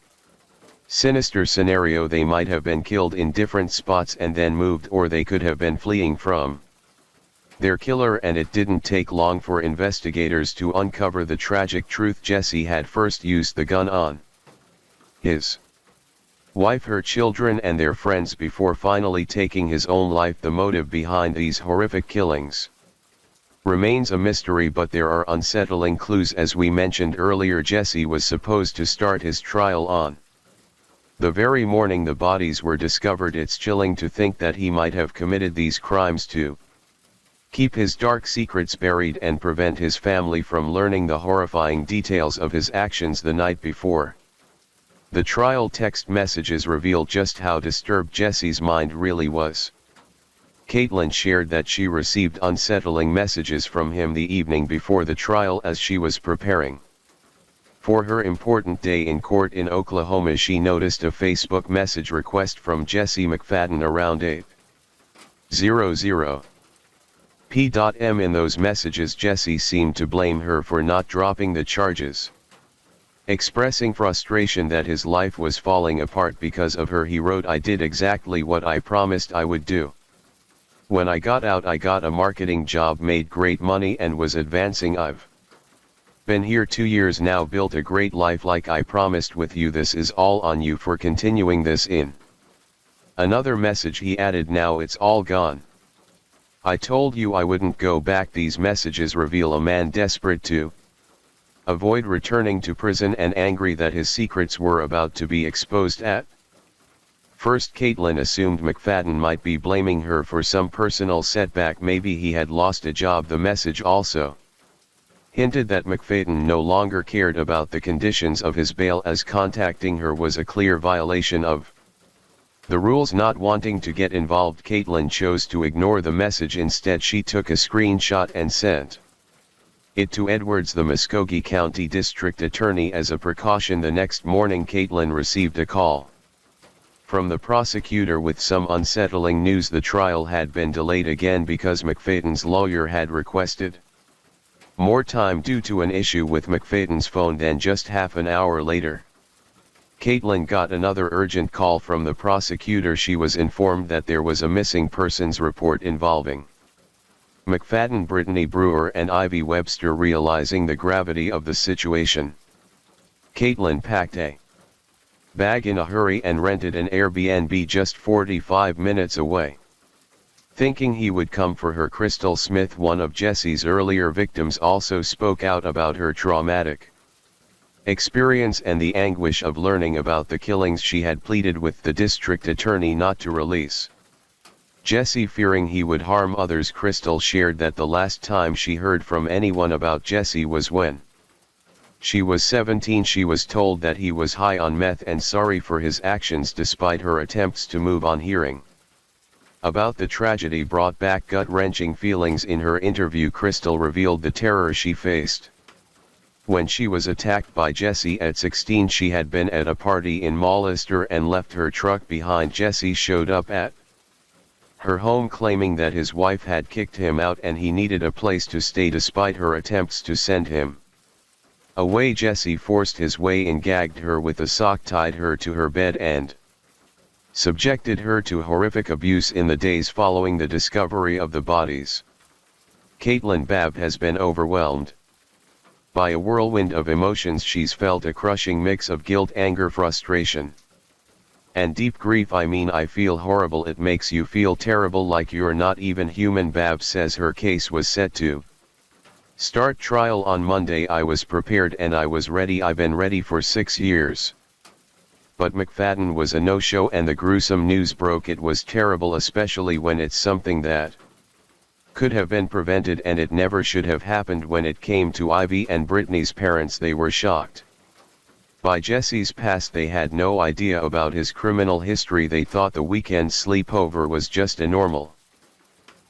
sinister scenario. They might have been killed in different spots and then moved, or they could have been fleeing from their killer, and it didn't take long for investigators to uncover the tragic truth. Jesse had first used the gun on his wife, her children and their friends before finally taking his own life. The motive behind these horrific killings remains a mystery, but there are unsettling clues. As we mentioned earlier, Jesse was supposed to start his trial on the very morning the bodies were discovered. It's chilling to think that he might have committed these crimes to keep his dark secrets buried and prevent his family from learning the horrifying details of his actions the night before the trial. Text messages reveal just how disturbed Jesse's mind really was. Caitlin shared that she received unsettling messages from him the evening before the trial as she was preparing for her important day in court in Oklahoma. She noticed a Facebook message request from Jesse McFadden around 8:00 p.m. In those messages, Jesse seemed to blame her for not dropping the charges, expressing frustration that his life was falling apart because of her. He wrote, "I did exactly what I promised I would do. When I got out, I got a marketing job, made great money and was advancing. I've been here 2 years now, built a great life like I promised with you. This is all on you for continuing this." In another message he added, "Now it's all gone. I told you I wouldn't go back." These messages reveal a man desperate to avoid returning to prison and angry that his secrets were about to be exposed. At first, Caitlin assumed McFadden might be blaming her for some personal setback. Maybe he had lost a job. The message also hinted that McFadden no longer cared about the conditions of his bail, as contacting her was a clear violation of the rules. Not wanting to get involved, Caitlin chose to ignore the message. Instead, she took a screenshot and sent it to Edwards, the Muskogee County District Attorney, as a precaution. The next morning, Caitlin received a call from the prosecutor with some unsettling news. The trial had been delayed again because McFadden's lawyer had requested more time due to an issue with McFadden's phone. Then just half an hour later, Caitlin got another urgent call from the prosecutor. She was informed that there was a missing persons report involving McFadden, Brittany Brewer and Ivy Webster. Realizing the gravity of the situation, Caitlin packed a bag in a hurry and rented an Airbnb just 45 minutes away, thinking he would come for her. Crystal Smith, one of Jesse's earlier victims, also spoke out about her traumatic experience and the anguish of learning about the killings. She had pleaded with the district attorney not to release Jesse, fearing he would harm others. Crystal shared that the last time she heard from anyone about Jesse was when she was 17. She was told that he was high on meth and sorry for his actions despite her attempts to move on. Hearing about the tragedy brought back gut-wrenching feelings. In her interview, Crystal revealed the terror she faced When she was attacked by Jesse at 16, she had been at a party in Mollister and left her truck behind. Jesse showed up at her home claiming that his wife had kicked him out and he needed a place to stay despite her attempts to send him away. Jesse forced his way in, gagged her with a sock, tied her to her bed and subjected her to horrific abuse in the days following the discovery of the bodies. Caitlin Babb has been overwhelmed by a whirlwind of emotions. She's felt a crushing mix of guilt, anger, frustration, and deep grief. I mean, I feel horrible. It makes you feel terrible, like you're not even human. Babb says her case was set to start trial on Monday. I was prepared and I was ready. I've been ready for 6 years. But McFadden was a no-show and the gruesome news broke. It was terrible, especially when it's something that could have been prevented, and it never should have happened. When it came to Ivy and Brittany's parents, they were shocked by Jesse's past. They had no idea about his criminal history. They thought the weekend sleepover was just a normal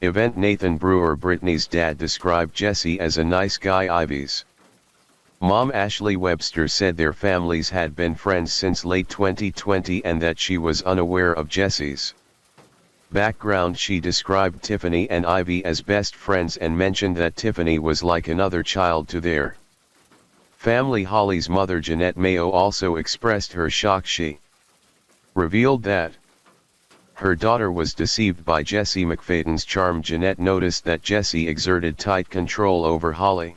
event. Nathan Brewer, Brittany's dad, described Jesse as a nice guy. Ivy's mom, Ashley Webster, said their families had been friends since late 2020 and that she was unaware of Jesse's background. She described Tiffany and Ivy as best friends and mentioned that Tiffany was like another child to their family. Holly's mother, Jeanette Mayo, also expressed her shock. She revealed that her daughter was deceived by Jesse McFadden's charm. Jeanette noticed that Jesse exerted tight control over Holly,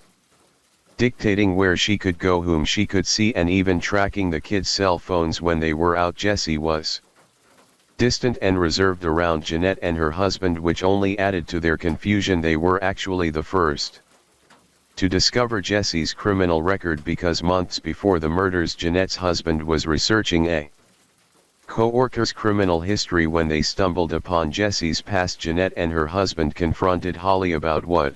dictating where she could go, whom she could see, and even tracking the kids' cell phones when they were out. Jesse was distant and reserved around Jeanette and her husband, which only added to their confusion. They were actually the first to discover Jesse's criminal record because months before the murders, Jeanette's husband was researching a co-worker's criminal history. When they stumbled upon Jesse's past, Jeanette and her husband confronted Holly about what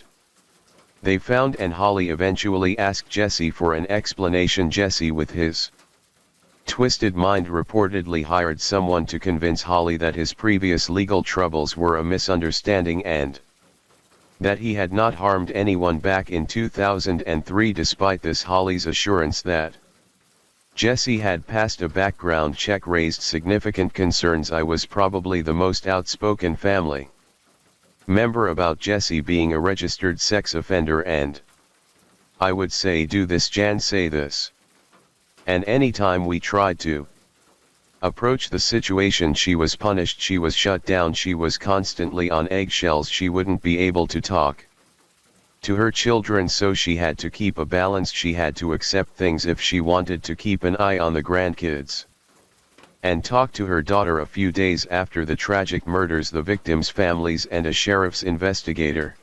they found, and Holly eventually asked Jesse for an explanation. Jesse, with his twisted mind, reportedly hired someone to convince Holly that his previous legal troubles were a misunderstanding and that he had not harmed anyone back in 2003. Despite this, Holly's assurance that Jesse had passed a background check raised significant concerns. I was probably the most outspoken family member about Jesse being a registered sex offender, and I would say do this, Jan say this. And anytime we tried to approach the situation, she was punished, she was shut down, she was constantly on eggshells. She wouldn't be able to talk to her children, so she had to keep a balance. She had to accept things if she wanted to keep an eye on the grandkids and talk to her daughter. A few days after the tragic murders, the victims' families and a sheriff's investigator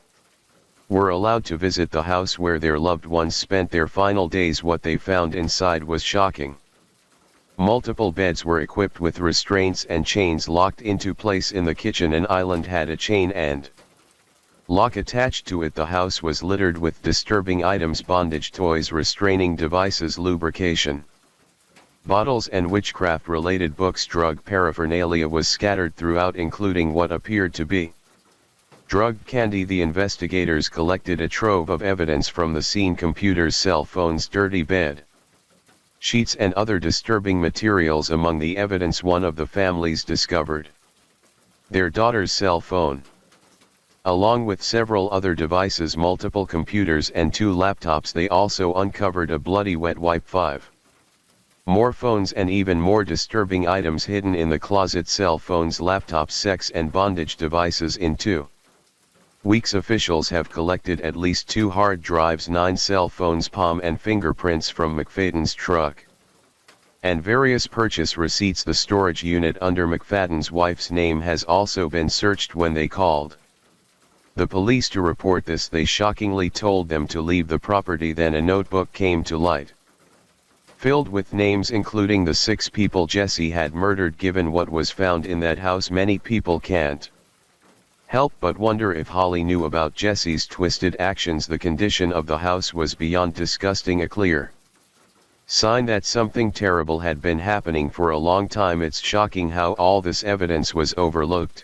were allowed to visit the house where their loved ones spent their final days. What they found inside was shocking. Multiple beds were equipped with restraints and chains locked into place in the kitchen. An island had a chain and lock attached to it. The house was littered with disturbing items: bondage toys, restraining devices, lubrication bottles, and witchcraft-related books. Drug paraphernalia was scattered throughout, including what appeared to be drugged candy. The investigators collected a trove of evidence from the scene: computers, cell phones, dirty bed sheets, and other disturbing materials. Among the evidence, one of the families discovered their daughter's cell phone, along with several other devices, multiple computers and 2 laptops. They also uncovered a bloody wet wipe, 5 more phones, and even more disturbing items hidden in the closet: cell phones, laptops, sex and bondage devices. In 2 weeks, officials have collected at least 2 hard drives, 9 cell phones, palm and fingerprints from McFadden's truck, and various purchase receipts. The storage unit under McFadden's wife's name has also been searched. When they called the police to report this, they shockingly told them to leave the property. Then a notebook came to light, filled with names including the 6 people Jesse had murdered. Given what was found in that house, many people can't help but wonder if Holly knew about Jesse's twisted actions. The condition of the house was beyond disgusting, a clear sign that something terrible had been happening for a long time. It's shocking how all this evidence was overlooked,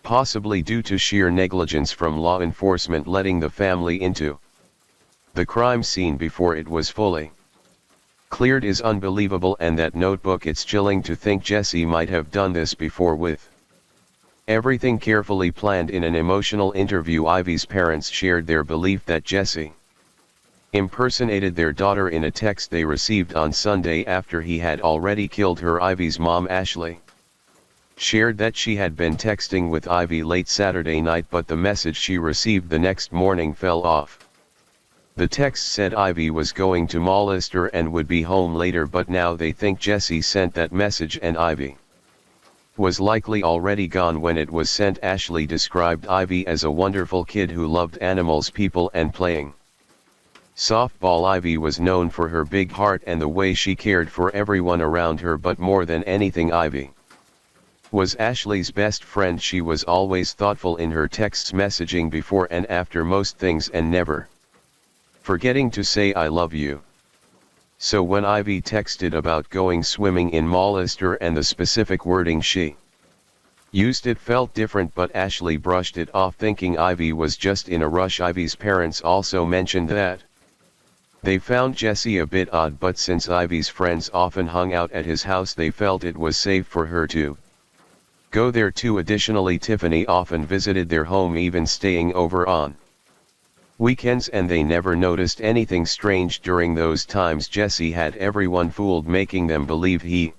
possibly due to sheer negligence from law enforcement letting the family into the crime scene before it was fully cleared is unbelievable, and that notebook, it's chilling to think Jesse might have done this before with everything carefully planned. In an emotional interview, Ivy's parents shared their belief that Jesse impersonated their daughter in a text they received on Sunday after he had already killed her. Ivy's mom, Ashley, shared that she had been texting with Ivy late Saturday night, but the message she received the next morning fell off. The text said Ivy was going to molest her and would be home later, but now they think Jesse sent that message and Ivy was likely already gone when it was sent. Ashley described Ivy as a wonderful kid who loved animals, people, and playing softball. Ivy was known for her big heart and the way she cared for everyone around her, but more than anything, Ivy was Ashley's best friend. She was always thoughtful in her texts, messaging before and after most things, and never forgetting to say I love you. So when Ivy texted about going swimming in Molester and the specific wording she used, it felt different, but Ashley brushed it off, thinking Ivy was just in a rush. Ivy's parents also mentioned that they found Jesse a bit odd, but since Ivy's friends often hung out at his house, they felt it was safe for her to go there too. Additionally, Tiffany often visited their home, even staying over on weekends, and they never noticed anything strange during those times. Jesse had everyone fooled, making them believe he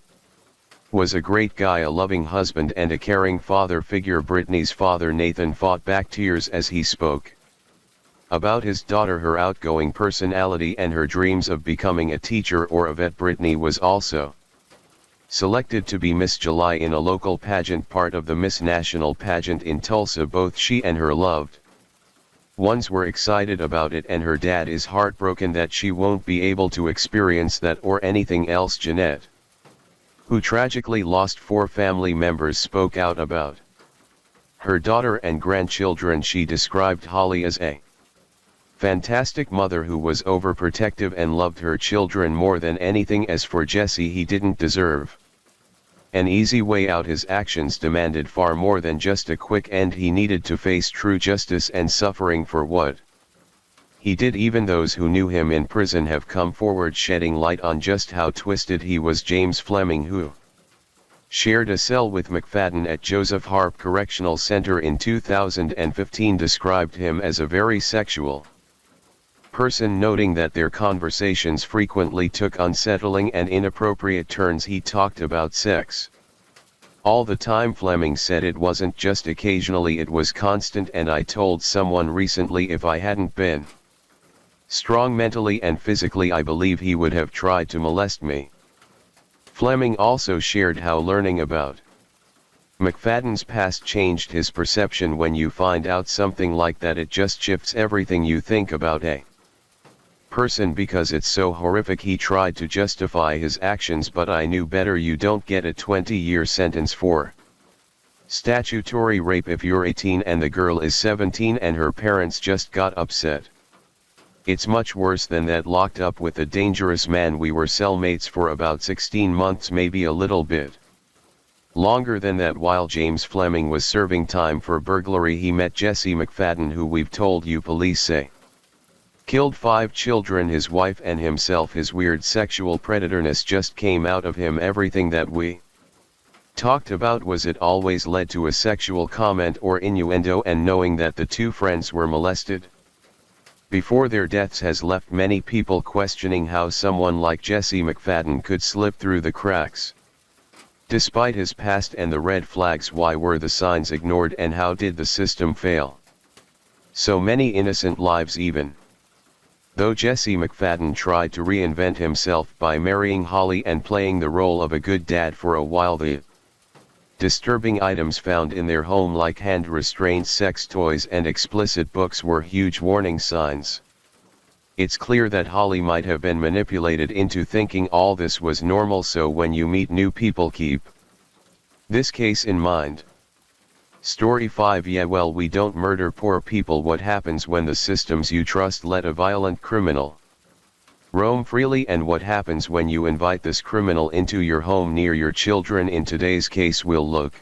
was a great guy, a loving husband, and a caring father figure. Brittany's father, Nathan, fought back tears as he spoke about his daughter, her outgoing personality, and her dreams of becoming a teacher or a vet. Brittany was also selected to be Miss July in a local pageant, part of the Miss National pageant in Tulsa. Both she and her loved ones were excited about it, and her dad is heartbroken that she won't be able to experience that or anything else. Jeanette, who tragically lost 4 family members, spoke out about her daughter and grandchildren. She described Holly as a fantastic mother who was overprotective and loved her children more than anything. As for Jesse, he didn't deserve an easy way out. His actions demanded far more than just a quick end. He needed to face true justice and suffering for what he did. Even those who knew him in prison have come forward, shedding light on just how twisted he was. James Fleming, who shared a cell with McFadden at Joseph Harp Correctional Center in 2015, described him as a very sexual person, noting that their conversations frequently took unsettling and inappropriate turns. He talked about sex all the time. Fleming said it wasn't just occasionally, it was constant, and I told someone recently if I hadn't been strong mentally and physically, I believe he would have tried to molest me. Fleming also shared how learning about McFadden's past changed his perception. When you find out something like that, it just shifts everything you think about a person because it's so horrific. He tried to justify his actions, but I knew better. You don't get a 20-year sentence for statutory rape if you're 18 and the girl is 17 and her parents just got upset. It's much worse than that. Locked up with a dangerous man. We were cellmates for about 16 months, maybe a little bit longer than that. While James Fleming was serving time for burglary, he met Jesse McFadden, who we've told you police say killed 5 children, his wife and himself. His weird sexual predatorness just came out of him. Everything that we talked about, was it always led to a sexual comment or innuendo, and knowing that the 2 friends were molested before their deaths has left many people questioning how someone like Jesse McFadden could slip through the cracks. Despite his past and the red flags, why were the signs ignored, and how did the system fail so many innocent lives? Even though Jesse McFadden tried to reinvent himself by marrying Holly and playing the role of a good dad for a while, the disturbing items found in their home, like hand restraints, sex toys, and explicit books, were huge warning signs. It's clear that Holly might have been manipulated into thinking all this was normal, so when you meet new people, keep this case in mind. Story 5. Yeah, well, we don't murder poor people. What happens when the systems you trust let a violent criminal roam freely, and what happens when you invite this criminal into your home near your children? In today's case, we'll look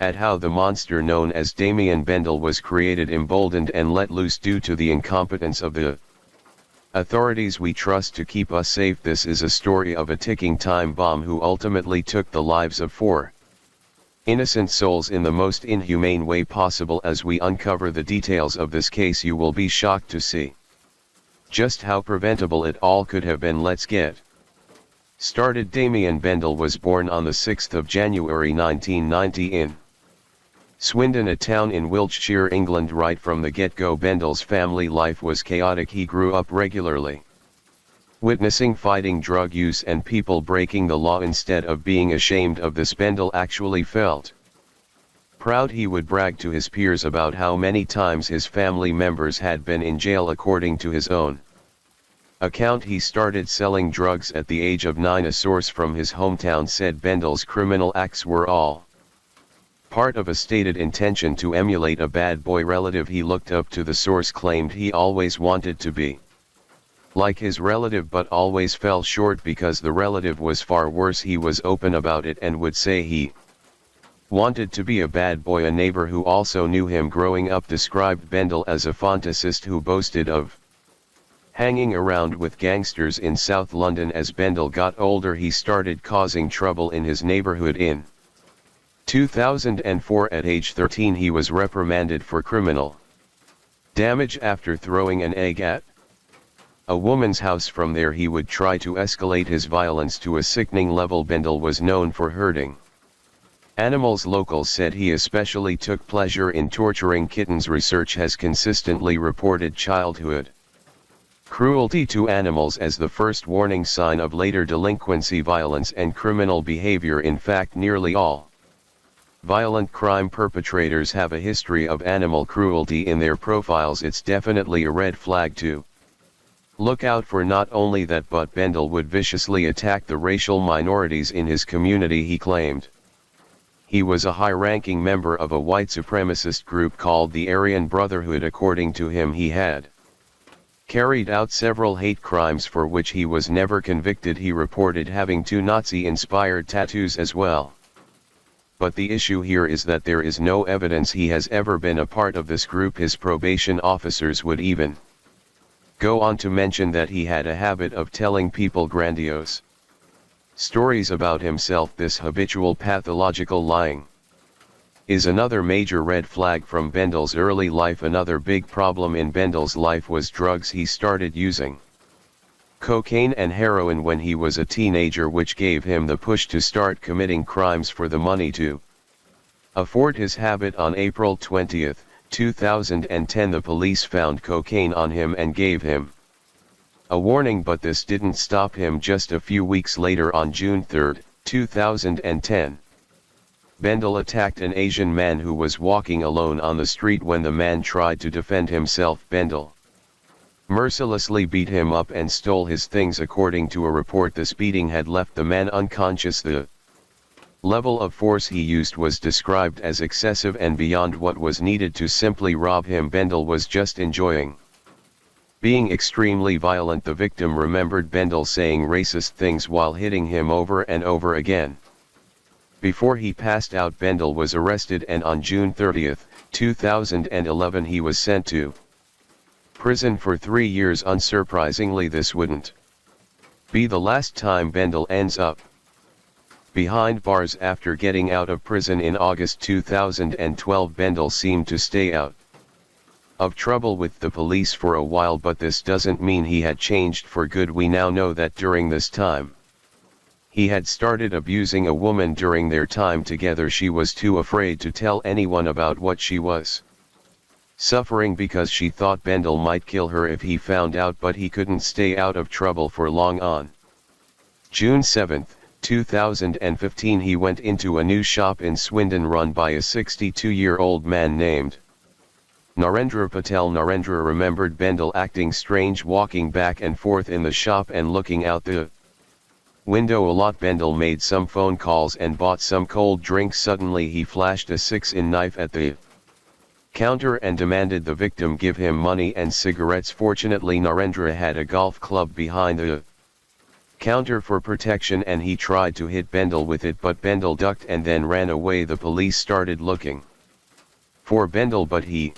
at how the monster known as Damien Bendel was created, emboldened, and let loose due to the incompetence of the Authorities we trust to keep us safe. This is a story of a ticking time bomb who ultimately took the lives of 4 innocent souls in the most inhumane way possible. As we uncover the details of this case, you will be shocked to see just how preventable it all could have been. Let's get started. Damien Bendel was born on the 6th of January 1990 in Swindon, a town in Wiltshire, England. Right from the get-go, Bendel's family life was chaotic. He grew up regularly witnessing fighting, drug use and people breaking the law. Instead of being ashamed of this, Bendel actually felt proud. He would brag to his peers about how many times his family members had been in jail. According to his own account, he started selling drugs at the age of 9. A source from his hometown said Bendel's criminal acts were all part of a stated intention to emulate a bad boy relative he looked up to. The source claimed he always wanted to be like his relative but always fell short because the relative was far worse. He was open about it and would say he wanted to be a bad boy. A neighbor who also knew him growing up described Bendel as a fantasist who boasted of hanging around with gangsters in South London. As Bendel got older, he started causing trouble in his neighborhood. In 2004, at age 13, he was reprimanded for criminal damage after throwing an egg at a woman's house. From there, he would try to escalate his violence to a sickening level. Bendel was known for hurting animals. Locals said he especially took pleasure in torturing kittens. Research has consistently reported childhood cruelty to animals as the first warning sign of later delinquency, violence and criminal behavior. In fact, nearly all violent crime perpetrators have a history of animal cruelty in their profiles. It's definitely a red flag to look out for. Not only that, but Bendel would viciously attack the racial minorities in his community. He claimed he was a high-ranking member of a white supremacist group called the Aryan Brotherhood. According to him, he had carried out several hate crimes for which he was never convicted. He reported having 2 Nazi-inspired tattoos as well. But the issue here is that there is no evidence he has ever been a part of this group. His probation officers would even go on to mention that he had a habit of telling people grandiose stories about himself. This habitual pathological lying is another major red flag from Bendel's early life. Another big problem in Bendel's life was drugs. He started using cocaine and heroin when he was a teenager, which gave him the push to start committing crimes for the money to afford his habit. On April 20, 2010, the police found cocaine on him and gave him a warning, but this didn't stop him. Just a few weeks later, on June 3, 2010, Bendel attacked an Asian man who was walking alone on the street. When the man tried to defend himself, Bendel mercilessly beat him up and stole his things. According to a report, this beating had left the man unconscious. The level of force he used was described as excessive and beyond what was needed to simply rob him. Bendel was just enjoying being extremely violent. The victim remembered Bendel saying racist things while hitting him over and over again. Before he passed out, Bendel was arrested, and on June 30, 2011, he was sent to prison for 3 years. Unsurprisingly, this wouldn't be the last time Bendel ends up behind bars. After getting out of prison in August 2012, Bendel seemed to stay out of trouble with the police for a while, but this doesn't mean he had changed for good. We now know that during this time, he had started abusing a woman during their time together. She was too afraid to tell anyone about what she was suffering because she thought Bendel might kill her if he found out, but he couldn't stay out of trouble for long. On June 7, 2015, he went into a new shop in Swindon run by a 62-year-old man named Narendra Patel. Narendra remembered Bendel acting strange, walking back and forth in the shop and looking out the window a lot. Bendel made some phone calls and bought some cold drinks. Suddenly he flashed a 6-inch knife at the counter and demanded the victim give him money and cigarettes. Fortunately, Narendra had a golf club behind the counter for protection, and he tried to hit Bendel with it, but Bendel ducked and then ran away. The police started looking for Bendel, but he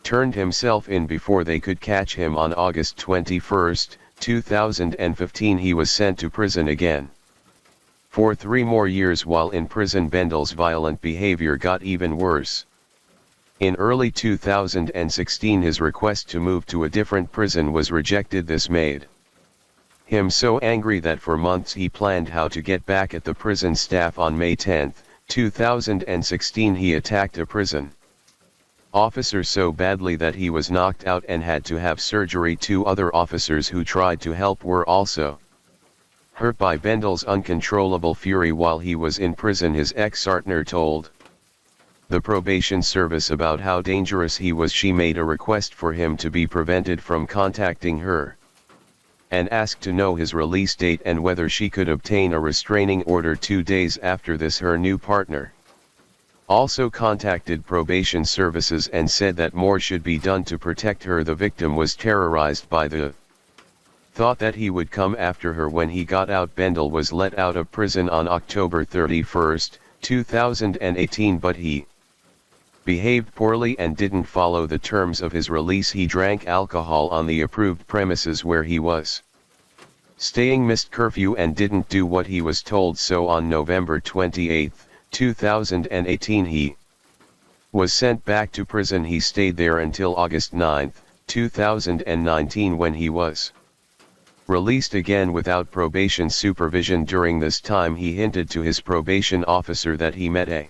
turned himself in before they could catch him. On August 21, 2015 he was sent to prison again. For 3 more years while in prison, Bendel's violent behavior got even worse. In early 2016 his request to move to a different prison was rejected. This made him so angry that for months he planned how to get back at the prison staff. On May 10, 2016 he attacked a prison officer so badly that he was knocked out and had to have surgery. 2 other officers who tried to help were also hurt by Bendel's uncontrollable fury while he was in prison. His ex-partner told the probation service about how dangerous he was. She made a request for him to be prevented from contacting her, and asked to know his release date and whether she could obtain a restraining order. 2 days after this, her new partner also contacted probation services and said that more should be done to protect her. The victim was terrorized by the thought that he would come after her. When he got out, Bendel was let out of prison on October 31, 2018, but he behaved poorly and didn't follow the terms of his release. He drank alcohol on the approved premises where he was staying, missed curfew, and didn't do what he was told. So on November 28, 2018 he was sent back to prison. He stayed there until August 9, 2019 when he was released again without probation supervision. During this time he hinted to his probation officer that he met a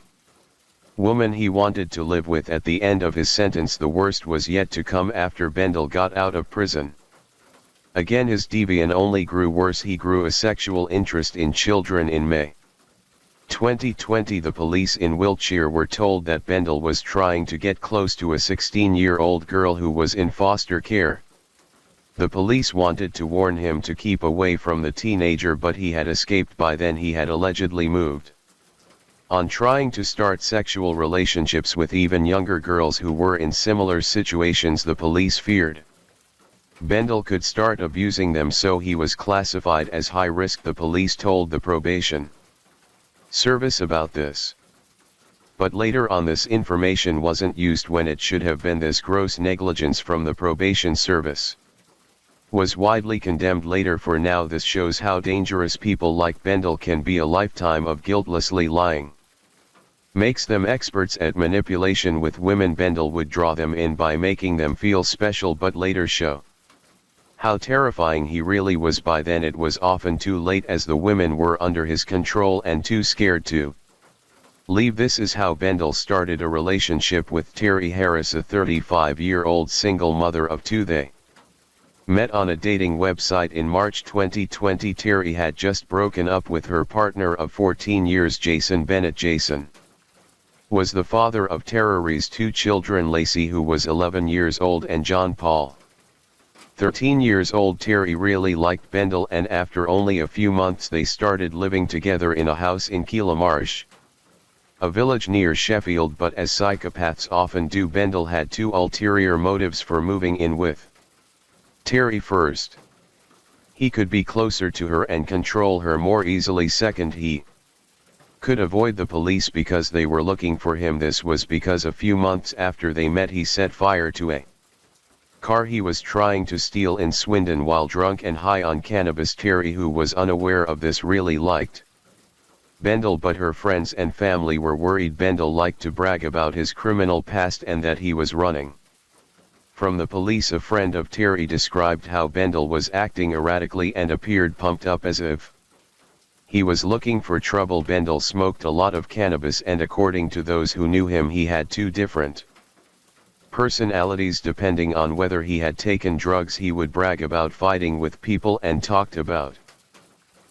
woman he wanted to live with at the end of his sentence. The worst was yet to come after Bendel got out of prison. Again his deviance only grew worse. He grew a sexual interest in children. In May 2020 the police in Wiltshire were told that Bendel was trying to get close to a 16-year-old girl who was in foster care. The police wanted to warn him to keep away from the teenager, but he had escaped. By then he had allegedly moved on trying to start sexual relationships with even younger girls who were in similar situations. The police feared Bendel could start abusing them, so he was classified as high risk. The police told the probation service about this, but later on this information wasn't used when it should have been. This gross negligence from the probation service was widely condemned later. For now, this shows how dangerous people like Bendel can be. A lifetime of guiltlessly lying makes them experts at manipulation with women. Bendel would draw them in by making them feel special, but later show how terrifying he really was. By then it was often too late, as the women were under his control and too scared to leave. This is how Bendel started a relationship with Terry Harris, a 35-year-old single mother of 2. They met on a dating website in March 2020. Terry had just broken up with her partner of 14 years, Jason Bennett. Jason was the father of Terry's 2 children, Lacey, who was 11 years old, and John Paul, 13 years old. Terry really liked Bendel, and after only a few months they started living together in a house in Keelamarsh, a village near Sheffield. But as psychopaths often do, Bendel had 2 ulterior motives for moving in with Terry. First, he could be closer to her and control her more easily. Second, he could avoid the police because they were looking for him. This was because a few months after they met he set fire to a car he was trying to steal in Swindon while drunk and high on cannabis. Terry, who was unaware of this, really liked Bendel, but her friends and family were worried. Bendel liked to brag about his criminal past and that he was running from the police. A friend of Terry described how Bendel was acting erratically and appeared pumped up, as if he was looking for trouble. Bendel smoked a lot of cannabis, and according to those who knew him, he had 2 different personalities depending on whether he had taken drugs. He would brag about fighting with people and talked about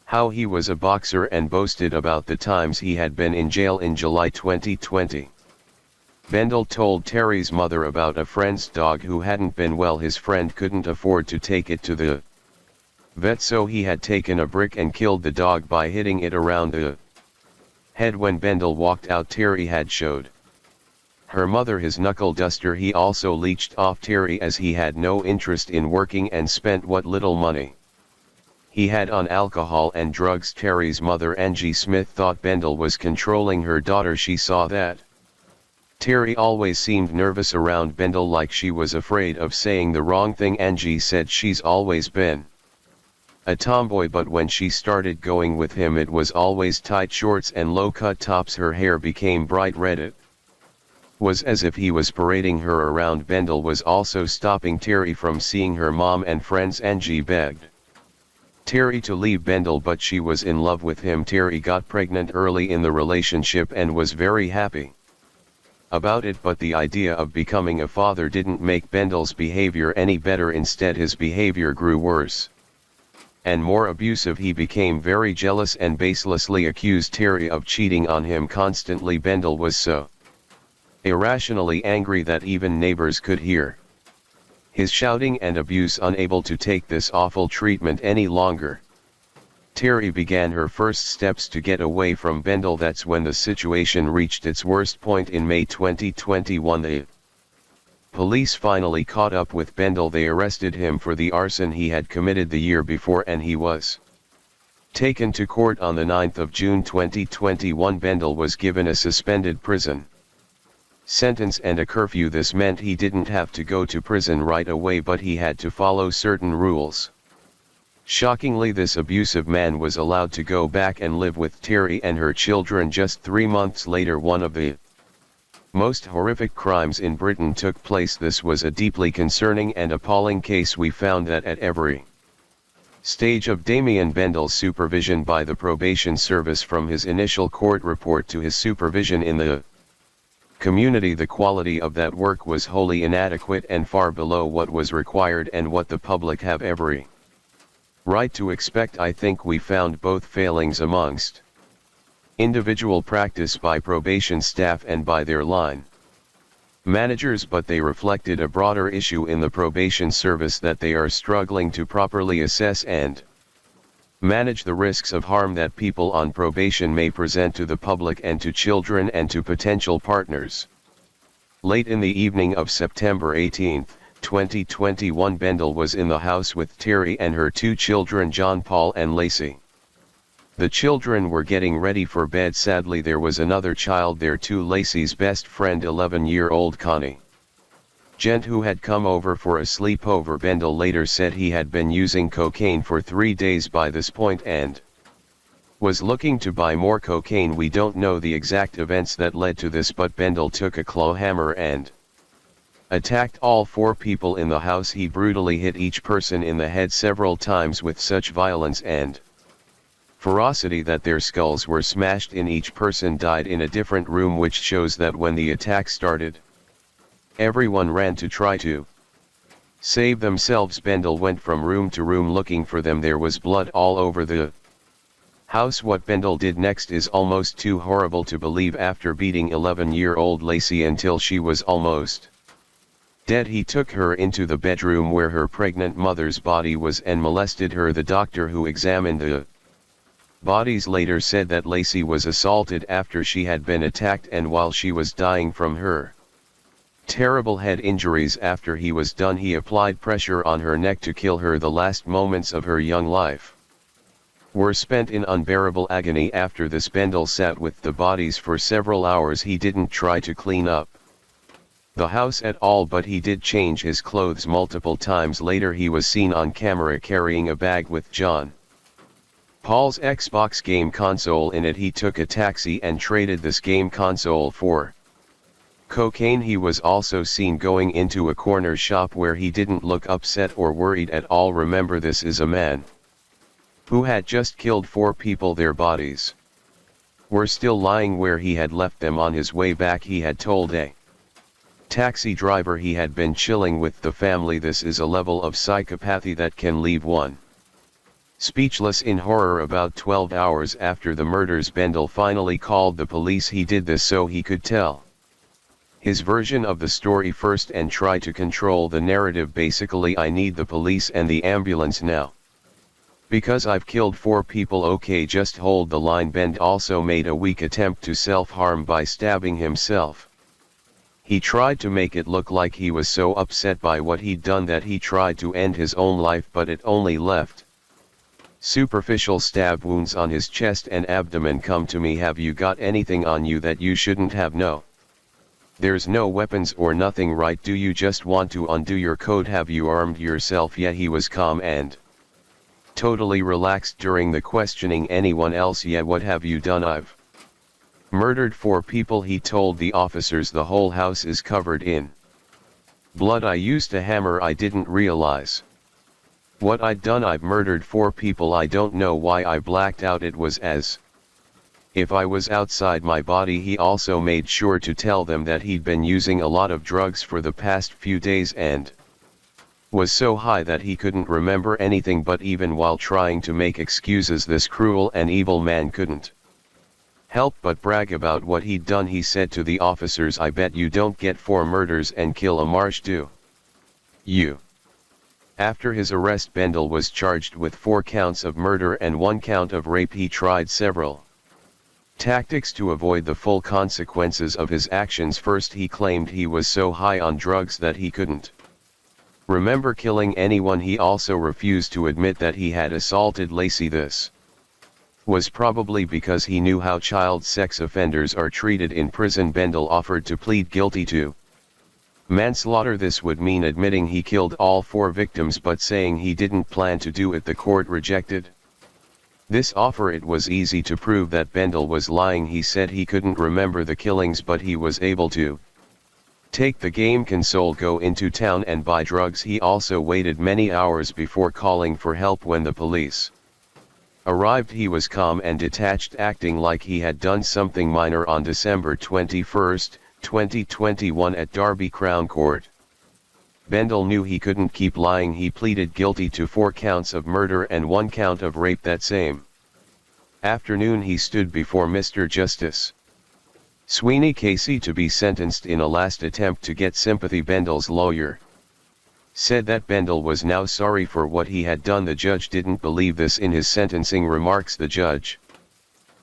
how he was a boxer and boasted about the times he had been in jail. In July 2020, Bendel told Terry's mother about a friend's dog who hadn't been well. His friend couldn't afford to take it to the vet, so he had taken a brick and killed the dog by hitting it around the head. When Bendel walked out, Terry had showed her mother his knuckle duster. He also leeched off Terry, as he had no interest in working and spent what little money he had on alcohol and drugs. Terry's mother, Angie Smith, thought Bendel was controlling her daughter. She saw that Terry always seemed nervous around Bendel, like she was afraid of saying the wrong thing. Angie said she's always been a tomboy, but when she started going with him it was always tight shorts and low-cut tops. Her hair became bright red. It was as if he was parading her around. Bendel was also stopping Terry from seeing her mom and friends. Angie begged Terry to leave Bendel, but she was in love with him. Terry got pregnant early in the relationship and was very happy about it, but the idea of becoming a father didn't make Bendel's behavior any better. Instead, his behavior grew worse and more abusive. He became very jealous and baselessly accused Terry of cheating on him constantly. Bendel was so irrationally angry that even neighbors could hear his shouting and abuse. Unable to take this awful treatment any longer, Terry began her first steps to get away from Bendel. That's when the situation reached its worst point. In May 2021, the police finally caught up with Bendel. They arrested him for the arson he had committed the year before, and he was taken to court on the 9th of June 2021. Bendel was given a suspended prison sentence and a curfew. This meant he didn't have to go to prison right away, but he had to follow certain rules. Shockingly, this abusive man was allowed to go back and live with Terry and her children just 3 months later. One of the most horrific crimes in Britain took place. This was a deeply concerning and appalling case. We found that at every stage of Damien Bendel's supervision by the probation service, from his initial court report to his supervision in the community, the quality of that work was wholly inadequate and far below what was required and what the public have every right to expect. I think we found both failings amongst individual practice by probation staff and by their line managers, but they reflected a broader issue in the probation service, that they are struggling to properly assess and manage the risks of harm that people on probation may present to the public and to children and to potential partners. Late in the evening of September 18, 2021, Bendel was in the house with Terry and her 2 children, John Paul and Lacey. The children were getting ready for bed. Sadly, there was another child there too, Lacey's best friend, 11-year-old Connie Gent, who had come over for a sleepover. Bendel later said he had been using cocaine for 3 days by this point and was looking to buy more cocaine. We don't know the exact events that led to this, but Bendel took a claw hammer and attacked all 4 people in the house. He brutally hit each person in the head several times with such violence and ferocity that their skulls were smashed in. Each person died in a different room, which shows that when the attack started, everyone ran to try to save themselves. Bendel went from room to room looking for them. There was blood all over the house. What Bendel did next is almost too horrible to believe. After beating 11-year-old Lacey until she was almost dead, he took her into the bedroom where her pregnant mother's body was and molested her. The doctor who examined the bodies later said that Lacey was assaulted after she had been attacked and while she was dying from her terrible head injuries. After he was done, he applied pressure on her neck to kill her. The last moments of her young life were spent in unbearable agony. After this, Bendel sat with the bodies for several hours. He didn't try to clean up the house at all, but he did change his clothes multiple times. Later, he was seen on camera carrying a bag with John Paul's Xbox game console in it. He took a taxi and traded this game console for cocaine. He was also seen going into a corner shop where he didn't look upset or worried at all. Remember, this is a man who had just killed 4 people. Their bodies were still lying where he had left them. On his way back, he had told a taxi driver he had been chilling with the family. This is a level of psychopathy that can leave one speechless in horror. About 12 hours after the murders, Bendel finally called the police. He did this so he could tell his version of the story first and try to control the narrative. Basically, I need the police and the ambulance now, because I've killed 4 people. Okay, just hold the line. Bend also made a weak attempt to self-harm by stabbing himself. He tried to make it look like he was so upset by what he'd done that he tried to end his own life, but it only left superficial stab wounds on his chest and abdomen. Come to me. Have you got anything on you that you shouldn't have? No. There's no weapons or nothing, right? Do you just want to undo your code? Have you armed yourself yet? He was calm and totally relaxed during the questioning. Anyone else yet? What have you done? I've murdered 4 people, he told the officers. The whole house is covered in blood. I used a hammer. I didn't realize what I'd done. I've murdered 4 people. I don't know why I blacked out. It was as if I was outside my body. He also made sure to tell them that he'd been using a lot of drugs for the past few days and was so high that he couldn't remember anything. But even while trying to make excuses, this cruel and evil man couldn't help but brag about what he'd done. He said to the officers, I bet you don't get 4 murders and kill a marsh, do you? After his arrest, Bendel was charged with 4 counts of murder and 1 count of rape. He tried several tactics to avoid the full consequences of his actions. First, he claimed he was so high on drugs that he couldn't remember killing anyone. He also refused to admit that he had assaulted Lacey. This was probably because he knew how child sex offenders are treated in prison. Bendel offered to plead guilty to manslaughter. This would mean admitting he killed all 4 victims, but saying he didn't plan to do it. The court rejected this offer. It was easy to prove that Bendel was lying. He said he couldn't remember the killings, but he was able to take the game console, go into town and buy drugs. He also waited many hours before calling for help. When the police arrived, he was calm and detached, acting like he had done something minor. On December 21, 2021, at Derby Crown Court, Bendel knew he couldn't keep lying. He pleaded guilty to 4 counts of murder and 1 count of rape. That same afternoon, he stood before Mr. Justice Sweeney Casey to be sentenced in a last attempt to get sympathy. Bendel's lawyer said that Bendel was now sorry for what he had done. The judge didn't believe this. In his sentencing remarks, the judge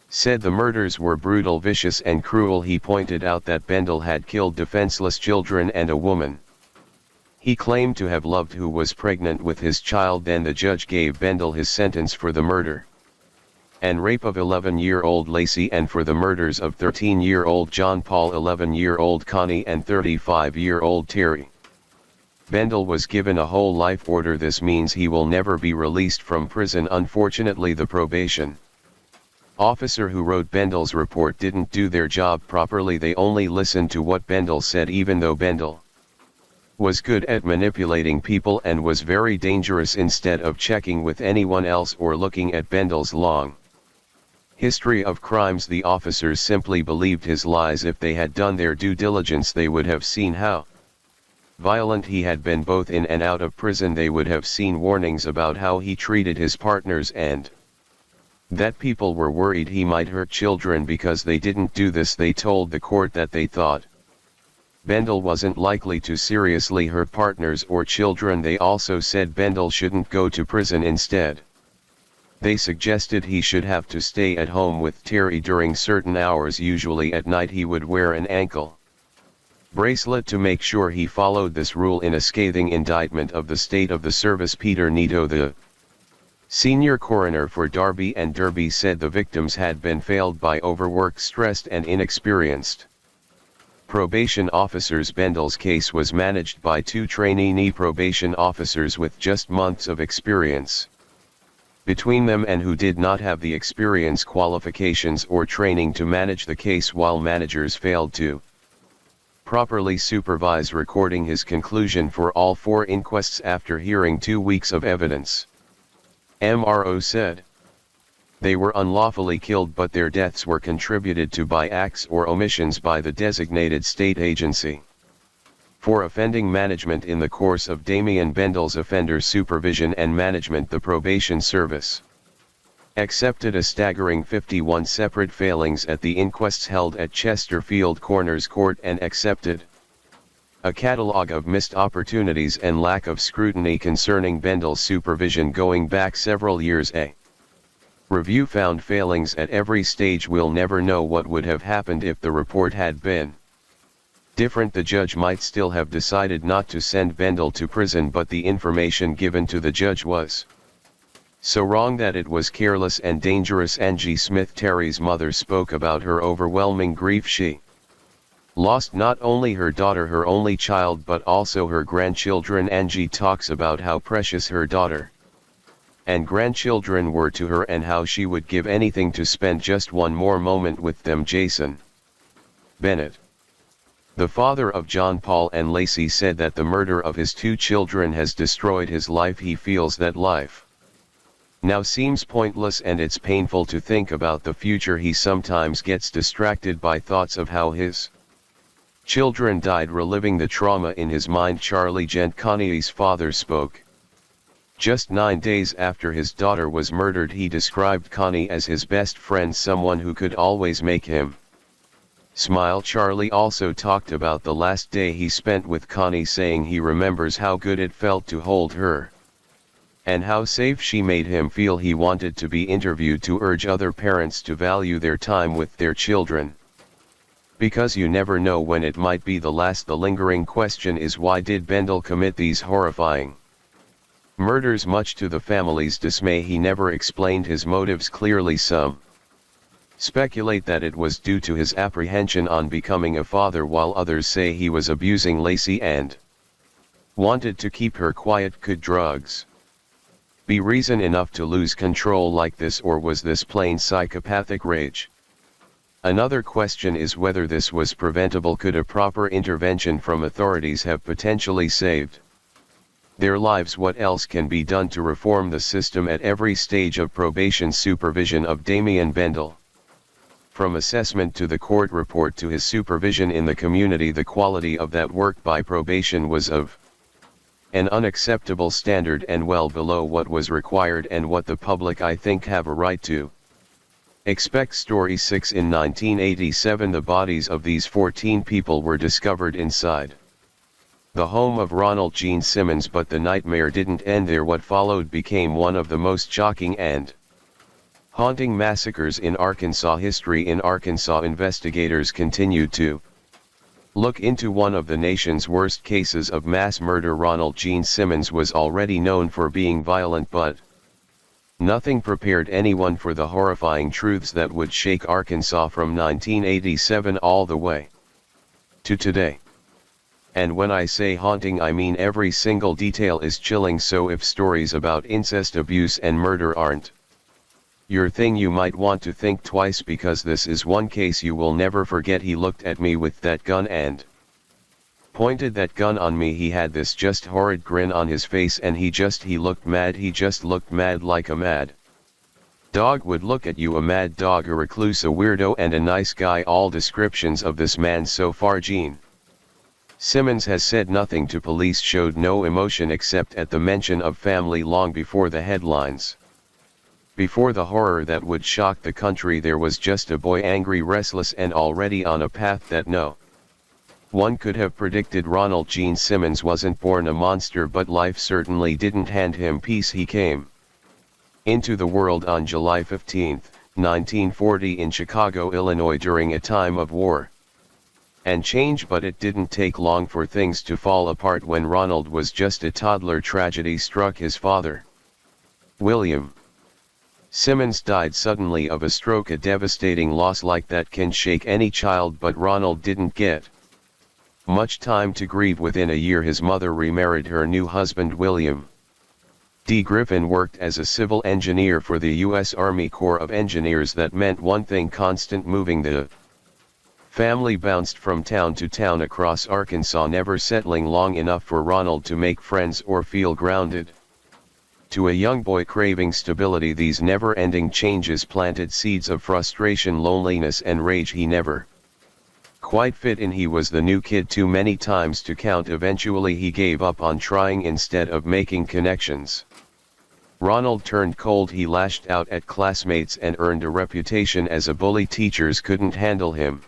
said the murders were brutal, vicious and cruel. He pointed out that Bendel had killed defenseless children and a woman he claimed to have loved who was pregnant with his child. Then the judge gave Bendel his sentence for the murder and rape of 11-year-old Lacey, and for the murders of 13-year-old John Paul, 11-year-old Connie and 35-year-old Terry. Bendel was given a whole life order. This means he will never be released from prison. Unfortunately, the probation officer who wrote Bendel's report didn't do their job properly. They only listened to what Bendel said, even though Bendel was good at manipulating people and was very dangerous. Instead of checking with anyone else or looking at Bendel's long history of crimes, the officers simply believed his lies. If they had done their due diligence, they would have seen how violent he had been both in and out of prison. They would have seen warnings about how he treated his partners and that people were worried he might hurt children because they didn't do this. They told the court that they thought Bendel wasn't likely to seriously hurt partners or children. They also said Bendel shouldn't go to prison. Instead, they suggested he should have to stay at home with Terry during certain hours. Usually at night, he would wear an ankle bracelet to make sure he followed this rule. In a scathing indictment of the state of the service, Peter Nito, the senior coroner for Derby and Derby, said the victims had been failed by overworked, stressed and inexperienced probation officers. Bendel's case was managed by 2 trainee probation officers with just months of experience between them and who did not have the experience, qualifications or training to manage the case, while managers failed to properly supervise recording. His conclusion for all 4 inquests after hearing 2 weeks of evidence. MRO said they were unlawfully killed, but their deaths were contributed to by acts or omissions by the designated state agency for offending management. In the course of Damien Bendel's offender supervision and management, the probation service accepted a staggering 51 separate failings at the inquests held at Chesterfield Corners Court and accepted a catalogue of missed opportunities and lack of scrutiny concerning Bendel's supervision going back several years. A review found failings at every stage. We'll never know what would have happened if the report had been different. The judge might still have decided not to send Bendel to prison, but the information given to the judge was so wrong that it was careless and dangerous. Angie Smith, Terry's mother, spoke about her overwhelming grief. She Lost not only her daughter, her only child, but also her grandchildren. Angie talks about how precious her daughter and grandchildren were to her and how she would give anything to spend just one more moment with them. Jason Bennett, the father of John Paul and Lacey, said that the murder of his two children has destroyed his life. He feels that life now seems pointless, and it's painful to think about the future. He sometimes gets distracted by thoughts of how his children died, reliving the trauma in his mind. Charlie Gent, Connie's father, spoke just 9 days after his daughter was murdered. He described Connie as his best friend, someone who could always make him smile. Charlie also talked about the last day he spent with Connie, saying he remembers how good it felt to hold her and how safe she made him feel. He wanted to be interviewed to urge other parents to value their time with their children, because you never know when it might be the last. The lingering question is, why did Bendel commit these horrifying murders? Much to the family's dismay, he never explained his motives clearly. Some speculate that it was due to his apprehension on becoming a father, while others say he was abusing Lacey and wanted to keep her quiet. Could drugs be reason enough to lose control like this, or was this plain psychopathic rage? Another question is whether this was preventable. Could a proper intervention from authorities have potentially saved their lives? What else can be done to reform the system at every stage of probation supervision of Damien Bendel? From assessment to the court report to his supervision in the community, the quality of that work by probation was of an unacceptable standard and well below what was required and what the public, I think, have a right to expect. Story 6. In 1987, the bodies of these 14 people were discovered inside the home of Ronald Gene Simmons, but the nightmare didn't end there. What followed became one of the most shocking and haunting massacres in Arkansas history. In Arkansas, investigators continued to look into one of the nation's worst cases of mass murder. Ronald Gene Simmons was already known for being violent, but nothing prepared anyone for the horrifying truths that would shake Arkansas from 1987 all the way to today. And when I say haunting, I mean every single detail is chilling. So if stories about incest, abuse and murder aren't your thing, you might want to think twice, because this is one case you will never forget. He looked at me with that gun and pointed that gun on me. He had this just horrid grin on his face, and he looked mad. He just looked mad, like a mad dog would look at you. A mad dog, a recluse, a weirdo, and a nice guy. All descriptions of this man so far. Gene Simmons has said nothing to police, showed no emotion except at the mention of family long before the headlines. Before the horror that would shock the country, there was just a boy, angry, restless, and already on a path that no one could have predicted. Ronald Gene Simmons wasn't born a monster, but life certainly didn't hand him peace. He came into the world on July 15, 1940 in Chicago, Illinois, during a time of war and change, but it didn't take long for things to fall apart. When Ronald was just a toddler, tragedy struck. His father, William Simmons, died suddenly of a stroke. A devastating loss like that can shake any child, but Ronald didn't get much time to grieve. Within a year, his mother remarried. Her new husband, William D. Griffin, worked as a civil engineer for the U.S. Army Corps of Engineers. That meant one thing: constant moving. The family bounced from town to town across Arkansas, never settling long enough for Ronald to make friends or feel grounded. To a young boy craving stability, these never-ending changes planted seeds of frustration, loneliness, and rage. He never quite fit in. He was the new kid too many times to count. Eventually he gave up on trying instead of making connections. Ronald turned cold. He lashed out at classmates and earned a reputation as a bully. Teachers couldn't handle him.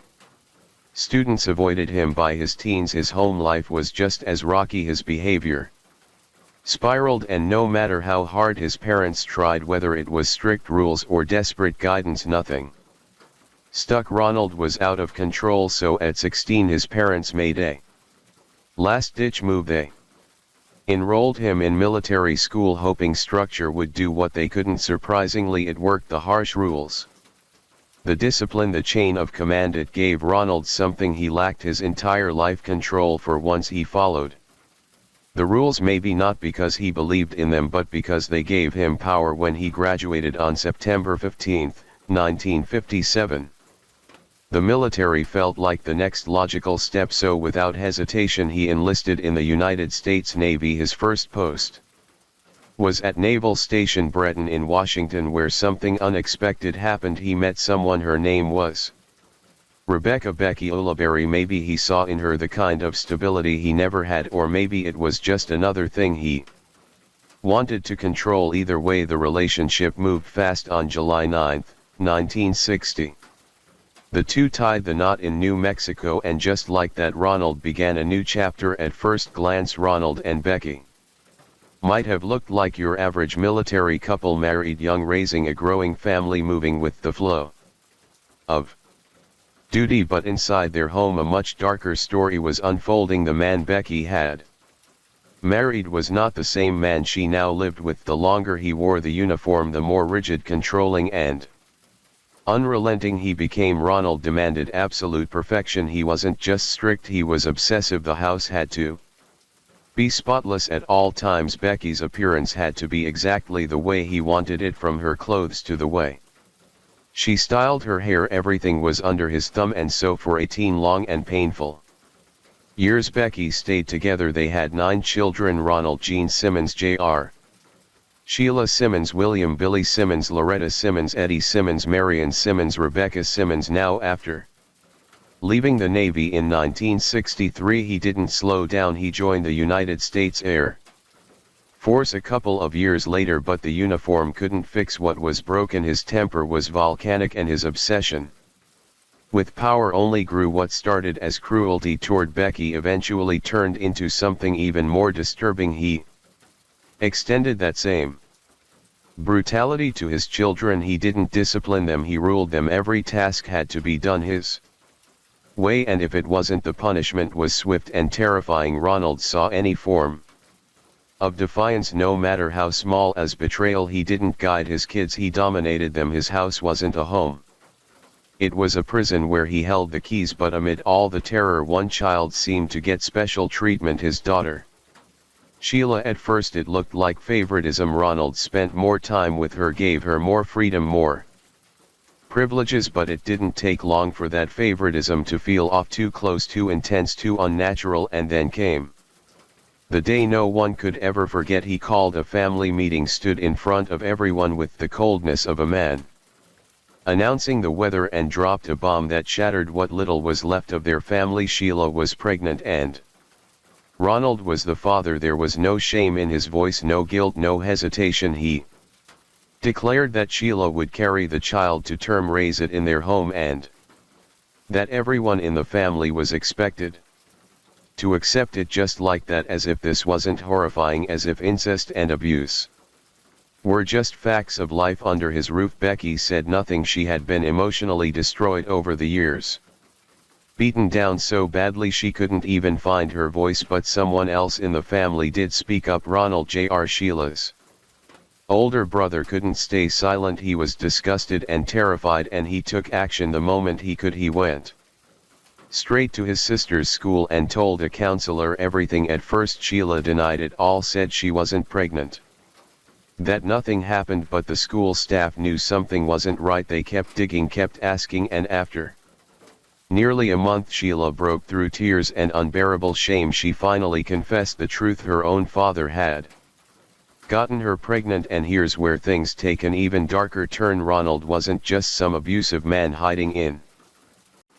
Students avoided him. By his teens, his home life was just as rocky. His behavior spiraled, and no matter how hard his parents tried, whether it was strict rules or desperate guidance, nothing stuck. Ronald was out of control, so at 16 his parents made a last-ditch move. They enrolled him in military school, hoping structure would do what they couldn't. Surprisingly, it worked. The harsh rules The discipline, the chain of command, it gave Ronald something he lacked his entire life: control. For once he followed the rules, maybe not because he believed in them, but because they gave him power. When he graduated on September 15, 1957, the military felt like the next logical step, so without hesitation he enlisted in the United States Navy. His first post was at Naval Station Breton in Washington, where something unexpected happened. He met someone. Her name was Rebecca Becky Olaberry. Maybe he saw in her the kind of stability he never had, or maybe it was just another thing he wanted to control. Either way, the relationship moved fast. On July 9, 1960, the two tied the knot in New Mexico, and just like that, Ronald began a new chapter. At first glance, Ronald and Becky might have looked like your average military couple, married, young, raising a growing family, moving with the flow of duty, but inside their home a much darker story was unfolding. The man Becky had married was not the same man she now lived with. The longer he wore the uniform, the more rigid, controlling, and unrelenting he became. Ronald demanded absolute perfection. He wasn't just strict, he was obsessive. The house had to be spotless at all times. Becky's appearance had to be exactly the way he wanted it, from her clothes to the way she styled her hair. Everything was under his thumb, and so for 18 long and painful years Becky stayed together. They had 9 children: Ronald, Gene Simmons, Jr., Sheila Simmons, William Billy Simmons, Loretta Simmons, Eddie Simmons, Marion Simmons, Rebecca Simmons. Now, after leaving the Navy in 1963, he didn't slow down. He joined the United States Air Force a couple of years later, but the uniform couldn't fix what was broken. His temper was volcanic, and his obsession with power only grew. What started as cruelty toward Becky eventually turned into something even more disturbing. He extended that same brutality to his children. He didn't discipline them, he ruled them. Every task had to be done his way, and if it wasn't, the punishment was swift and terrifying. Ronald saw any form of defiance, no matter how small, as betrayal. He didn't guide his kids, he dominated them. His house wasn't a home, it was a prison where he held the keys. But amid all the terror, one child seemed to get special treatment: his daughter Sheila. At first it looked like favoritism. Ronald spent more time with her, gave her more freedom, more privileges, but it didn't take long for that favoritism to feel off, too close, too intense, too unnatural. And then came the day no one could ever forget. He called a family meeting, stood in front of everyone with the coldness of a man announcing the weather, and dropped a bomb that shattered what little was left of their family. Sheila was pregnant, and Ronald was the father. There was no shame in his voice, no guilt, no hesitation. He declared that Sheila would carry the child to term, raise it in their home, and that everyone in the family was expected to accept it just like that, as if this wasn't horrifying, as if incest and abuse were just facts of life under his roof. Becky said nothing. She had been emotionally destroyed over the years, beaten down so badly she couldn't even find her voice. But someone else in the family did speak up. Ronald Jr., Sheila's older brother, couldn't stay silent. He was disgusted and terrified, and he took action the moment he could. He went straight to his sister's school and told a counselor everything. At first Sheila denied it all, said she wasn't pregnant, that nothing happened, but the school staff knew something wasn't right. They kept digging, kept asking, and after nearly a month Sheila broke through tears and unbearable shame. She finally confessed the truth. Her own father had gotten her pregnant, and here's where things take an even darker turn. Ronald wasn't just some abusive man hiding in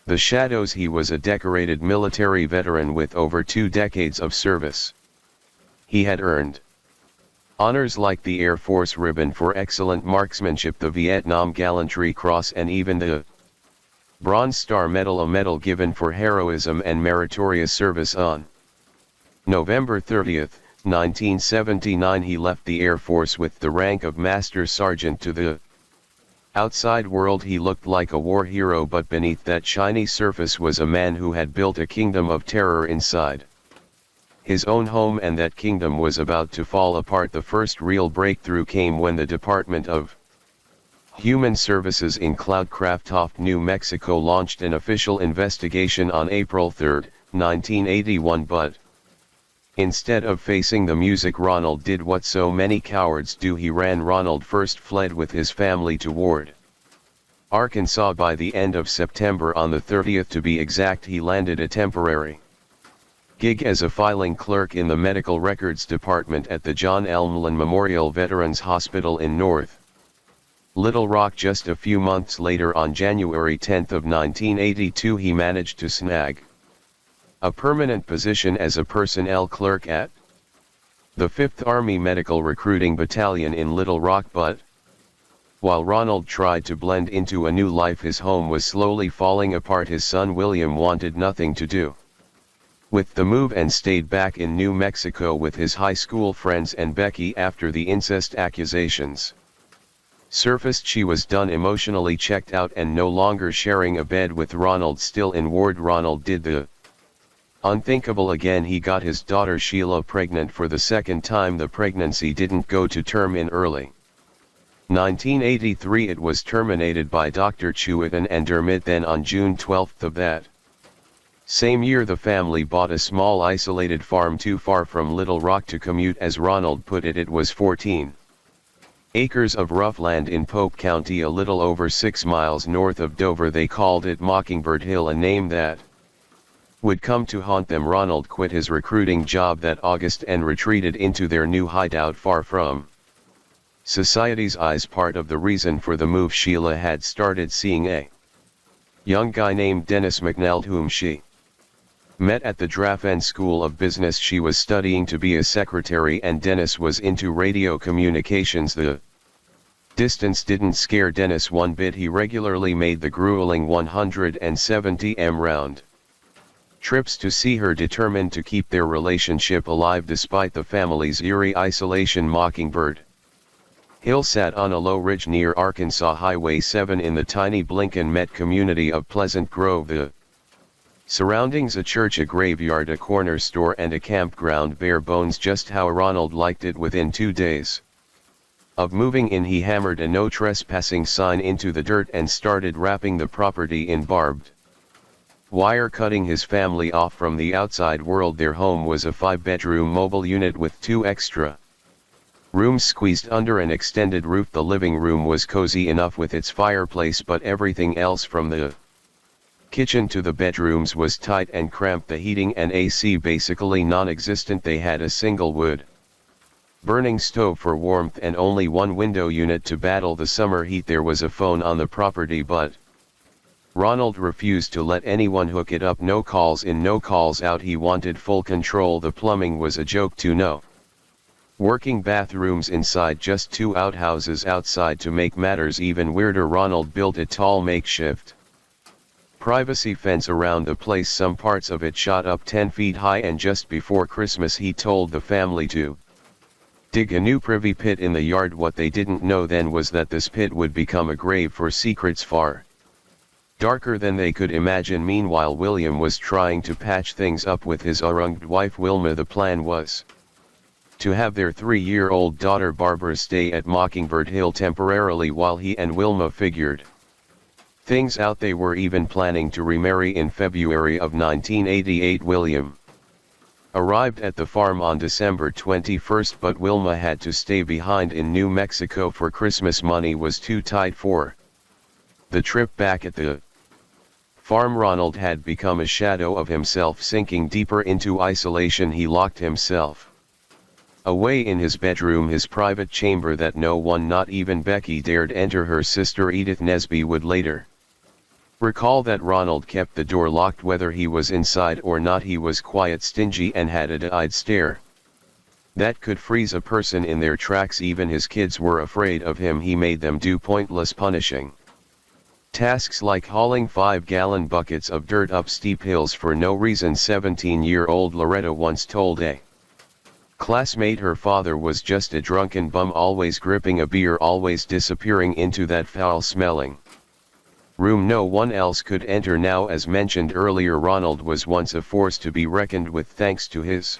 the shadows. He was a decorated military veteran with over 2 decades of service. He had earned honors like the Air Force Ribbon for excellent marksmanship, the Vietnam Gallantry Cross, and even the Bronze Star Medal, a medal given for heroism and meritorious service. On November 30, 1979, he left the Air Force with the rank of Master Sergeant. To the outside world he looked like a war hero, but beneath that shiny surface was a man who had built a kingdom of terror inside his own home, and that kingdom was about to fall apart. The first real breakthrough came when the Department of Human Services in Cloudcraft, New Mexico launched an official investigation on April 3, 1981, but instead of facing the music, Ronald did what so many cowards do. He ran. Ronald first fled with his family to Ward, Arkansas. By the end of September, on the 30th to be exact, he landed a temporary gig as a filing clerk in the Medical Records Department at the John Elmlin Memorial Veterans Hospital in North Little Rock. Just a few months later, on January 10 of 1982, he managed to snag a permanent position as a personnel clerk at the 5th Army Medical Recruiting Battalion in Little Rock. But while Ronald tried to blend into a new life, his home was slowly falling apart. His son William wanted nothing to do with the move and stayed back in New Mexico with his high school friends and Becky. After the incest accusations surfaced, she was done, emotionally checked out, and no longer sharing a bed with Ronald. Still in Ward, Ronald did the unthinkable again. He got his daughter Sheila pregnant for the second time. The pregnancy didn't go to term. In early 1983 it was terminated by Dr. Chewiton and Dermot. Then on June 12 of that same year, the family bought a small isolated farm too far from Little Rock to commute. As Ronald put it, it was 14 acres of rough land in Pope County, a little over 6 miles north of Dover. They called it Mockingbird Hill, a name that would come to haunt them. Ronald quit his recruiting job that August and retreated into their new hideout far from society's eyes. Part of the reason for the move, Sheila had started seeing a young guy named Dennis McNeld, whom she met at the Draffen School of Business. She was studying to be a secretary, and Dennis was into radio communications. The distance didn't scare Dennis one bit. He regularly made the grueling 170m round trips to see her, determined to keep their relationship alive despite the family's eerie isolation. Mockingbird Hill sat on a low ridge near Arkansas Highway 7 in the tiny Blinken Met community of Pleasant Grove. The surroundings: a church, a graveyard, a corner store, and a campground. Bare bones, just how Ronald liked it. Within 2 days of moving in, he hammered a no trespassing sign into the dirt and started wrapping the property in barbed wire, cutting his family off from the outside world. Their home was a 5-bedroom mobile unit with 2 extra rooms squeezed under an extended roof. The living room was cozy enough with its fireplace, but everything else, from the kitchen to the bedrooms, was tight and cramped. The heating and AC basically non-existent. They had a single wood burning stove for warmth and only one window unit to battle the summer heat. There was a phone on the property, but Ronald refused to let anyone hook it up. No calls in, no calls out. He wanted full control. The plumbing was a joke too. No working bathrooms inside, just 2 outhouses outside. To make matters even weirder, Ronald built a tall makeshift privacy fence around the place. Some parts of it shot up 10 feet high, and just before Christmas he told the family to dig a new privy pit in the yard. What they didn't know then was that this pit would become a grave for secrets far darker than they could imagine. Meanwhile, William was trying to patch things up with his arranged wife Wilma. The plan was to have their 3-year-old daughter Barbara stay at Mockingbird Hill temporarily while he and Wilma figured things out. They were even planning to remarry in February of 1988. William arrived at the farm on December 21, but Wilma had to stay behind in New Mexico for Christmas. Money was too tight for the trip back. At the farm, Ronald had become a shadow of himself, sinking deeper into isolation. He locked himself away in his bedroom, his private chamber that no one, not even Becky, dared enter. Her sister Edith Nesby would later recall that Ronald kept the door locked whether he was inside or not. He was quiet, stingy, and had a dead-eyed stare that could freeze a person in their tracks. Even his kids were afraid of him. He made them do pointless, punishing tasks like hauling 5-gallon buckets of dirt up steep hills for no reason. 17-year-old Loretta once told a classmate her father was just a drunken bum, always gripping a beer, always disappearing into that foul-smelling room no one else could enter. Now, as mentioned earlier, Ronald was once a force to be reckoned with thanks to his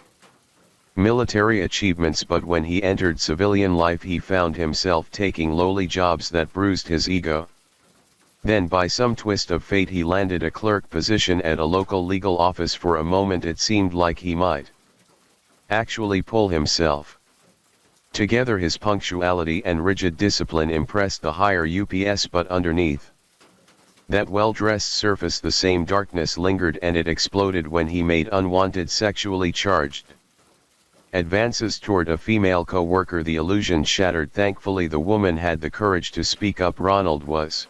military achievements, but when he entered civilian life he found himself taking lowly jobs that bruised his ego. Then by some twist of fate he landed a clerk position at a local legal office. For a moment it seemed like he might actually pull himself together. His punctuality and rigid discipline impressed the higher ups, but underneath that well-dressed surface the same darkness lingered, and it exploded when he made unwanted sexually charged advances toward a female co-worker. The illusion shattered. Thankfully the woman had the courage to speak up. Ronald was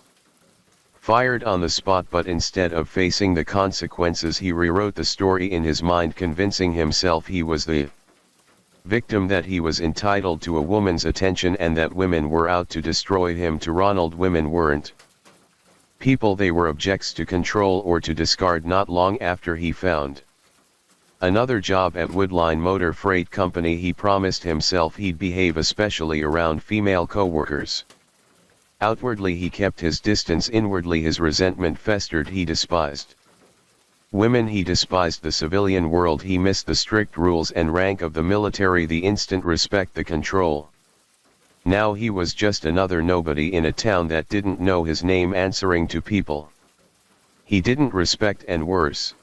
fired on the spot, but instead of facing the consequences he rewrote the story in his mind, convincing himself he was the victim, that he was entitled to a woman's attention and that women were out to destroy him. To Ronald, women weren't people, they were objects to control or to discard. Not long after he found another job at Woodline Motor Freight Company, he promised himself he'd behave, especially around female co-workers. Outwardly he kept his distance, inwardly his resentment festered. He despised women, he despised the civilian world, he missed the strict rules and rank of the military, the instant respect, the control. Now he was just another nobody in a town that didn't know his name, answering to people he didn't respect and worse,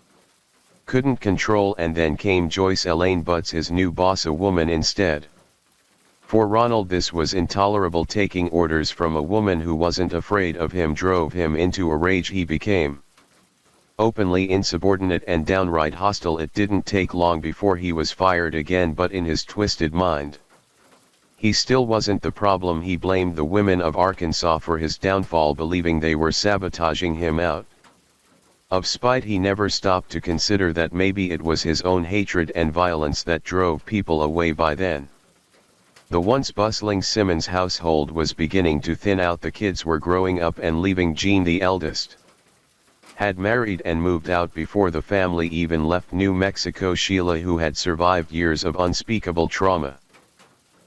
couldn't control. And then came Joyce Elaine Butts, his new boss, a woman instead. For Ronald this was intolerable. Taking orders from a woman who wasn't afraid of him drove him into a rage. He became openly insubordinate and downright hostile. It didn't take long before he was fired again, but in his twisted mind he still wasn't the problem. He blamed the women of Arkansas for his downfall, believing they were sabotaging him out of spite. He never stopped to consider that maybe it was his own hatred and violence that drove people away. By then the once bustling Simmons household was beginning to thin out. The kids were growing up and leaving. Jean, the eldest, had married and moved out before the family even left New Mexico. Sheila, who had survived years of unspeakable trauma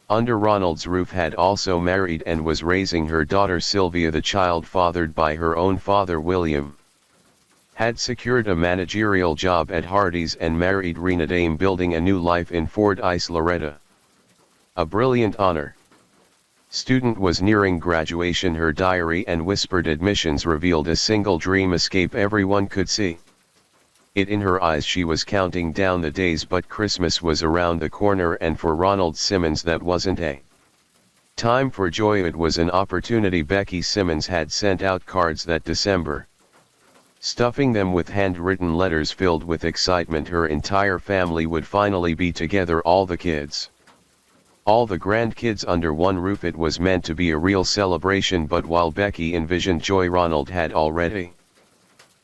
under Ronald's roof, had also married and was raising her daughter Sylvia. The child, fathered by her own father William, had secured a managerial job at Hardee's and married Rena Dame, building a new life in Fordyce, Loretta. A brilliant honor student was nearing graduation. Her diary and whispered admissions revealed a single dream escape everyone could see it in her eyes. She was counting down the days, but Christmas was around the corner, and for Ronald Simmons that wasn't a time for joy, it was an opportunity. Becky Simmons had sent out cards that December, stuffing them with handwritten letters filled with excitement. Her entire family would finally be together, all the kids, all the grandkids under one roof. It was meant to be a real celebration, but while Becky envisioned joy, Ronald had already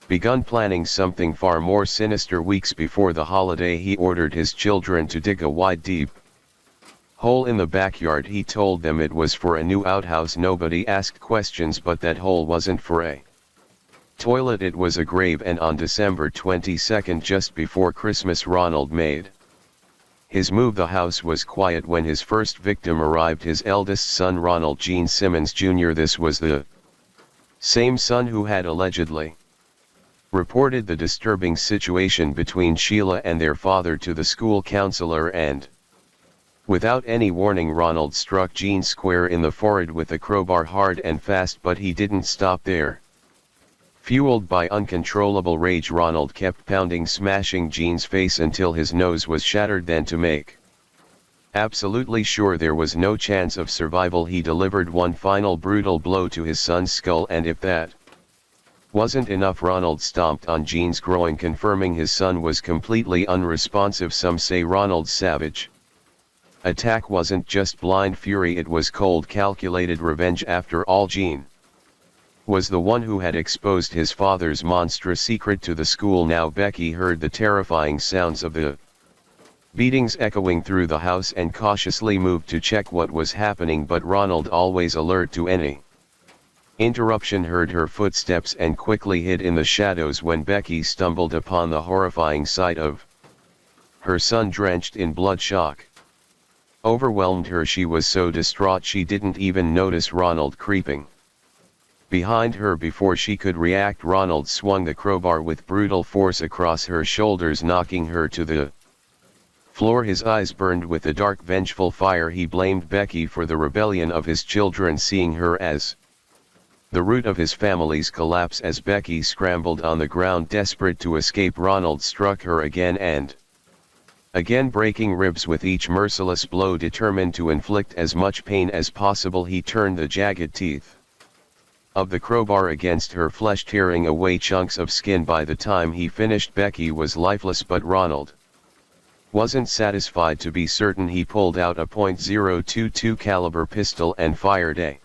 begun planning something far more sinister. Weeks before the holiday he ordered his children to dig a wide, deep hole in the backyard. He told them it was for a new outhouse. Nobody asked questions, but that hole wasn't for a toilet, it was a grave. And on December 22nd, just before Christmas, Ronald made his move. The house was quiet when his first victim arrived, his eldest son, Ronald Gene Simmons Jr. This was the same son who had allegedly reported the disturbing situation between Sheila and their father to the school counselor, and without any warning Ronald struck Gene square in the forehead with a crowbar, hard and fast. But he didn't stop there. Fueled by uncontrollable rage, Ronald kept pounding, smashing Gene's face until his nose was shattered. Then, to make absolutely sure there was no chance of survival, he delivered one final brutal blow to his son's skull, and if that wasn't enough, Ronald stomped on Gene's groin, confirming his son was completely unresponsive. Some say Ronald's savage attack wasn't just blind fury, it was cold, calculated revenge. After all, Gene was the one who had exposed his father's monstrous secret to the school. Now Becky heard the terrifying sounds of the beatings echoing through the house and cautiously moved to check what was happening, but Ronald, always alert to any interruption, heard her footsteps and quickly hid in the shadows. When Becky stumbled upon the horrifying sight of her son drenched in blood, shock overwhelmed her. She was so distraught she didn't even notice Ronald creeping behind her. Before she could react, Ronald swung the crowbar with brutal force across her shoulders, knocking her to the Floor his eyes burned with a dark vengeful fire. He blamed Becky for the rebellion of his children, seeing her as the root of his family's collapse. As Becky scrambled on the ground desperate to escape, Ronald struck her again and again, breaking ribs with each merciless blow. Determined to inflict as much pain as possible, he turned the jagged teeth of the crowbar against her flesh, tearing away chunks of skin. By the time he finished, Becky was lifeless, but Ronald wasn't satisfied. To be certain, he pulled out a .022 caliber pistol and fired a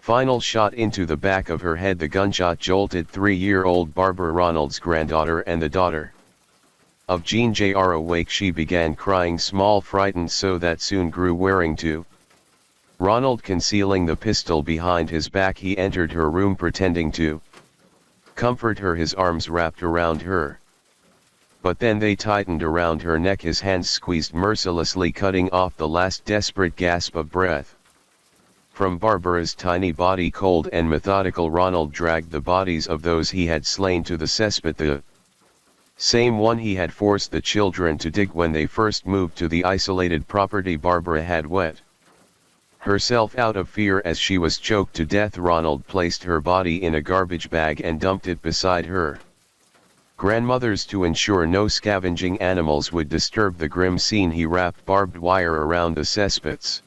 final shot into the back of her head. The gunshot jolted 3-year-old Barbara, Ronald's granddaughter and the daughter of Jean Jr. awake. She began crying, small, frightened, so that soon grew wearing too. Ronald concealing the pistol behind his back, he entered her room pretending to comfort her, his arms wrapped around her. But then they tightened around her neck, his hands squeezed mercilessly, cutting off the last desperate gasp of breath from Barbara's tiny body. Cold and methodical, Ronald dragged the bodies of those he had slain to the cesspit, the same one he had forced the children to dig when they first moved to the isolated property. Barbara had wet herself out of fear as she was choked to death. Ronald placed her body in a garbage bag and dumped it beside her grandmother's. To ensure no scavenging animals would disturb the grim scene, he wrapped barbed wire around the cesspit's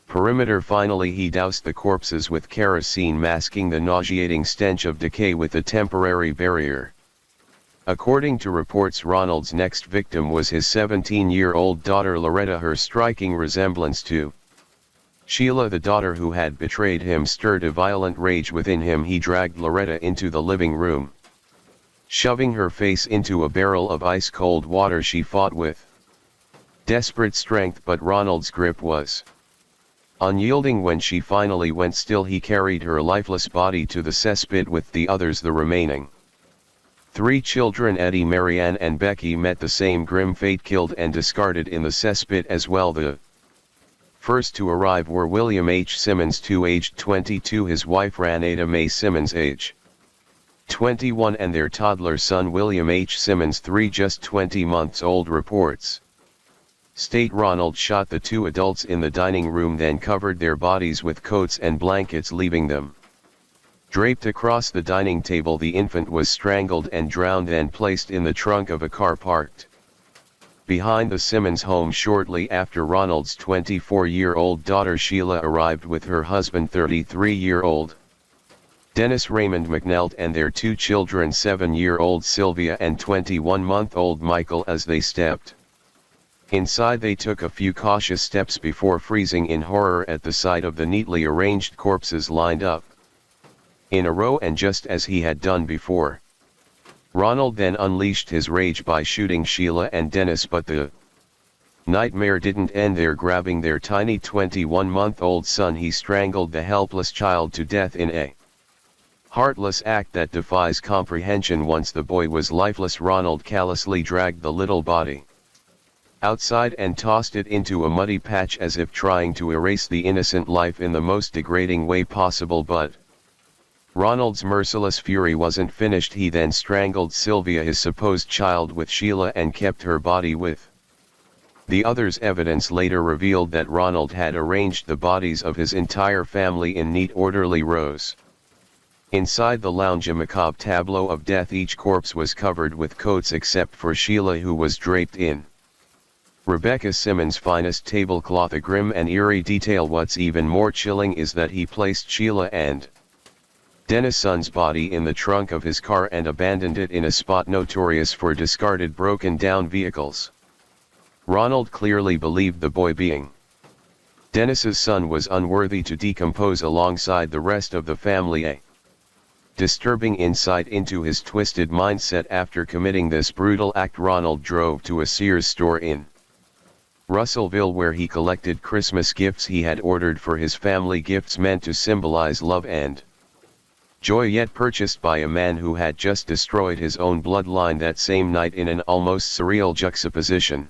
perimeter. Finally, he doused the corpses with kerosene, masking the nauseating stench of decay with a temporary barrier. According to reports, Ronald's next victim was his 17-year-old daughter Loretta. Her striking resemblance to Sheila, the daughter who had betrayed him, stirred a violent rage within him. He dragged Loretta into the living room. Shoving her face into a barrel of ice-cold water, she fought with desperate strength, but Ronald's grip was unyielding. When she finally went still, he carried her lifeless body to the cesspit with the others. The remaining 3 children, Eddie, Marianne and Becky, met the same grim fate, killed and discarded in the cesspit as well. The first to arrive were William H. Simmons, II, aged 22, his wife Ranada Mae Simmons, age 21, and their toddler son William H. Simmons, III, just 20 months old. Reports state Ronald shot the 2 adults in the dining room, then covered their bodies with coats and blankets, leaving them draped across the dining table. The infant was strangled and drowned, then placed in the trunk of a car parked behind the Simmons home. Shortly after, Ronald's 24-year-old daughter Sheila arrived with her husband, 33-year-old Dennis Raymond McNelt, and their 2 children, 7-year-old Sylvia and 21-month-old Michael. As they stepped inside, they took a few cautious steps before freezing in horror at the sight of the neatly arranged corpses lined up in a row. And just as he had done before, Ronald then unleashed his rage by shooting Sheila and Dennis. But the nightmare didn't end there. Grabbing their tiny 21-month-old son, he strangled the helpless child to death in a heartless act that defies comprehension. Once the boy was lifeless, Ronald callously dragged the little body outside and tossed it into a muddy patch, as if trying to erase the innocent life in the most degrading way possible. But Ronald's merciless fury wasn't finished. He then strangled Sylvia, his supposed child, with Sheila and kept her body with the others. Evidence later revealed that Ronald had arranged the bodies of his entire family in neat, orderly rows inside the lounge, a macabre tableau of death. Each corpse was covered with coats except for Sheila, who was draped in Rebecca Simmons' finest tablecloth, a grim and eerie detail. What's even more chilling is that he placed Sheila and Dennis' son's body in the trunk of his car and abandoned it in a spot notorious for discarded, broken-down vehicles. Ronald clearly believed the boy, being Dennis's son, was unworthy to decompose alongside the rest of the family. A disturbing insight into his twisted mindset. After committing this brutal act, Ronald drove to a Sears store in Russellville, where he collected Christmas gifts he had ordered for his family, gifts meant to symbolize love and joy, yet purchased by a man who had just destroyed his own bloodline that same night. In an almost surreal juxtaposition,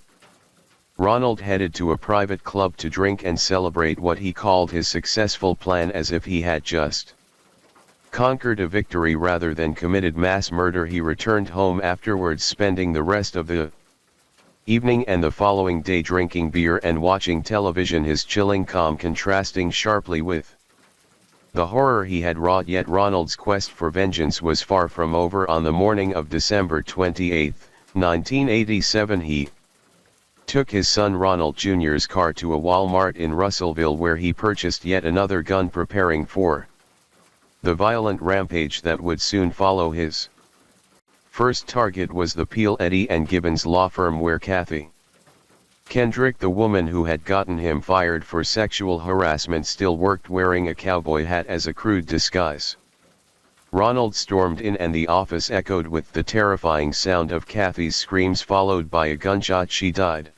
Ronald headed to a private club to drink and celebrate what he called his successful plan, as if he had just conquered a victory rather than committed mass murder. He returned home afterwards, spending the rest of the evening and the following day drinking beer and watching television, his chilling calm contrasting sharply with the horror he had wrought. Yet Ronald's quest for vengeance was far from over. On the morning of December 28, 1987, he took his son Ronald Jr.'s car to a Walmart in Russellville, where he purchased yet another gun, preparing for the violent rampage that would soon follow. His first target was the Peel, Eddy and Gibbons law firm, where Kathy Kendrick, the woman who had gotten him fired for sexual harassment, still worked, wearing a cowboy hat as a crude disguise. Ronald stormed in and the office echoed with the terrifying sound of Kathy's screams, followed by a gunshot. She died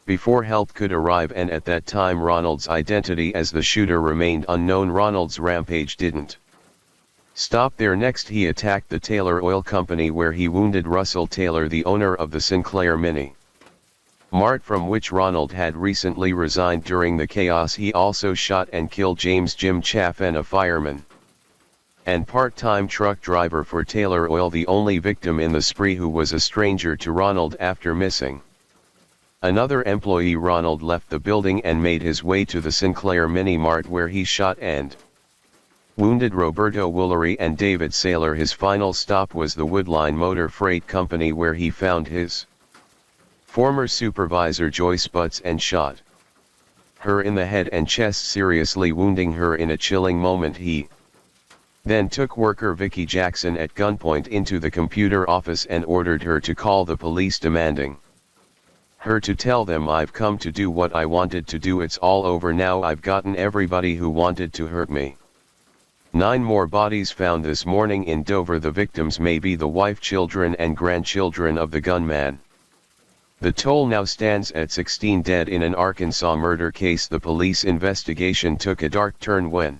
before help could arrive, and at that time Ronald's identity as the shooter remained unknown. Ronald's rampage didn't stop there. Next he attacked the Taylor Oil Company, where he wounded Russell Taylor, the owner of the Sinclair Mini Mart, from which Ronald had recently resigned. During the chaos he also shot and killed James Jim Chaffin, a fireman and part-time truck driver for Taylor Oil, the only victim in the spree who was a stranger to Ronald after missing another employee. Ronald left the building and made his way to the Sinclair Mini Mart, where he shot and wounded Roberto Woolery and David Saylor. His final stop was the Woodline Motor Freight Company, where he found his former supervisor Joyce Butts and shot her in the head and chest, seriously wounding her. In a chilling moment he then took worker Vicky Jackson at gunpoint into the computer office and ordered her to call the police, demanding her to tell them, "I've come to do what I wanted to do. It's all over now. I've gotten everybody who wanted to hurt me." 9 more bodies found this morning in Dover. The victims may be the wife, children and grandchildren of the gunman. The toll now stands at 16 dead in an Arkansas murder case. The police investigation took a dark turn when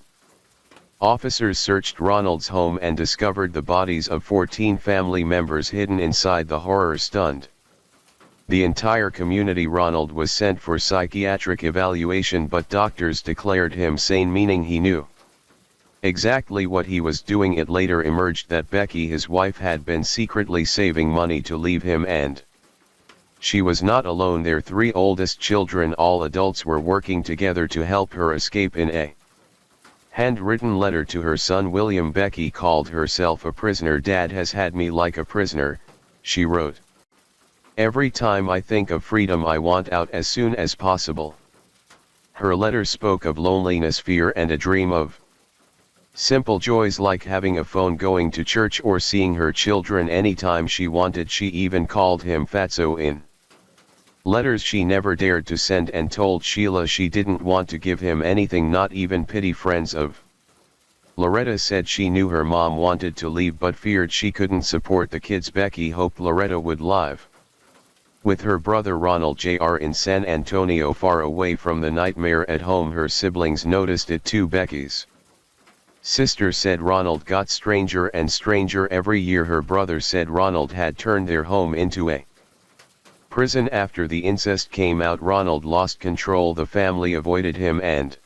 officers searched Ronald's home and discovered the bodies of 14 family members hidden inside. The horror stunned the entire community. Ronald was sent for psychiatric evaluation, but doctors declared him sane, meaning he knew exactly what he was doing. It later emerged that Becky, his wife, had been secretly saving money to leave him, and she was not alone. Their 3 oldest children, all adults, were working together to help her escape. In a handwritten letter to her son William, Becky called herself a prisoner. "Dad has had me like a prisoner," she wrote. "Every time I think of freedom, I want out as soon as possible." Her letter spoke of loneliness, fear and a dream of simple joys like having a phone, going to church or seeing her children anytime she wanted. She even called him Fatso in letters she never dared to send, and told Sheila she didn't want to give him anything, not even pity. Friends of Loretta said she knew her mom wanted to leave but feared she couldn't support the kids. Becky hoped Loretta would live with her brother Ronald Jr. in San Antonio, far away from the nightmare at home. Her siblings noticed it too. Becky's sister said Ronald got stranger and stranger every year. Her brother said Ronald had turned their home into a prison. After the incest came out, Ronald lost control. The family avoided him and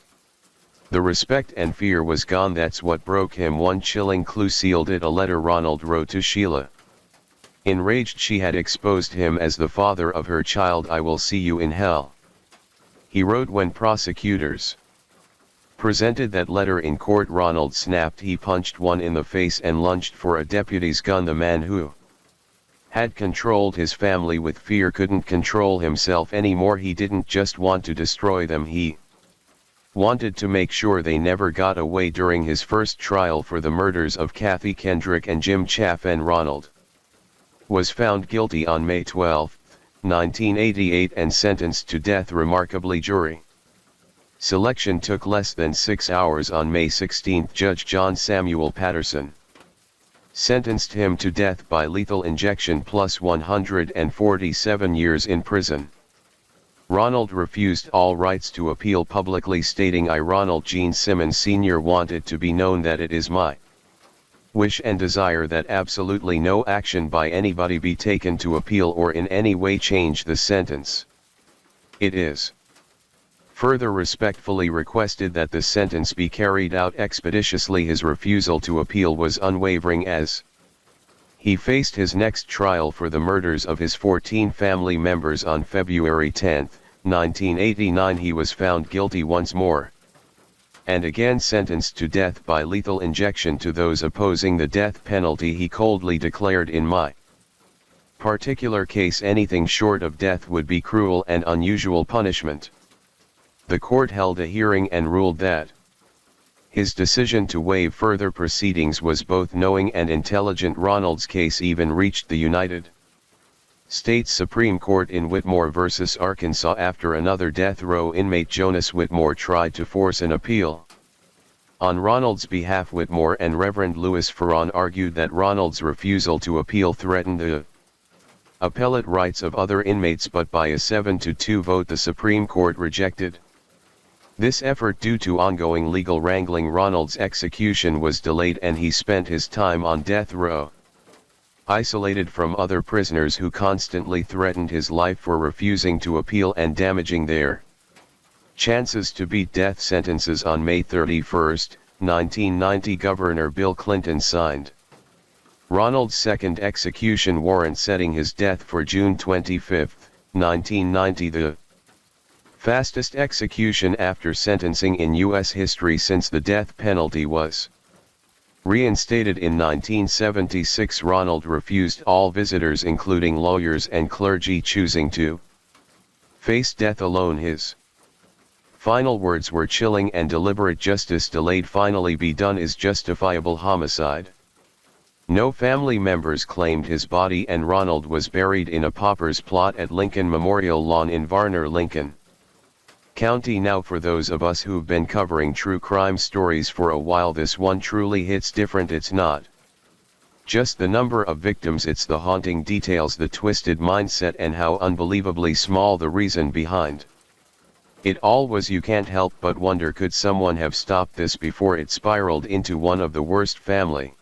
the respect and fear was gone. That's what broke him. One chilling clue sealed it: a letter Ronald wrote to Sheila. Enraged she had exposed him as the father of her child. "I will see you in hell," he wrote. When prosecutors presented that letter in court, Ronald snapped. He punched one in the face and lunged for a deputy's gun. The man who had controlled his family with fear couldn't control himself anymore. He didn't just want to destroy them, he wanted to make sure they never got away. During his first trial for the murders of Kathy Kendrick and Jim Chaffin, Ronald was found guilty on May 12, 1988 and sentenced to death. Remarkably, jury selection took less than 6 hours. On May 16, Judge John Samuel Patterson sentenced him to death by lethal injection plus 147 years in prison. Ronald refused all rights to appeal, publicly stating, "I, Ronald Gene Simmons Sr., want it to be known that it is my wish and desire that absolutely no action by anybody be taken to appeal or in any way change the sentence. It is further respectfully requested that the sentence be carried out expeditiously." His refusal to appeal was unwavering, as He faced his next trial for the murders of his 14 family members on February 10, 1989. He was found guilty once more, and again sentenced to death by lethal injection. To those opposing the death penalty, he coldly declared, "In my particular case, anything short of death would be cruel and unusual punishment." The court held a hearing and ruled that his decision to waive further proceedings was both knowing and intelligent. Ronald's case even reached the United States Supreme Court in Whitmore v. Arkansas after another death row inmate, Jonas Whitmore, tried to force an appeal. On Ronald's behalf, Whitmore and Reverend Louis Farron argued that Ronald's refusal to appeal threatened the appellate rights of other inmates, but by a 7-2 vote the Supreme Court rejected this effort. Due to ongoing legal wrangling, Ronald's execution was delayed and he spent his time on death row, isolated from other prisoners who constantly threatened his life for refusing to appeal and damaging their chances to beat death sentences. On May 31, 1990, Governor Bill Clinton signed Ronald's second execution warrant, setting his death for June 25, 1990, the fastest execution after sentencing in U.S. history since the death penalty was reinstated in 1976. Ronald refused all visitors, including lawyers and clergy, choosing to face death alone. His final words were chilling and deliberate: "Justice delayed, finally be done, is justifiable homicide." No family members claimed his body, and Ronald was buried in a pauper's plot at Lincoln Memorial Lawn in Varner, Lincoln County. Now, for those of us who've been covering true crime stories for a while, this one truly hits different. It's not just the number of victims, it's the haunting details, the twisted mindset, and how unbelievably small the reason behind it all was. You can't help but wonder, could someone have stopped this before it spiraled into one of the worst family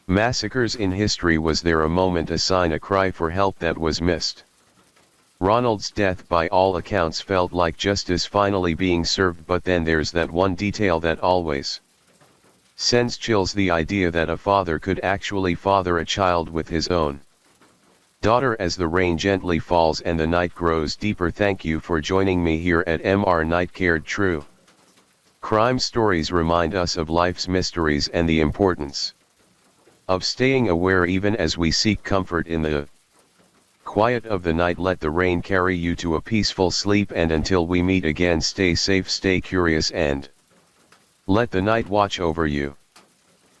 massacres in history? Was there a moment, a sign, a cry for help that was missed? Ronald's death, by all accounts, felt like justice finally being served, but then there's that one detail that always sends chills: the idea that a father could actually father a child with his own daughter. As the rain gently falls and the night grows deeper, thank you for joining me here at MR Night Cared. True crime stories remind us of life's mysteries and the importance of staying aware even as we seek comfort in the quiet of the night. Let the rain carry you to a peaceful sleep, and until we meet again, stay safe, stay curious, and let the night watch over you.